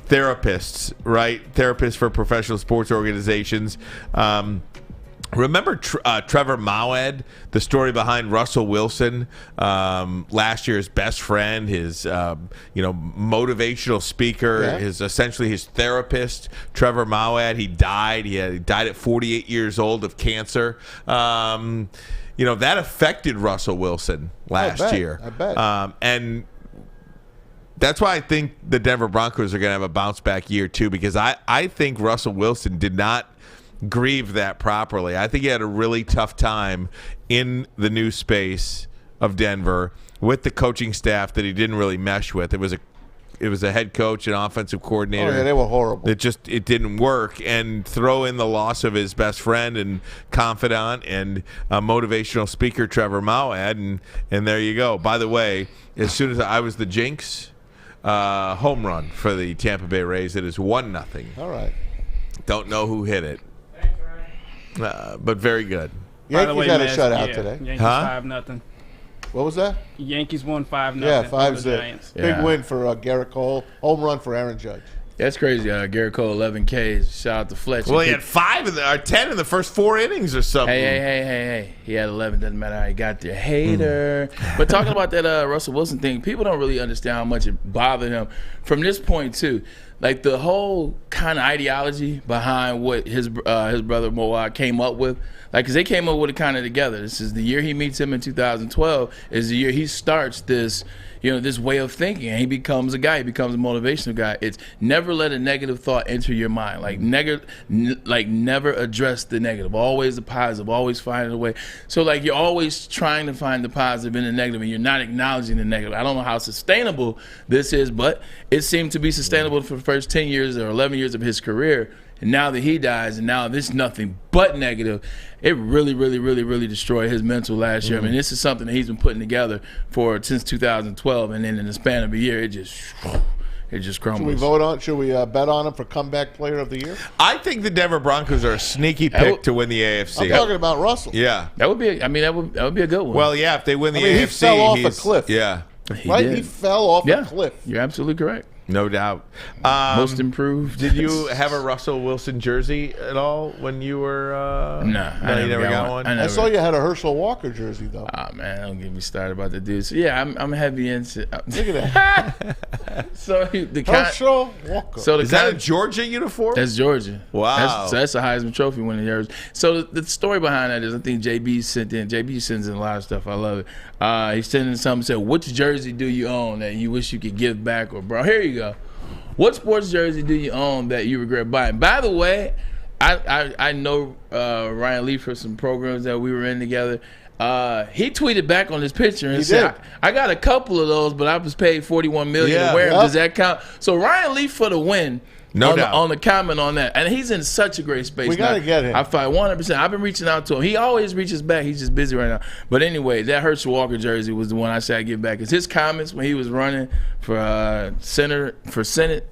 therapists, right? Therapists for professional sports organizations. Remember Trevor Mauad, the story behind Russell Wilson, last year's best friend, his motivational speaker, essentially his therapist, Trevor Mauad. He died. He died at 48 years old of cancer. That affected Russell Wilson last year. I bet. And that's why I think the Denver Broncos are going to have a bounce back year too, because I think Russell Wilson did not grieve that properly. I think he had a really tough time in the new space of Denver with the coaching staff that he didn't really mesh with. It was a head coach and offensive coordinator. Oh, yeah, they were horrible. It didn't work. And throw in the loss of his best friend and confidant and motivational speaker Trevor Mauad, and there you go. By the way, as soon as I was the jinx, home run for the Tampa Bay Rays. It is 1-0. All right. Don't know who hit it. But very good. Yankees got a shutout today. Yankees 5-0. What was that? Yankees won 5-0. Yeah, over the 5-0. Giants. Big win for Garrett Cole. Home run for Aaron Judge. That's crazy. Garrett Cole, 11 Ks. Shout out to Fletcher. Well, he had 10 in the first 4 innings or something. Hey. He had 11. Doesn't matter how he got there. Hater. But talking about that Russell Wilson thing, people don't really understand how much it bothered him from this point, too. Like the whole kind of ideology behind what his brother Moa came up with, because they came up with it kind of together. This is the year he meets him in 2012. Is the year he starts this, this way of thinking, and he becomes a guy. He becomes a motivational guy. It's never let a negative thought enter your mind. Never address the negative. Always the positive. Always find a way. So you're always trying to find the positive in the negative, and you're not acknowledging the negative. I don't know how sustainable this is, but it seemed to be sustainable for the first 10 years or 11 years of his career. And now that he dies, and now this nothing but negative, it really, really, really, really destroyed his mental last year. I mean, this is something that he's been putting together since 2012, and then in the span of a year, it just crumbles. Should we vote on? Should we bet on him for comeback player of the year? I think the Denver Broncos are a sneaky pick to win the AFC. I'm talking about Russell. Yeah, that would be. That would be a good one. Well, yeah, if they win the AFC, he fell off a cliff. Yeah, He fell off a cliff. You're absolutely correct. No doubt. Most improved. Did you have a Russell Wilson jersey at all when you were? No, you never got one. I saw you had a Herschel Walker jersey though. Oh man, don't get me started about the dude. So yeah, I'm heavy into. Look at that. So Herschel Walker. So is that a Georgia uniform? That's Georgia. Wow. That's a Heisman Trophy winning jersey. So the story behind that is I think JB sends in a lot of stuff. I love it. He's sending something said, which jersey do you own that you wish you could give back or bro? Here you go. What sports jersey do you own that you regret buying? By the way, I know Ryan Lee for some programs that we were in together. He tweeted back on this picture and said, I got a couple of those, but I was paid $41 million to wear them. Does that count? So Ryan Lee for the win. No doubt. On the comment on that. And he's in such a great space. We got to get him. I fight 100%. I've been reaching out to him. He always reaches back. He's just busy right now. But anyway, that Herschel Walker jersey was the one I said I'd give back. Because his comments when he was running for Senate,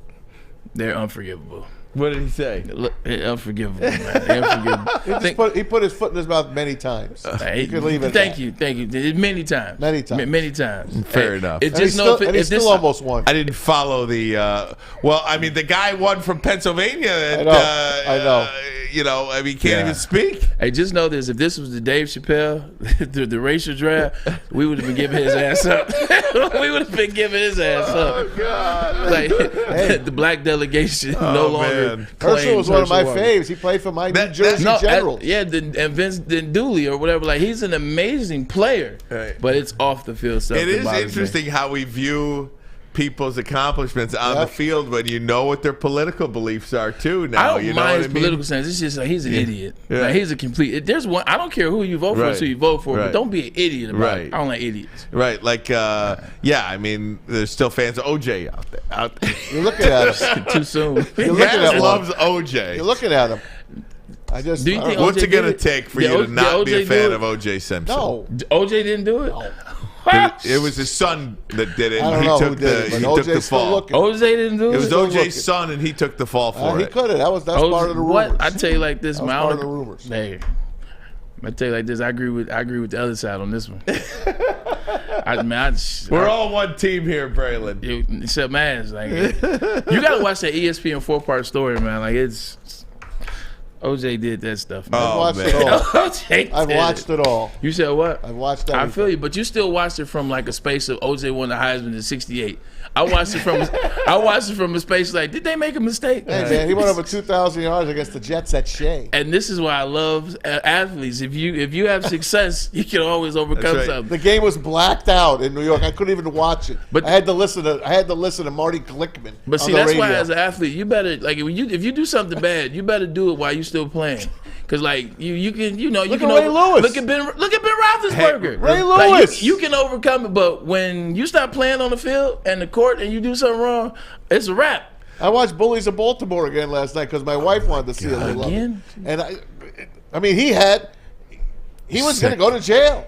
they're unforgivable. What did he say? Unforgivable, man. Unforgivable. He put his foot in his mouth many times. You could leave it. Thank you. Many times. Many times. Fair enough. And he still almost won. I didn't follow the. The guy won from Pennsylvania. And, I know. He can't even speak. Hey, just know this: if this was the Dave Chappelle, the racial draft, we would have been giving his ass up. We would have been giving his ass up. Oh God! Like the black delegation no longer. Herschel was one of my faves. He played for my New Jersey Generals. And Vince Dooley or whatever. Like he's an amazing player, right. But it's off the field stuff. It is interesting how we view people's accomplishments on the field when you know what their political beliefs are too. Now I don't mind his political sense. It's just like he's an idiot. Yeah. Like, he's a complete. There's one. I don't care who you vote for, it's who you vote for, but don't be an idiot about it. I don't like idiots. Right. Like, there's still fans of OJ out there. You're looking at him too soon. He loves OJ. You're looking at him. Do you think what's OJ it gonna take for you to not be a fan of OJ Simpson? No, OJ didn't do it. No. It was his son that did it. I don't know who did it, but took the fall. OJ didn't do it. It was OJ's son, and he took the fall for it. He could have. That's part of the rumors. What? I tell you like this, man. Part of the rumors. Hey, I tell you like this. I agree with the other side on this one. We're all one team here, Braylon. Except man, like you gotta watch that ESPN 4-part story, man. Like it's. OJ did that stuff, man. I've watched it all. I've watched it all. You said what? I've watched everything. I feel you, but you still watched it from like a space of OJ won the Heisman in '68. I watched it from a space like, did they make a mistake? Hey man, he went over 2,000 yards against the Jets at Shea. And this is why I love athletes. If you have success, you can always overcome something. The game was blacked out in New York. I couldn't even watch it. But I had to listen to Marty Glickman. But see, that's why as an athlete, you better if you do something bad, you better do it while you're still playing. Because like you can look at Ray Lewis. Look at Ben Roethlisberger. Ray Lewis. Like, you can overcome it, but when you stop playing on the field and the court and you do something wrong, it's a wrap. I watched Bullies of Baltimore again last night because my wife wanted to see a little again. And I mean, he was going to go to jail.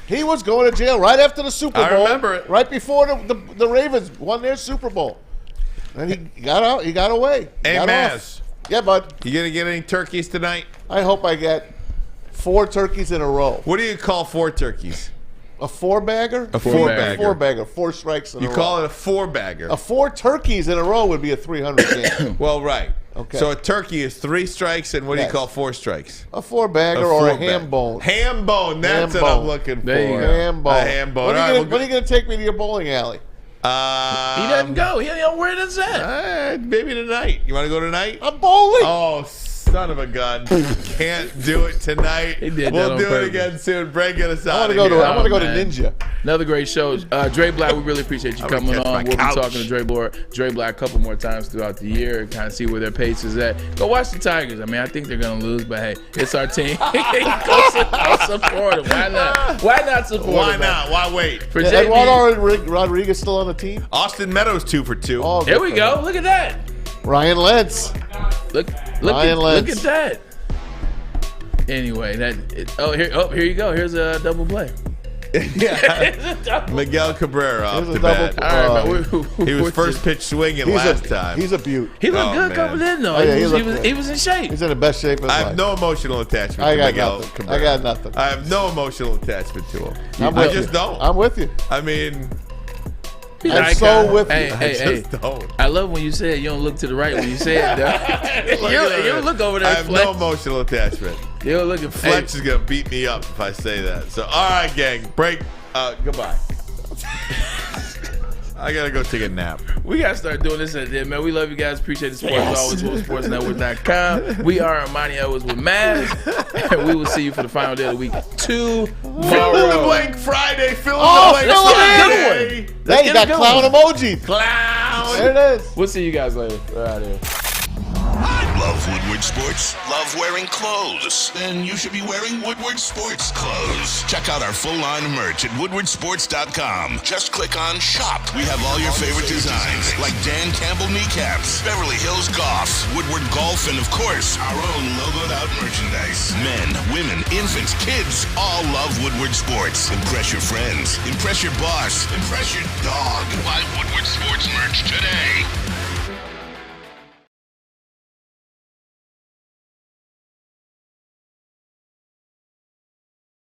He was going to jail right after the Super Bowl. I remember it. Right before the Ravens won their Super Bowl, and he got out. He got away. Hey, Maz. Yeah, bud. You gonna get any turkeys tonight? I hope I get 4 turkeys in a row. What do you call 4 turkeys? A 4-bagger? A 4-bagger. 4-bagger. 4 strikes in a row. You call it a 4-bagger. 4 turkeys in a row would be a 300 game. Well, right. Okay. So a turkey is 3 strikes, and what do you call 4 strikes? A 4-bagger or a ham bone. Ham bone. That's what I'm looking for. There you go. Ham bone. A ham bone. When are you going to take me to your bowling alley? He doesn't go. He don't know where it's at. Maybe tonight. You want to go tonight? I'm bowling. Oh, son of a gun. Can't do it tonight. We'll do it again soon. Bray, get us out of here. I want to go to Ninja. Another great show. Dré Bly, we really appreciate you coming on. We'll be talking to Dré Bly a couple more times throughout the year and kind of see where their pace is at. Go watch the Tigers. I mean, I think they're going to lose, but hey, it's our team. Go support them. Why not? Why not support them? Why not? Why wait? For Eduardo Rodriguez still on the team? Austin Meadows 2 for 2. Oh, there we go. Look at that. Ryan Lentz. Look at that. Anyway, here you go. Here's a double play. Miguel Cabrera off the bat. All right, he was first pitch swinging last time. He's a beaut. He looked good coming in though. He was in shape. He's in the best shape of his life. I have no emotional attachment to Miguel Cabrera. I got nothing. I have no emotional attachment to him. I just don't. I'm with you. I mean, I'm so with you. Hey. I love when you say it. You don't look to the right when you say it. You don't look over there. I have no emotional attachment. You don't look at Fletch is gonna beat me up if I say that. So all right, gang, break. Goodbye. I gotta go take a nap. We gotta start doing this at the end, man. We love you guys. Appreciate the support as always. WoodwardSportsNetwork.com. We are Ermanni Edwards with Maz, and we will see you for the final day of the week tomorrow. Fill in the blank Friday. Fill in Oh, the blank fill Friday. it in. Hey, you got clown emoji. Clown. There it is. We'll see you guys later. We're out of here. Love Woodward Sports? Love wearing clothes? Then you should be wearing Woodward Sports clothes. Check out our full line of merch at woodwardsports.com. Just click on Shop. We have all your favorite designs, like Dan Campbell kneecaps, Beverly Hills Golf, Woodward Golf, and of course, our own logoed out merchandise. Men, women, infants, kids all love Woodward Sports. Impress your friends. Impress your boss. Impress your dog. Buy Woodward Sports merch today.